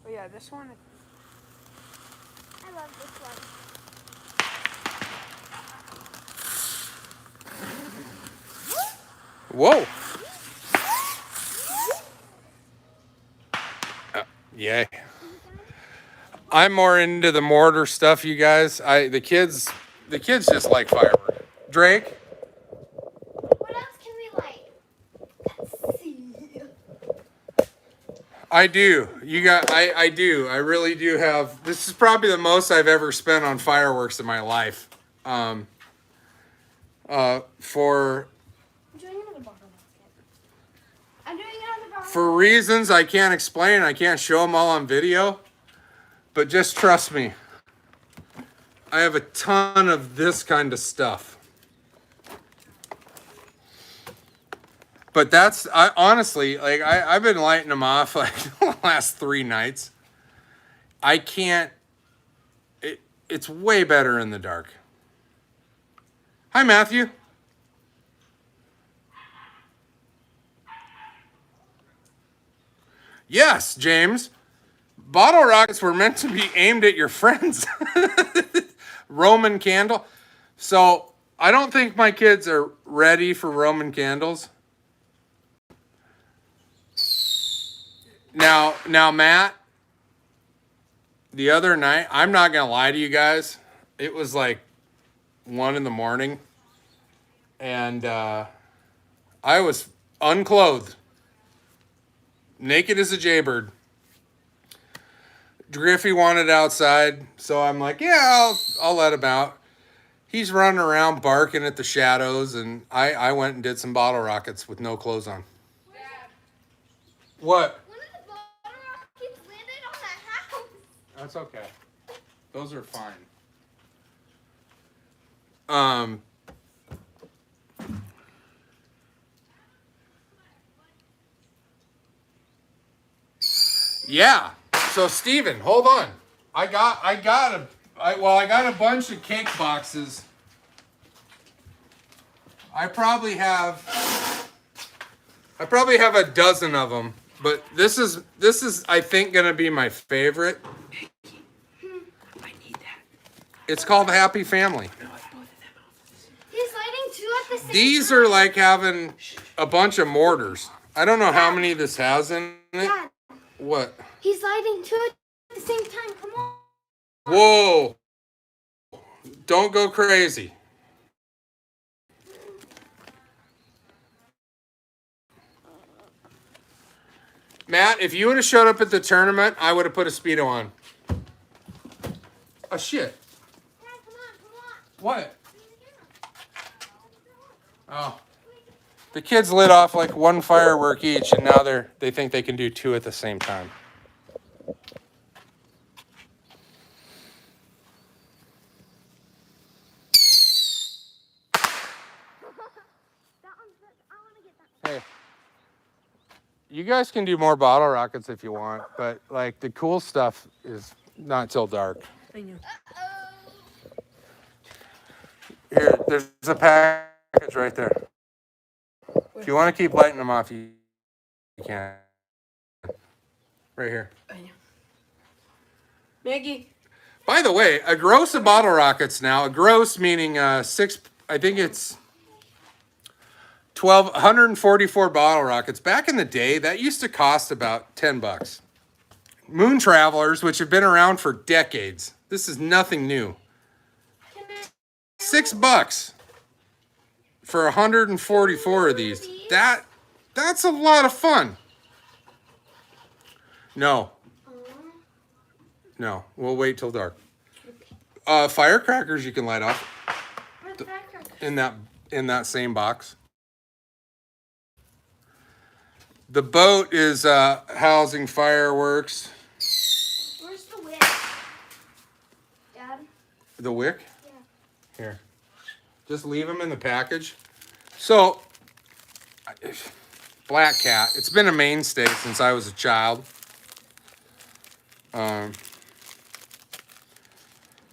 Oh yeah, this one. I love this one. Whoa. Yay. I'm more into the mortar stuff, you guys. The kids just like fireworks. Drake, What else can we like? Let's see. I do. I do. I really do have. This is probably the most I've ever spent on fireworks in my life. For I'm doing it on the bottom basket. I'm doing it on the bottom. for reasons I can't explain, I can't show them all on video. But just trust me. I have a ton of this kind of stuff. But I honestly, like, I've been lighting them off like the last 3 nights. I can't, it's way better in the dark. Hi, Matthew. Yes, James. Bottle rockets were meant to be aimed at your friends. Roman candle. So I don't think my kids are ready for Roman candles. Now, Matt, the other night, I'm not going to lie to you guys. It was like 1 a.m. And I was unclothed, naked as a jaybird. Griffey wanted outside, so I'm like, yeah, I'll let him out. He's running around barking at the shadows, and I went and did some bottle rockets with no clothes on. What? One of the bottle rockets landed on that house. That's okay. Those are fine. Yeah. So Steven, hold on. I got a bunch of cake boxes. I probably have a dozen of them, but this is I think gonna be my favorite. I need that. It's called Happy Family. He's lighting 2 at the same time. These are like having a bunch of mortars. I don't know how many this has in it. Dad, What? he's lighting 2 at the same time. Come on. Whoa. Don't go crazy. Matt, if you would have showed up at the tournament, I would have put a Speedo on. Oh, shit. Dad, come on. What? Oh. The kids lit off like 1 firework each, and now they think they can do 2 at the same time. Hey. You guys can do more bottle rockets if you want, but like the cool stuff is not till dark. I know. Here, there's a package right there. If you want to keep lighting them off, you can. Right here. I know. Maggie. By the way, a gross of bottle rockets now, a gross meaning 6, I think it's 144 bottle rockets. Back in the day, that used to cost about $10. Moon Travelers, which have been around for decades. This is nothing new. $6 for 144 of these. That's a lot of fun. No, we'll wait till dark. Firecrackers you can light off Where's the firecrackers? in that same box. The boat is housing fireworks. Where's the wick? Dad? The wick? Yeah. Here. Just leave them in the package. So, Black Cat. It's been a mainstay since I was a child.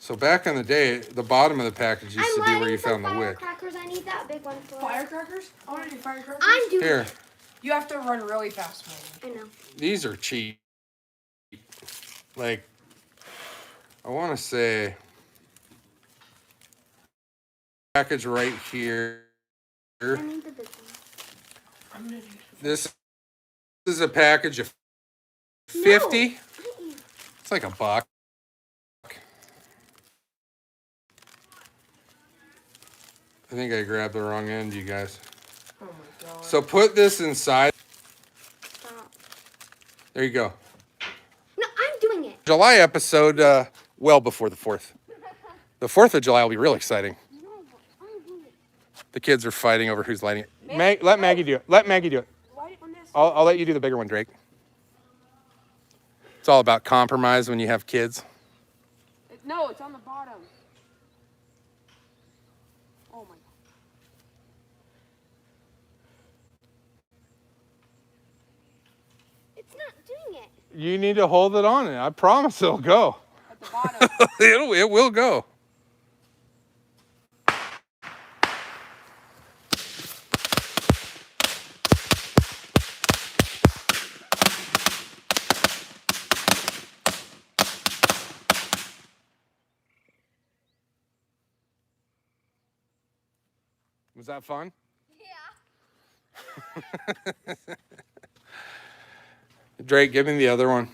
So back in the day, the bottom of the package used to be where you found the wick. Firecrackers. I need that big one for Firecrackers? I want to do firecrackers. I'm doing Here, it. You have to run really fast, man. I know. these are cheap. Like, I want to say, package right here. I need the big one. I'm gonna do This is a package of 50. No. It's like $1. I think I grabbed the wrong end, you guys. Oh my god. So put this inside. Stop. There you go. No, I'm doing it. July episode, well before the 4th. The 4th of July will be real exciting. No, I'm doing it. The kids are fighting over who's lighting it. Let Maggie do it. Let Maggie do it. Light on this. I'll let you do the bigger one, Drake. It's all about compromise when you have kids. No, it's on the bottom. Oh my god. It's not doing it. You need to hold it on it. I promise it'll go. At the bottom. It will go. Was that fun? Yeah. Drake, give me the other one.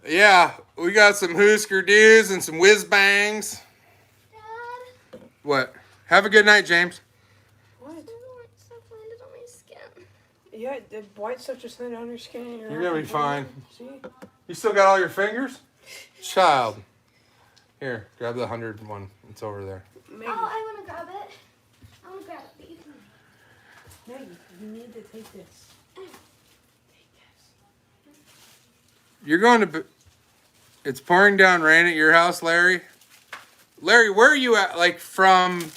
Yeah, we got some Hoosker Doos and some Whiz Bangs. Dad. What? Have a good night, James. What? Stuff landed on my skin. Yeah, the white stuff just landed on your skin. And You're gonna be fine. See? You still got all your fingers? Child. Here, grab the 100 one. It's over there. Maggie, Oh, I want to grab it. I want to grab it. Maggie, you need to take this. You're going to... It's pouring down rain at your house, Larry? Larry, where are you at? Like from... Hey,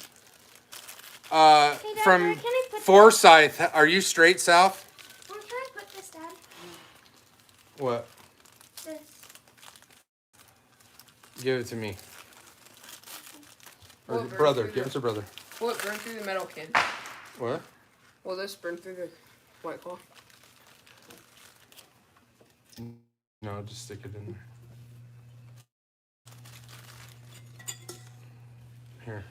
Dad, from where can I put Forsyth. Are you straight south? Where can I put this, Dad? What? This. Give it to me. Or Well, it burns brother. through Give the- it to brother. Will it burn through the metal can? What? Will this burn through the white claw? No, just stick it in there. Here.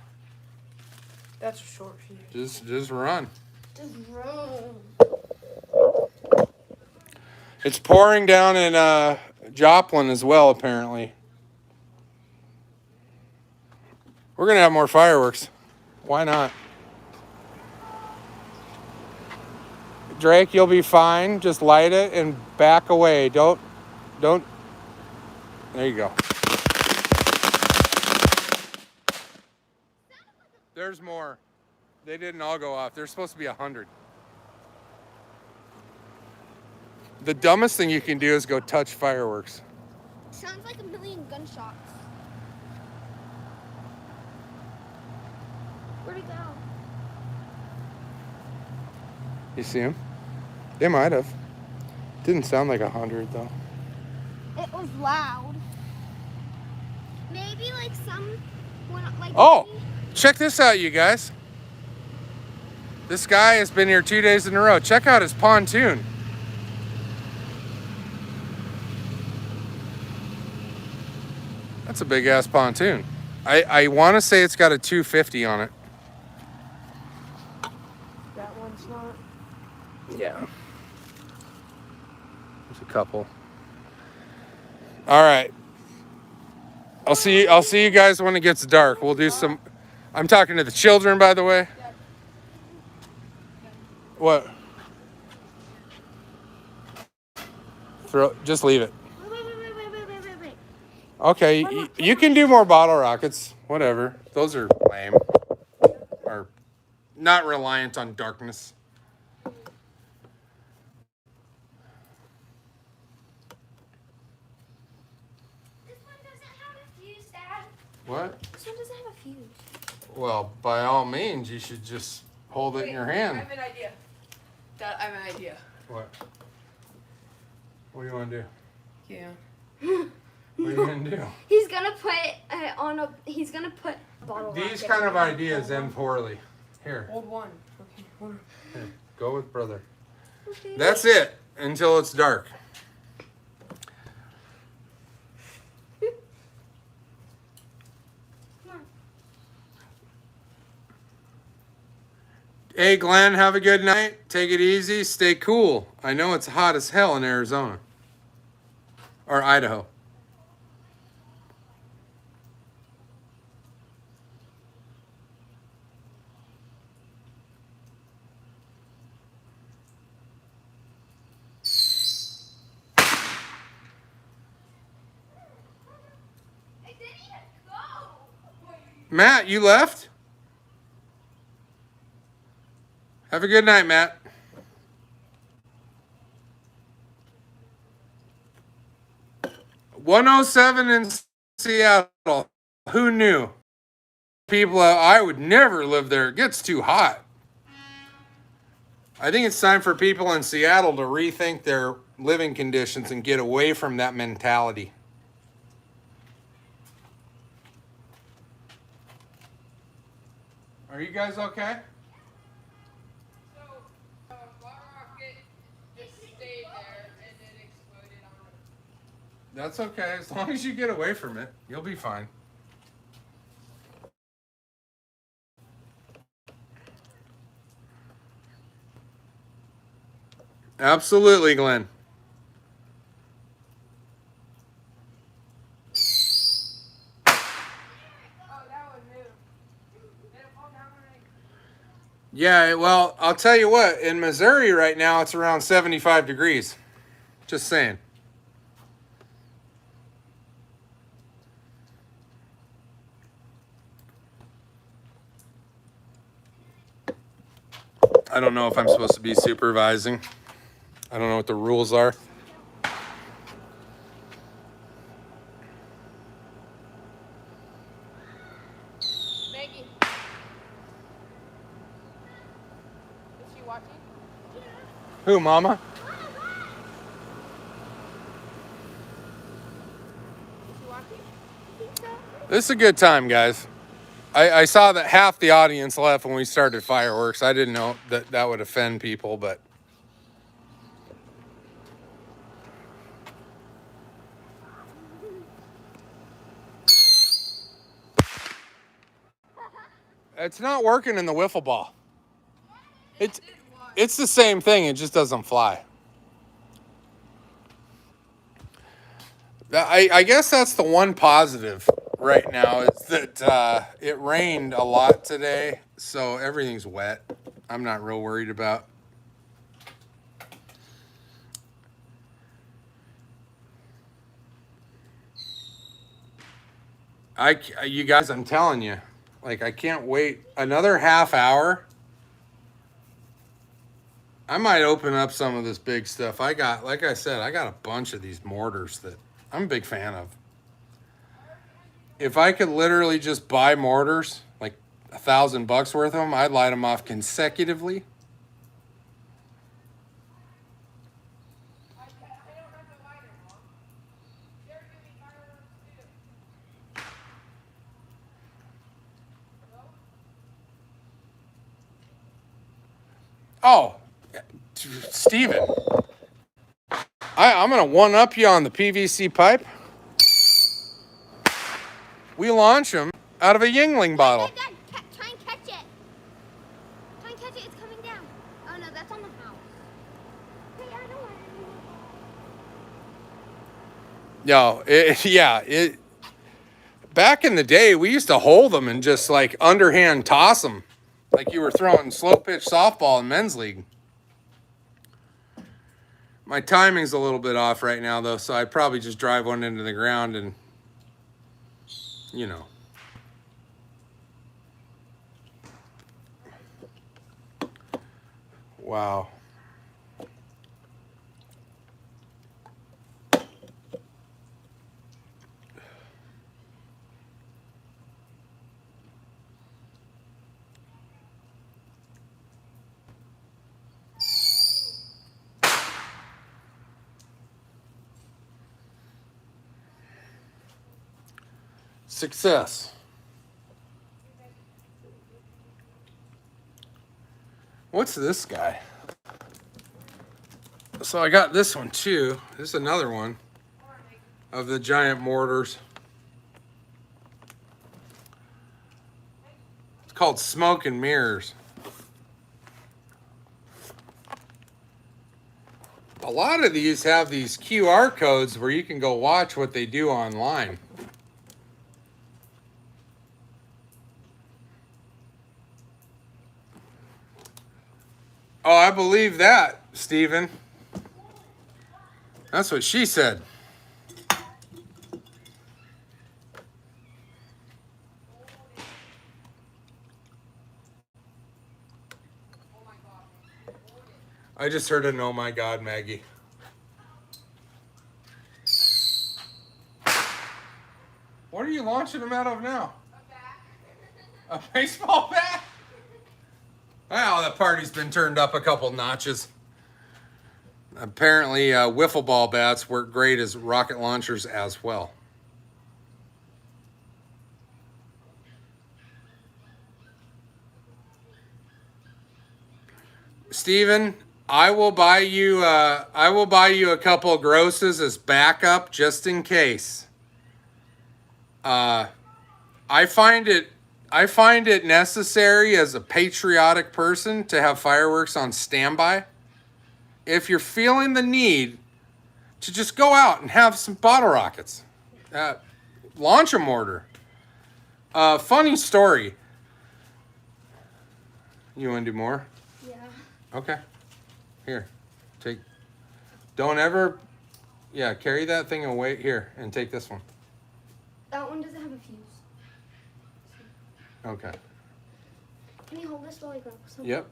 That's a short fuse. Just run. Just room. It's pouring down in Joplin as well, apparently. We're gonna have more fireworks. Why not? Drake, you'll be fine. Just light it and back away. Don't. There you go. There's more. They didn't all go off. There's supposed to be 100. The dumbest thing you can do is go touch fireworks. Sounds like a million gunshots. Where'd it go? You see them? They might have. Didn't sound like 100 though. It was loud. Maybe like like. Oh, check this out, you guys. This guy has been here 2 days in a row. Check out his pontoon. That's a big ass pontoon. I want to say it's got a 250 on it. That one's not. Yeah. There's a couple. All right. I'll see you guys when it gets dark. We'll do some. I'm talking to the children, by the way. What? Just leave it. Wait. Okay, you can do more bottle rockets. Whatever. Those are lame. Or not reliant on darkness. This one doesn't have a fuse, Dad. What? This one doesn't have a fuse. Well, by all means, you should just hold it in your I hand. have an idea. Dad, I have an idea. What? What do you want to do? Yeah. What are you gonna do? He's gonna put He's gonna put a bottle. These rocket kind of in it. ideas end poorly. Here, Hold one. Okay, hold on. here, go with brother. Okay. That's it until it's dark. Come on. Hey, Glenn, have a good night. Take it easy. Stay cool. I know it's hot as hell in Arizona or Idaho. I didn't even go. Matt, you left? Have a good night, Matt. "107 in Seattle. Who knew? People, I would never live there. It gets too hot. I think it's time for people in Seattle to rethink their living conditions and get away from that mentality. Are you guys okay? So, bottle rocket just stayed there and then exploded on it. That's okay. As long as you get away from it, you'll be fine. Absolutely, Glenn. Oh, that one moved. Did it fall down right? Yeah, well, I'll tell you what. In Missouri right now, it's around 75 degrees. Just saying. I don't know if I'm supposed to be supervising. I don't know what the rules are. Maggie. Is she watching? Who, Mama? Is she watching? This is a good time, guys. I saw that half the audience left when we started fireworks. I didn't know that that would offend people, but it's not working in the wiffle ball. It's the same thing. It just doesn't fly. I guess that's the one positive right now is that it rained a lot today, so everything's wet. I'm not real worried about. You guys, I'm telling you, like I can't wait another half hour. I might open up some of this big stuff. Like I said, I got a bunch of these mortars that I'm a big fan of. If I could literally just buy mortars, like $1,000 worth of them, I'd light them off consecutively. Oh, Steven, I'm going to one-up you on the PVC pipe. We launch them out of a Yingling bottle. Dad, try and catch it. Try and catch it. It's coming down. Oh no, that's on the house. Hey, I don't want it. No, back in the day, we used to hold them and just like underhand toss them like you were throwing slow pitch softball in men's league. My timing's a little bit off right now, though, so I'd probably just drive one into the ground and, you know. Wow. Success. What's this guy? So I got this one too. This is another one of the giant mortars. It's called Smoke and Mirrors. A lot of these have these QR codes where you can go watch what they do online. Oh, I believe that, Stephen. That's what she said. I just heard an "Oh my God, Maggie." What are you launching them out of now? A baseball bat? Well, the party's been turned up a couple notches. Apparently, wiffle ball bats work great as rocket launchers as well. Steven, I will buy you a couple of grosses as backup just in case. I find it necessary as a patriotic person to have fireworks on standby. If you're feeling the need to just go out and have some bottle rockets, launch a mortar. Funny story. You want to do more? Yeah. Okay. Here, take. Don't ever. Yeah, carry that thing away here and take this one. That one doesn't have a fuse. Okay. Can you hold this while I grab some? Yep.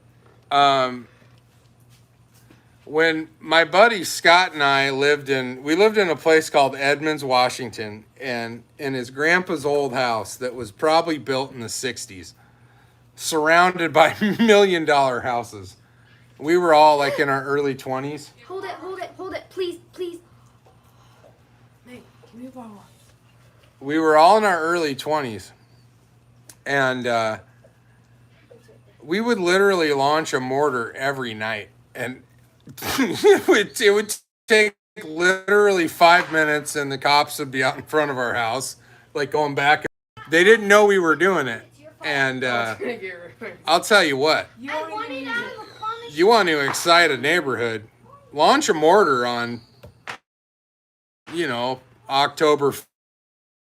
When my buddy Scott and I lived in a place called Edmonds, Washington, and in his grandpa's old house that was probably built in the 60s, surrounded by $1 million houses. We were all like in our early 20s. Hold it, please. Nate, give me a bottle. We were all in our early 20s. And we would literally launch a mortar every night. And it would take literally 5 minutes and the cops would be out in front of our house, like going back. They didn't know we were doing it. And I'll tell you what. I want it out of the pond. You want to excite a neighborhood, launch a mortar on, October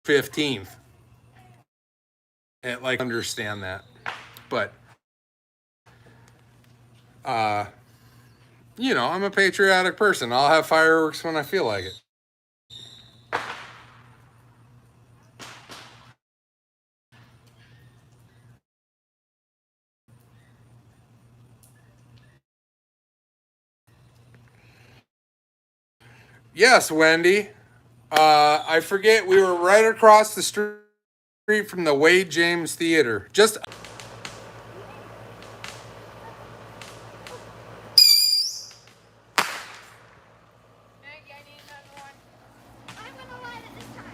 15th. And understand that. But, I'm a patriotic person. I'll have fireworks when I feel like it. Yes, Wendy. I forget, we were right across the street from the Wade James Theater. Just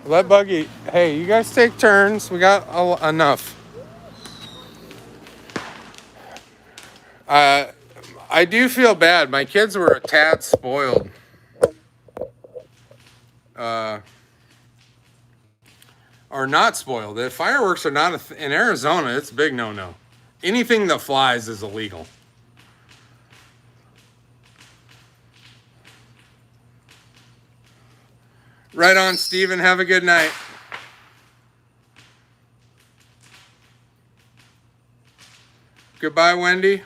let Buggy. Hey, you guys take turns. We got enough. I do feel bad. My kids were a tad spoiled. Or not spoiled. The fireworks are not in Arizona. It's a big no-no. Anything that flies is illegal. Right on, Steven. Have a good night. Goodbye, Wendy.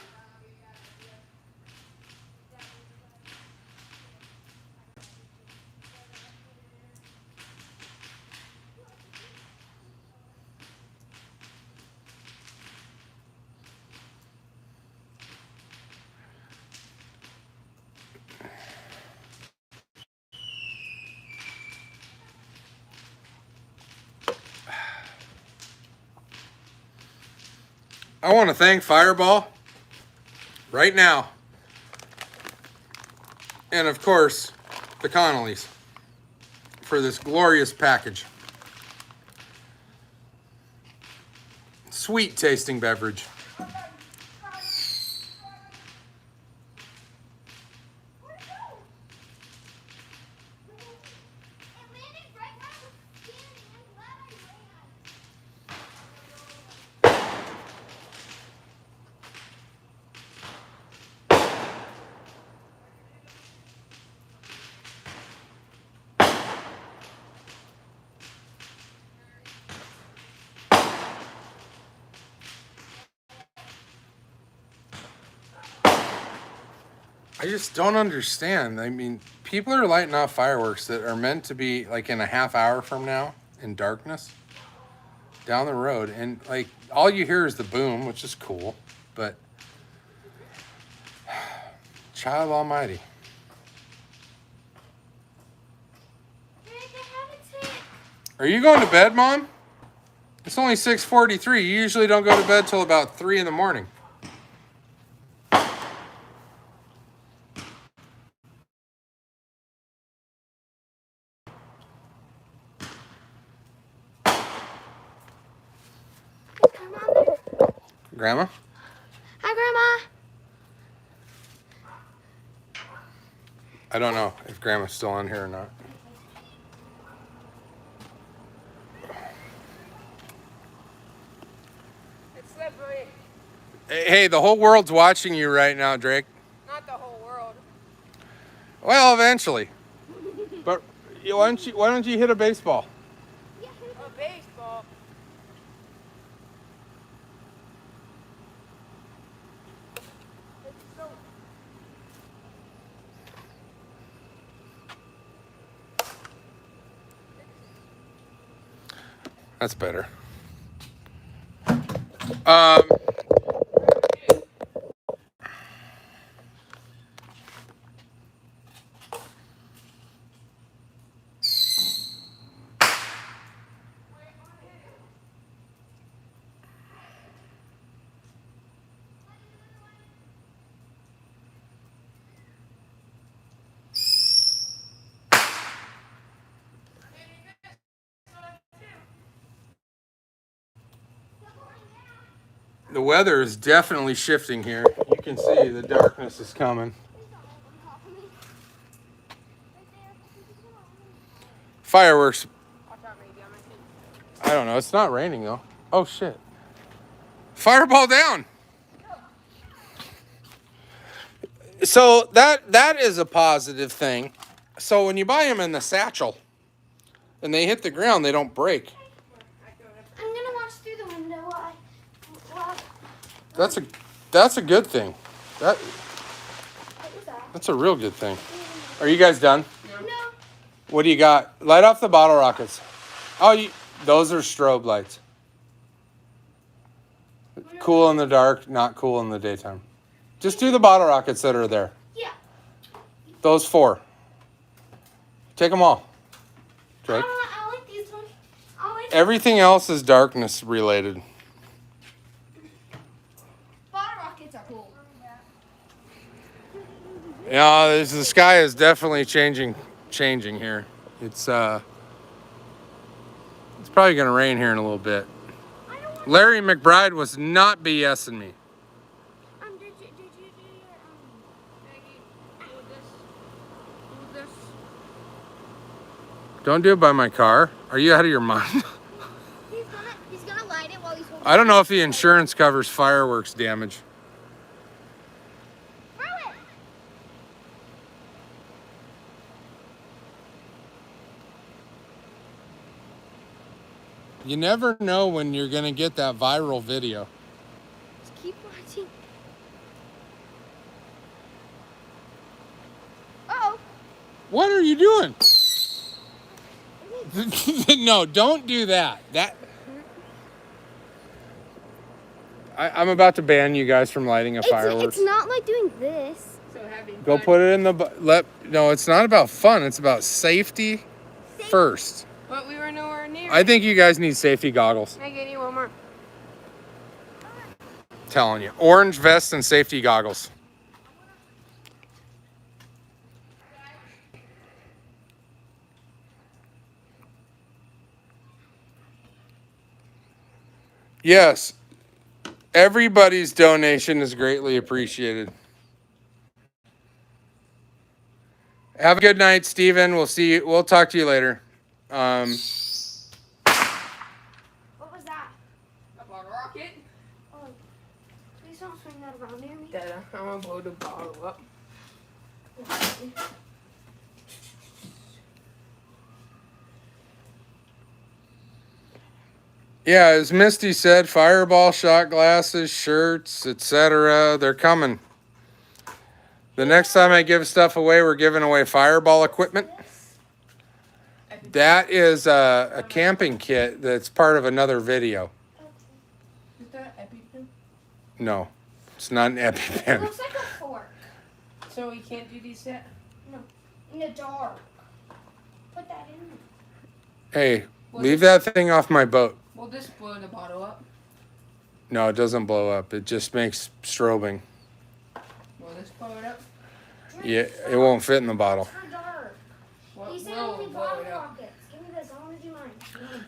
I want to thank Fireball right now. And of course, the Connollys for this glorious package. sweet tasting beverage. I just don't understand. I mean, people are lighting off fireworks that are meant to be like in a half hour from now in darkness down the road. And like all you hear is the boom, which is cool. But child almighty. Are you going to bed, Mom? It's only 6:43. You usually don't go to bed till about 3 in the morning. Grandma? Hi, Grandma. I don't know if Grandma's still on here or not. It's slippery. Hey, the whole world's watching you right now, Drake. Not the whole world. Well, eventually. But why don't you hit a baseball? A baseball. That's better. Um, the weather is definitely shifting here. You can see the darkness is coming. Fireworks. I don't know. It's not raining though. Oh shit. Fireball down. So that is a positive thing. So when you buy them in the satchel and they hit the ground, they don't break. I'm gonna watch through the window while That's a good thing. what was that? That's a real good thing. Are you guys done? No. What do you got? Light off the bottle rockets. Oh, those are strobe lights. Cool in the dark, not cool in the daytime. Just do the bottle rockets that are there. Yeah. Those 4. Take them all. Drake. I like these ones. Everything else is darkness related. Bottle rockets are cool. Yeah, the sky is definitely changing here. It's probably gonna rain here in a little bit. Larry McBride was not BSing me. Did you do your Maggie, do this. Don't do it by my car. Are you out of your mind? He's gonna light it while he's holding I don't know if the insurance covers fireworks damage. Throw it. You never know when you're gonna get that viral video. Just keep watching. Uh-oh. What are you doing? No, don't do that. I'm about to ban you guys from lighting a fireworks. It's not like doing this. So having Go fun. put it in the No, it's not about fun. It's about safety first. But we were nowhere near. I think you guys need safety goggles. Maggie, I need one more. Telling you, orange vest and safety goggles. Yes, Everybody's donation is greatly appreciated. Have a good night, Steven. We'll see you. We'll talk to you later. What was that? A bottle rocket? Oh, please don't swing that around near me. Dada, I'm gonna blow the bottle up. Yeah, as Misty said, fireball, shot glasses, shirts, etc. They're coming. The next time I give stuff away, we're giving away fireball equipment. That is a camping kit that's part of another video. Is that an EpiPen? No, it's not an It EpiPen. looks like a fork. So we can't do these yet? No, in the dark. Put that in there. Hey, leave that thing off my boat. Will this blow the bottle up? No, it doesn't blow up. It just makes strobing. Will this blow it up? Yeah, it won't fit in the bottle. It's for dark. What He said will only blow bottle it up? rockets. Give me this. I want to do mine.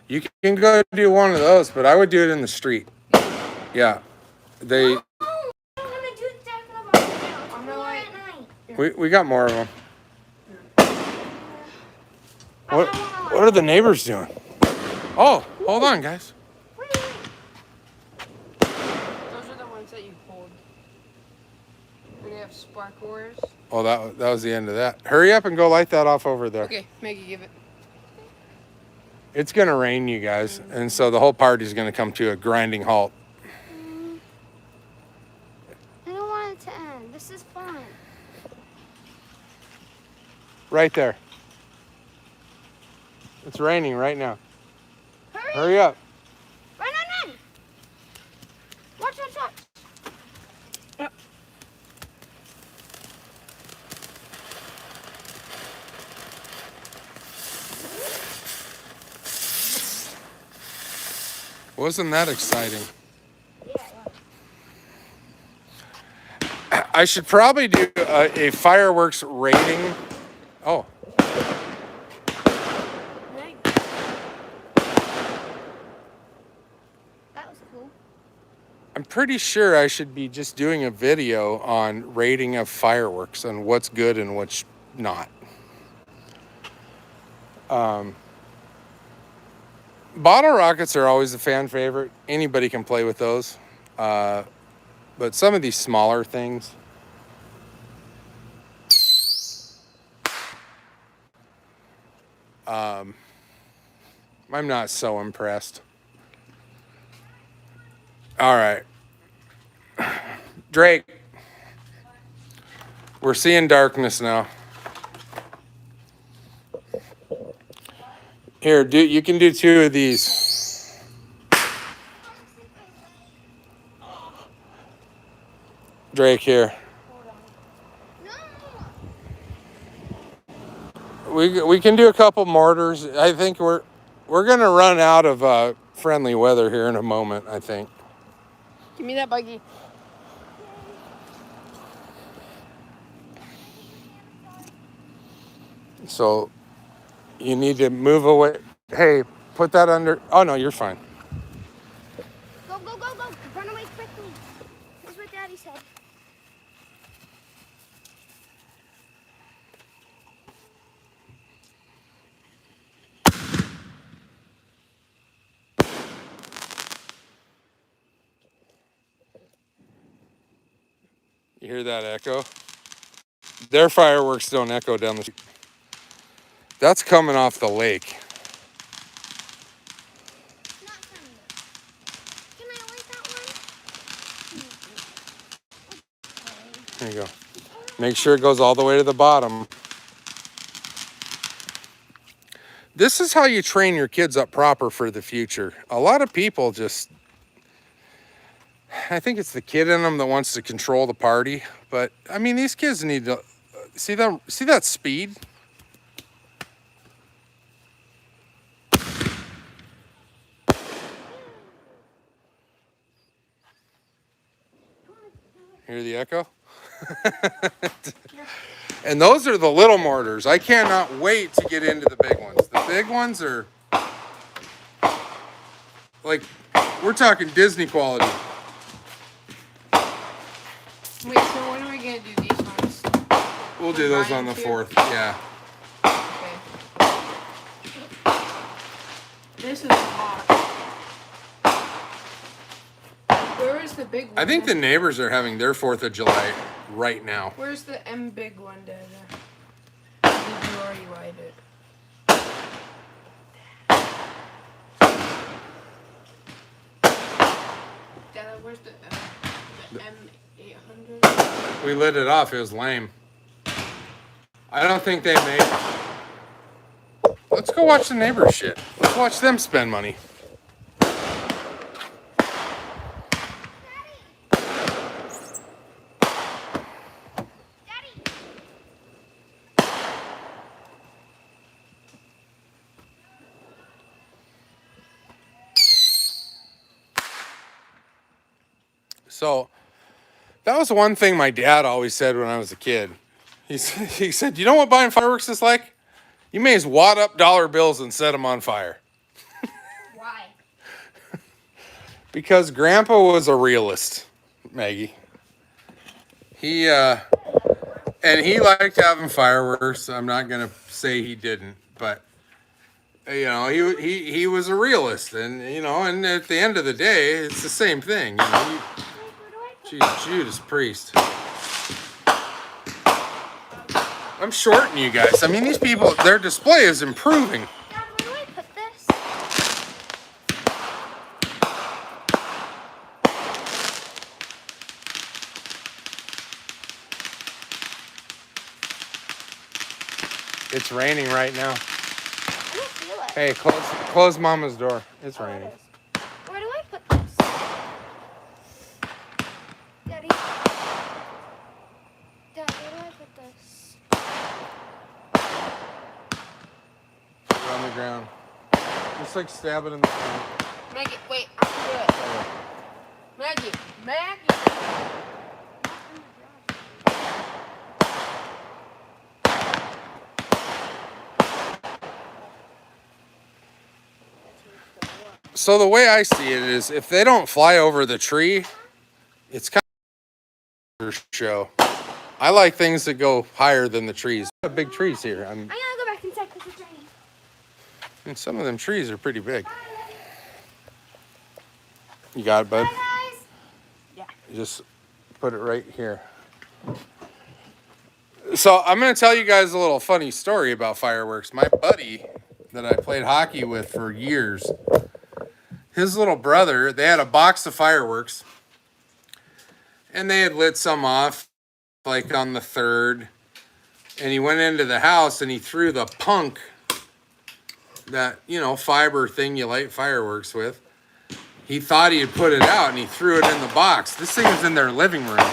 You can go do one of those, but I would do it in the street. Yeah, they. Oh, I'm gonna do that in the bottle now. On the More way. at night. We got more of them. I What want what are the neighbors doing? Oh, hold on, guys. Wait. Those are the ones that you hold. And they have sparklers. Oh, that was the end of that. Hurry up and go light that off over there. Okay, Maggie, give it. It's gonna rain, you guys, and so the whole party's gonna come to a grinding halt. I don't want it to end. This is fun. Right there. It's raining right now. Hurry. Hurry up. Run, run, run. Watch, watch, watch. Wasn't that exciting? Yeah. I should probably do a fireworks rating. Oh, That was cool. I'm pretty sure I should be just doing a video on rating of fireworks and what's good and what's not. Bottle rockets are always a fan favorite. Anybody can play with those. But some of these smaller things. I'm not so impressed. All right. Drake. We're seeing darkness now. Here, you can do 2 of these. Drake, here. We can do a couple mortars. I think we're gonna run out of friendly weather here in a moment, I think. Give me that buggy. So you need to move away. Hey, put that under. Oh no, you're fine. Go, go, go, go. Run away quickly. That's what Daddy said. You hear that echo? Their fireworks don't echo down the street. That's coming off the lake. It's not funny. Can I light that one? There you go. Make sure it goes all the way to the bottom. This is how you train your kids up proper for the future. A lot of people just, I think it's the kid in them that wants to control the party. But I mean, these kids need to see that speed. Hear the echo? And those are the little mortars. I cannot wait to get into the big ones. The big ones are like, we're talking Disney quality. We'll do those on the Ryan's here? 4th. Yeah. Okay. This is hot. Where is the big one? I think the Dad? neighbors are having their 4th of July right now. Where's the big one, Dad? Did you already light it? Dad, where's the M800? We lit it off. It was lame. I don't think they made. Let's go watch the neighbors shit. Let's watch them spend money. Daddy. So that was one thing my dad always said when I was a kid. He said, "You know what buying fireworks is like? You may as wad up dollar bills and set them on fire." Why? Because Grandpa was a realist, Maggie. And he liked having fireworks. I'm not gonna say he didn't, but you know, he was a realist, and you know, and at the end of the day, it's the same thing. You know, geez, Judas Priest. I'm shorting you guys. I mean, these people, their display is improving. Dad, where do I put this? It's raining right now. I don't feel it. Hey, close Mama's door. It's Oh, it raining. is. Where do I put this? Daddy. Dad, where do I put this? Put it on the ground. Just like stab it in the ground. Maggie, wait, I can do it. Maggie. So the way I see it is, if they don't fly over the tree, it's kind of a show. I like things that go higher than the trees. Big trees here. I'm gonna go back inside because it's raining. And some of them trees are pretty big. You got it, bud? Bye, guys. Yeah. Just put it right here. So I'm going to tell you guys a little funny story about fireworks. My buddy that I played hockey with for years, his little brother, they had a box of fireworks, and they had lit some off like on the 3rd, and he went into the house and he threw the punk, that, you know, fiber thing you light fireworks with. He thought he had put it out and he threw it in the box. This thing was in their living room.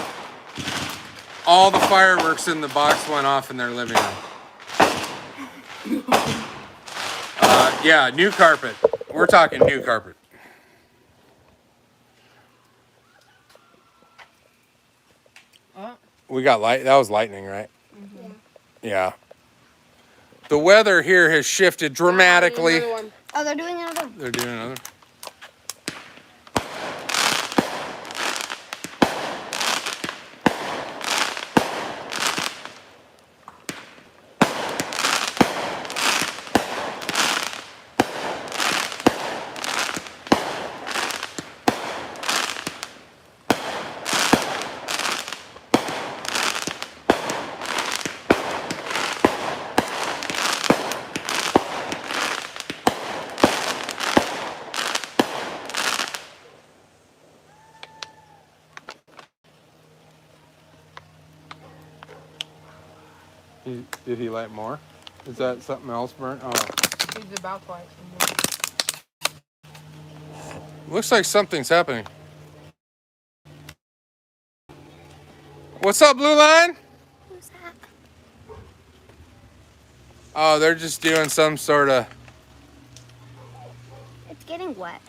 All the fireworks in the box went off in their living room. Yeah, new carpet. We're talking new carpet. We got light. That was lightning, right? Mm-hmm. Yeah. The weather here has shifted dramatically. Another one. Oh, they're doing another one. They're doing another. Did he light more? Is that something else burnt? Oh. He's about to light some more. Looks like something's happening. What's up, Blue Line? Who's that? Oh, they're just doing some sort of... It's getting wet.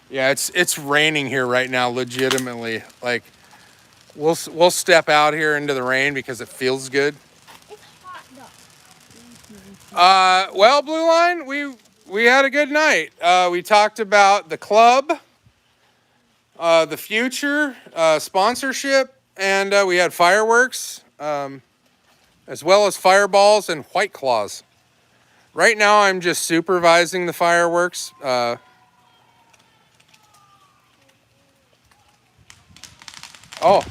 Yeah, it's raining here right now, legitimately. Like, we'll step out here into the rain because it feels good. It's hot though. Well, Blue Line, we had a good night. We talked about the club, the future, sponsorship, and we had fireworks. as well as fireballs and white claws. Right now, I'm just supervising the fireworks. Oh,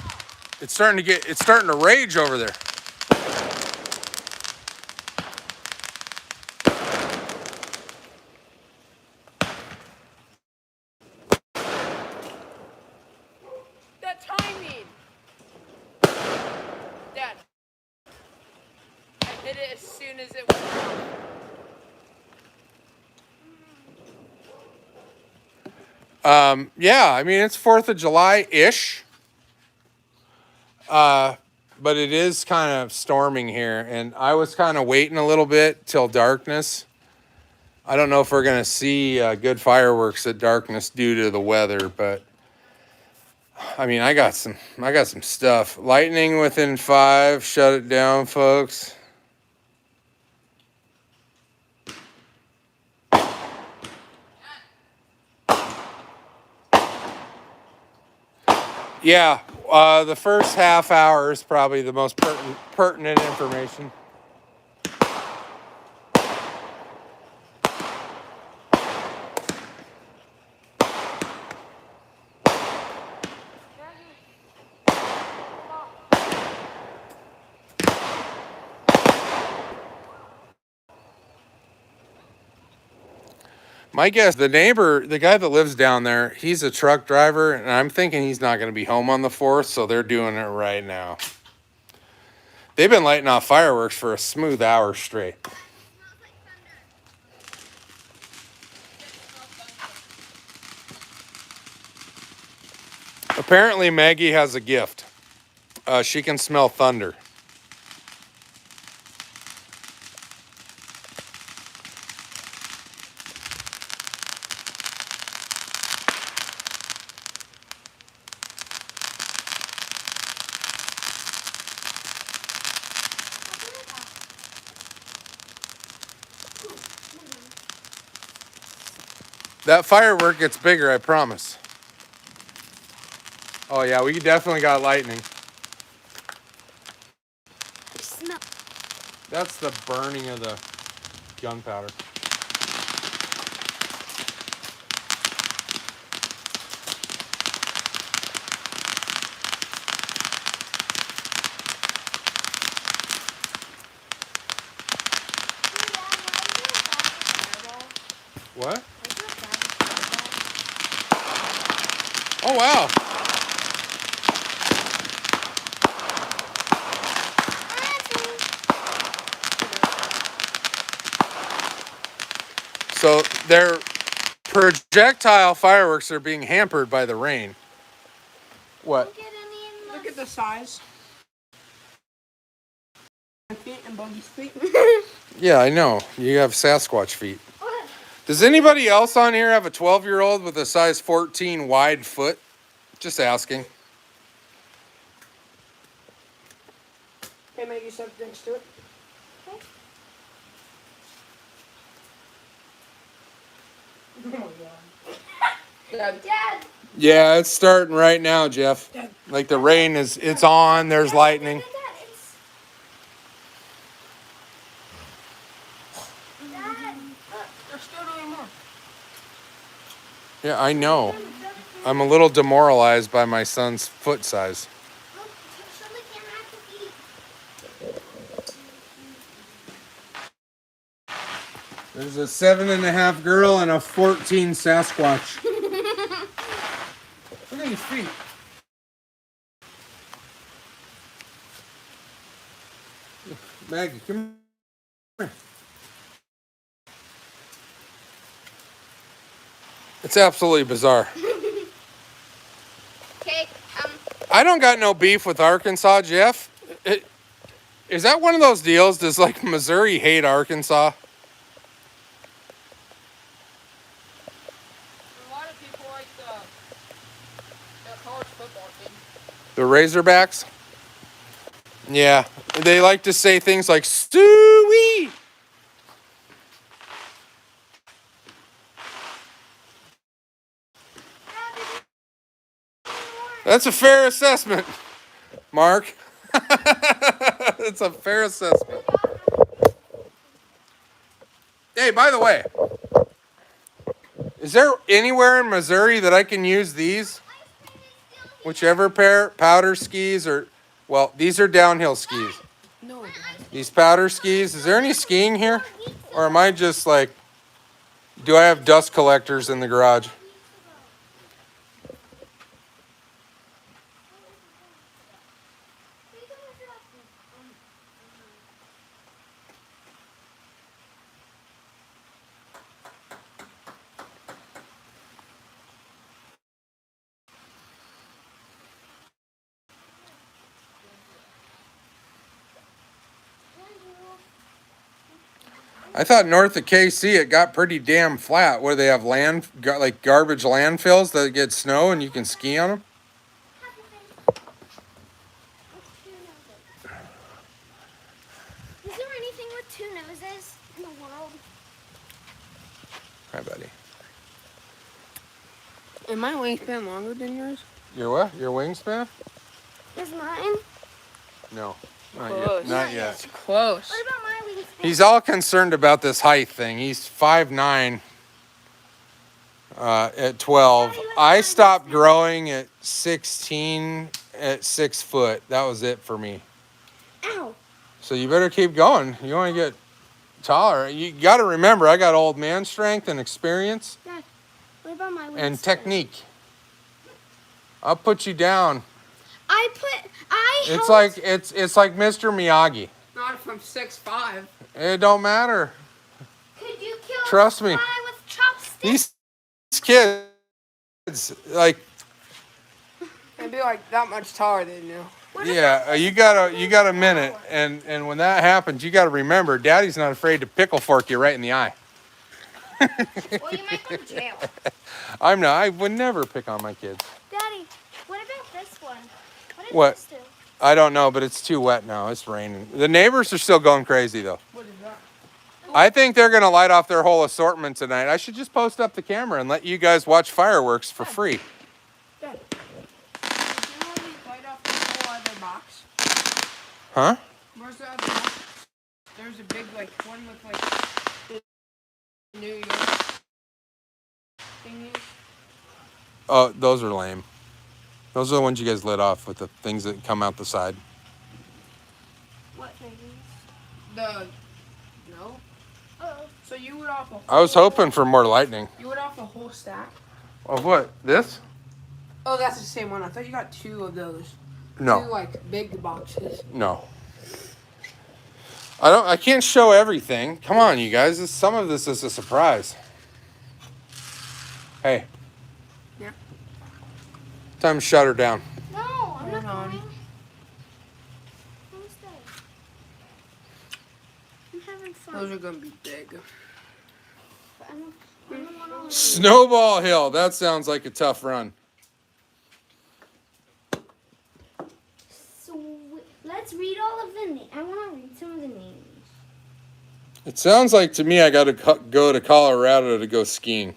it's starting to rage over there. That timing! Dad. I hit it as soon as it went off. Yeah, I mean, it's 4th of July-ish. But it is kind of storming here, and I was kind of waiting a little bit till darkness. I don't know if we're gonna see good fireworks at darkness due to the weather, but I mean, I got some stuff. Lightning within 5. Shut it down, folks. Yeah, the first half hour is probably the most pertinent information. My guess, the neighbor, the guy that lives down there, he's a truck driver, and I'm thinking he's not going to be home on the 4th, so they're doing it right now. They've been lighting off fireworks for a smooth hour straight. Apparently, Maggie has a gift. She can smell thunder. That firework gets bigger, I promise. Oh yeah, we definitely got lightning. That's the burning of the gunpowder. What? Oh wow. So their projectile fireworks are being hampered by the rain. What? Look at the size. My feet and Buggy's feet. Yeah, I know. You have Sasquatch feet. Does anybody else on here have a 12-year-old with a size 14 wide foot? Just asking. Hey, Maggie, step next to it. Oh my god. Dad. Yeah, it's starting right now, Jeff. Like the rain it's on, there's lightning. There's still doing more. Yeah, I know. I'm a little demoralized by my son's foot size. There's a 7.5 girl and a 14 Sasquatch. Look at his feet. Maggie, come here. It's absolutely bizarre. Okay, I don't got no beef with Arkansas, Jeff. Is that one of those deals? Does like Missouri hate Arkansas? A lot of people like the college football team. The Razorbacks? Yeah, they like to say things like "Stewie." That's a fair assessment, Mark. It's a fair assessment. Hey, by the way, is there anywhere in Missouri that I can use these? Whichever pair, powder skis or, well, these are downhill skis. No, Dad. These powder skis, is there any skiing here? Or am I just like, do I have dust collectors in the garage? I thought north of KC it got pretty damn flat where they have like garbage landfills that get snow and you can ski on them. Is there anything with two noses in the world? Hi, buddy. Is my wingspan longer than yours? Your what? Your wingspan? Is mine? No, not Close. yet. Not yet. It's close. What about my wingspan? He's all concerned about this height thing. He's 5'9", at 12. I stopped growing at 16 at 6 foot. That was it for me. Ow. So you better keep going. You want to get taller. You got to remember, I got old man strength and experience Dad, what about my wingspan? and technique. I'll put you down. It's like Mr. Miyagi. Not if I'm 6'5". It don't matter. Could you kill Trust a me. fly with chopsticks? These kids, like, I'd be like that much taller than you. yeah, you got a minute, and when that happens, you got to remember, Daddy's not afraid to pickle fork you right in the eye. Well, you might go to jail. I'm not. I would never pick on my kids. Daddy, what about this one? What did What? this do? I don't know, but it's too wet now. It's raining. The neighbors are still going crazy though. What is that? I think they're gonna light off their whole assortment tonight. I should just post up the camera and let you guys watch fireworks for free. Dad. Did you want me to light off the whole other box? Huh? Where's the other box? There's a big like one with like the New York thingies. Oh, those are lame. Those are the ones you guys lit off with the things that come out the side. What things? No. Oh. So you lit off a whole, I was hoping for more lightning. You lit off a whole stack? Of what? This? Oh, that's the same one. I thought you got two of those. No. Two like big boxes. No. I can't show everything. Come on, you guys. Some of this is a surprise. Hey. Yeah. Time to shut her down. No, I'm Hold not on. going. I'm staying. I'm having fun. Those are gonna be big. But I don't wanna leave. Snowball Hill. That sounds like a tough run. So let's read all of the names. I want to read some of the names. It sounds like to me I got to go to Colorado to go skiing.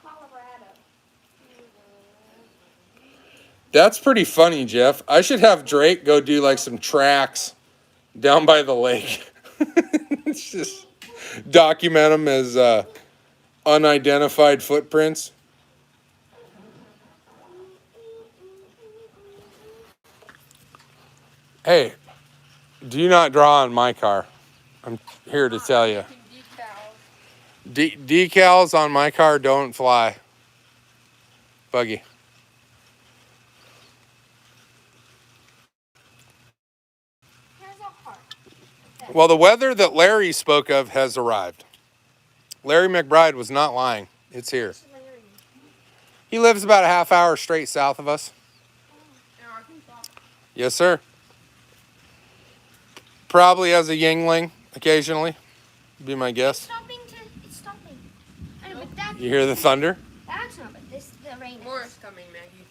Colorado. That's pretty funny, Jeff. I should have Drake go do like some tracks down by the lake. It's just document them as unidentified footprints. Hey, do not draw on my car. I'm here to tell you. Decals on my car don't fly. Buggy. Here's a heart. Well, the weather that Larry spoke of has arrived. Larry McBride was not lying. It's here. Larry. He lives about a half hour straight south of us. Yes, sir. Probably has a Yingling occasionally, be my guess. It's stopping. I know, but that's You hear the thunder? not, but the rain is. More is coming, Maggie.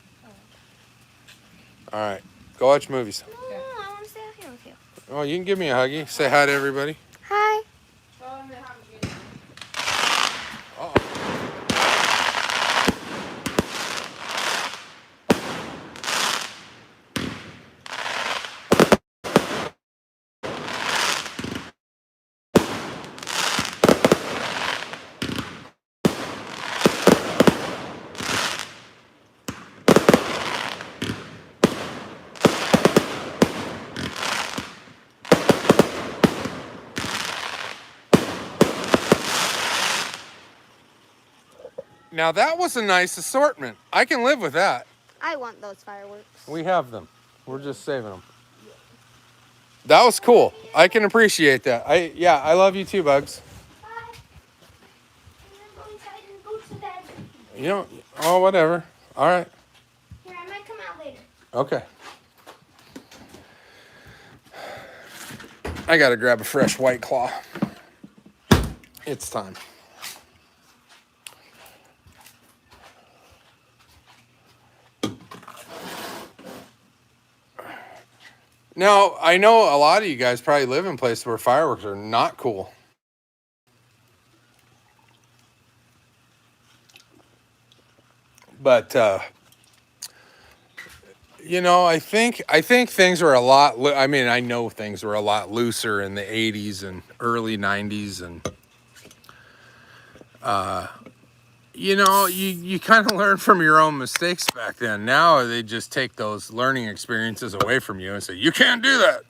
All right. Go watch movies. No, I want to stay out here with you. Oh, you can give me a huggy. Say hi to everybody. Hi. Uh-oh. Now that was a nice assortment. I can live with that. I want those fireworks. We have them. We're just saving them. That was cool. I can appreciate that. I love you too, Bugs. Bye. I'm gonna go inside and go to bed. You know, oh, whatever. All right. Here, I might come out later. Okay. I got to grab a fresh White Claw. It's time. Now, I know a lot of you guys probably live in places where fireworks are not cool. But you know, I think things were a lot. I mean, I know things were a lot looser in the '80s and early '90s, and you know, you kind of learn from your own mistakes back then. Now they just take those learning experiences away from you and say you can't do that.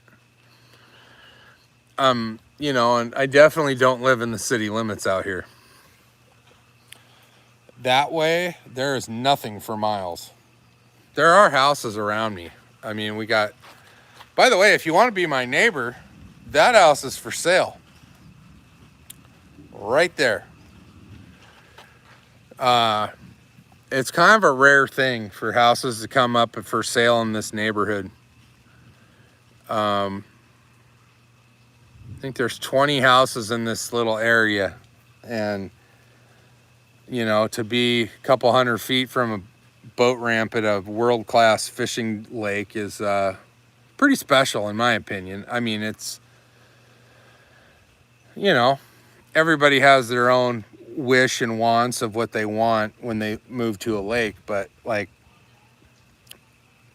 You know, and I definitely don't live in the city limits out here. That way, there is nothing for miles. There are houses around me. I mean, we got, by the way, if you want to be my neighbor, that house is for sale. Right there. It's kind of a rare thing for houses to come up for sale in this neighborhood. I think there's 20 houses in this little area. And, you know, to be a couple hundred feet from a boat ramp at a world-class fishing lake is pretty special in my opinion. I mean, it's, you know, everybody has their own wish and wants of what they want when they move to a lake, but like,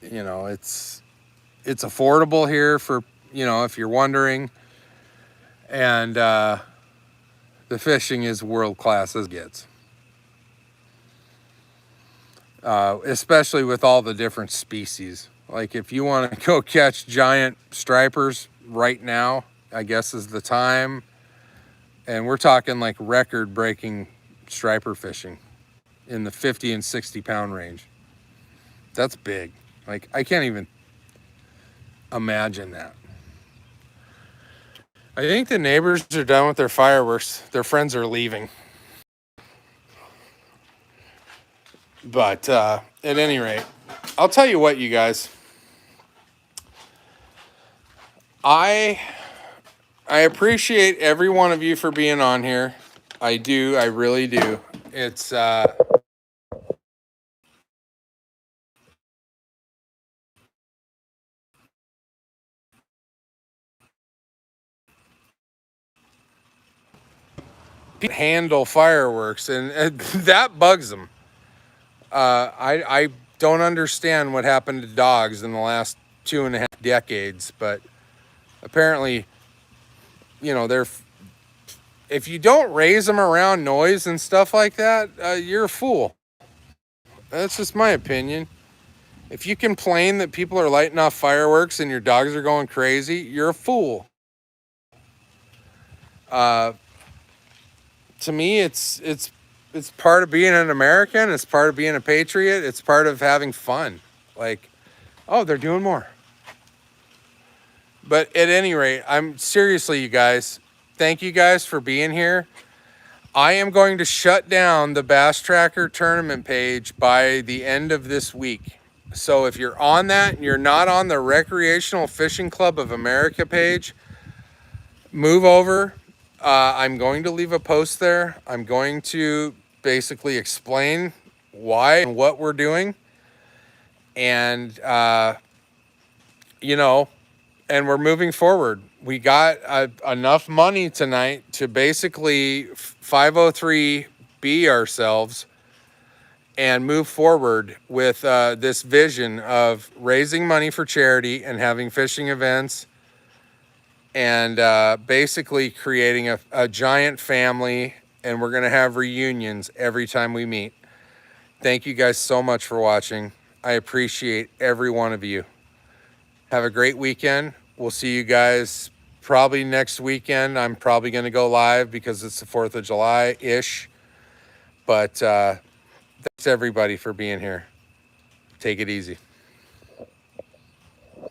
you know, it's affordable here for, you know, if you're wondering, and the fishing is world-class as it gets. Especially with all the different species. Like if you want to go catch giant stripers right now, I guess is the time. And we're talking like record-breaking striper fishing in the 50 and 60 pound range. That's big. Like I can't even imagine that. I think the neighbors are done with their fireworks. Their friends are leaving. But at any rate, I'll tell you what, you guys. I appreciate every one of you for being on here. I do. I really do. It's handle fireworks, and that bugs them. I don't understand what happened to dogs in the last 2.5 decades, but apparently, you know, if you don't raise them around noise and stuff like that, you're a fool. That's just my opinion. If you complain that people are lighting off fireworks and your dogs are going crazy, you're a fool. To me, it's part of being an American. It's part of being a patriot. It's part of having fun. Like, oh, they're doing more. But at any rate, I'm seriously, you guys, thank you guys for being here. I am going to shut down the Bass Tracker tournament page by the end of this week. So if you're on that and you're not on the Wreckreational Fishing Club of America page, move over. I'm going to leave a post there. I'm going to basically explain why and what we're doing. And, you know, and we're moving forward. We got enough money tonight to basically 503B ourselves and move forward with this vision of raising money for charity and having fishing events and basically creating a giant family. And we're going to have reunions every time we meet. Thank you guys so much for watching. I appreciate every one of you. Have a great weekend. We'll see you guys probably next weekend. I'm probably going to go live because it's the 4th of July-ish. But Thanks everybody for being here. Take it easy.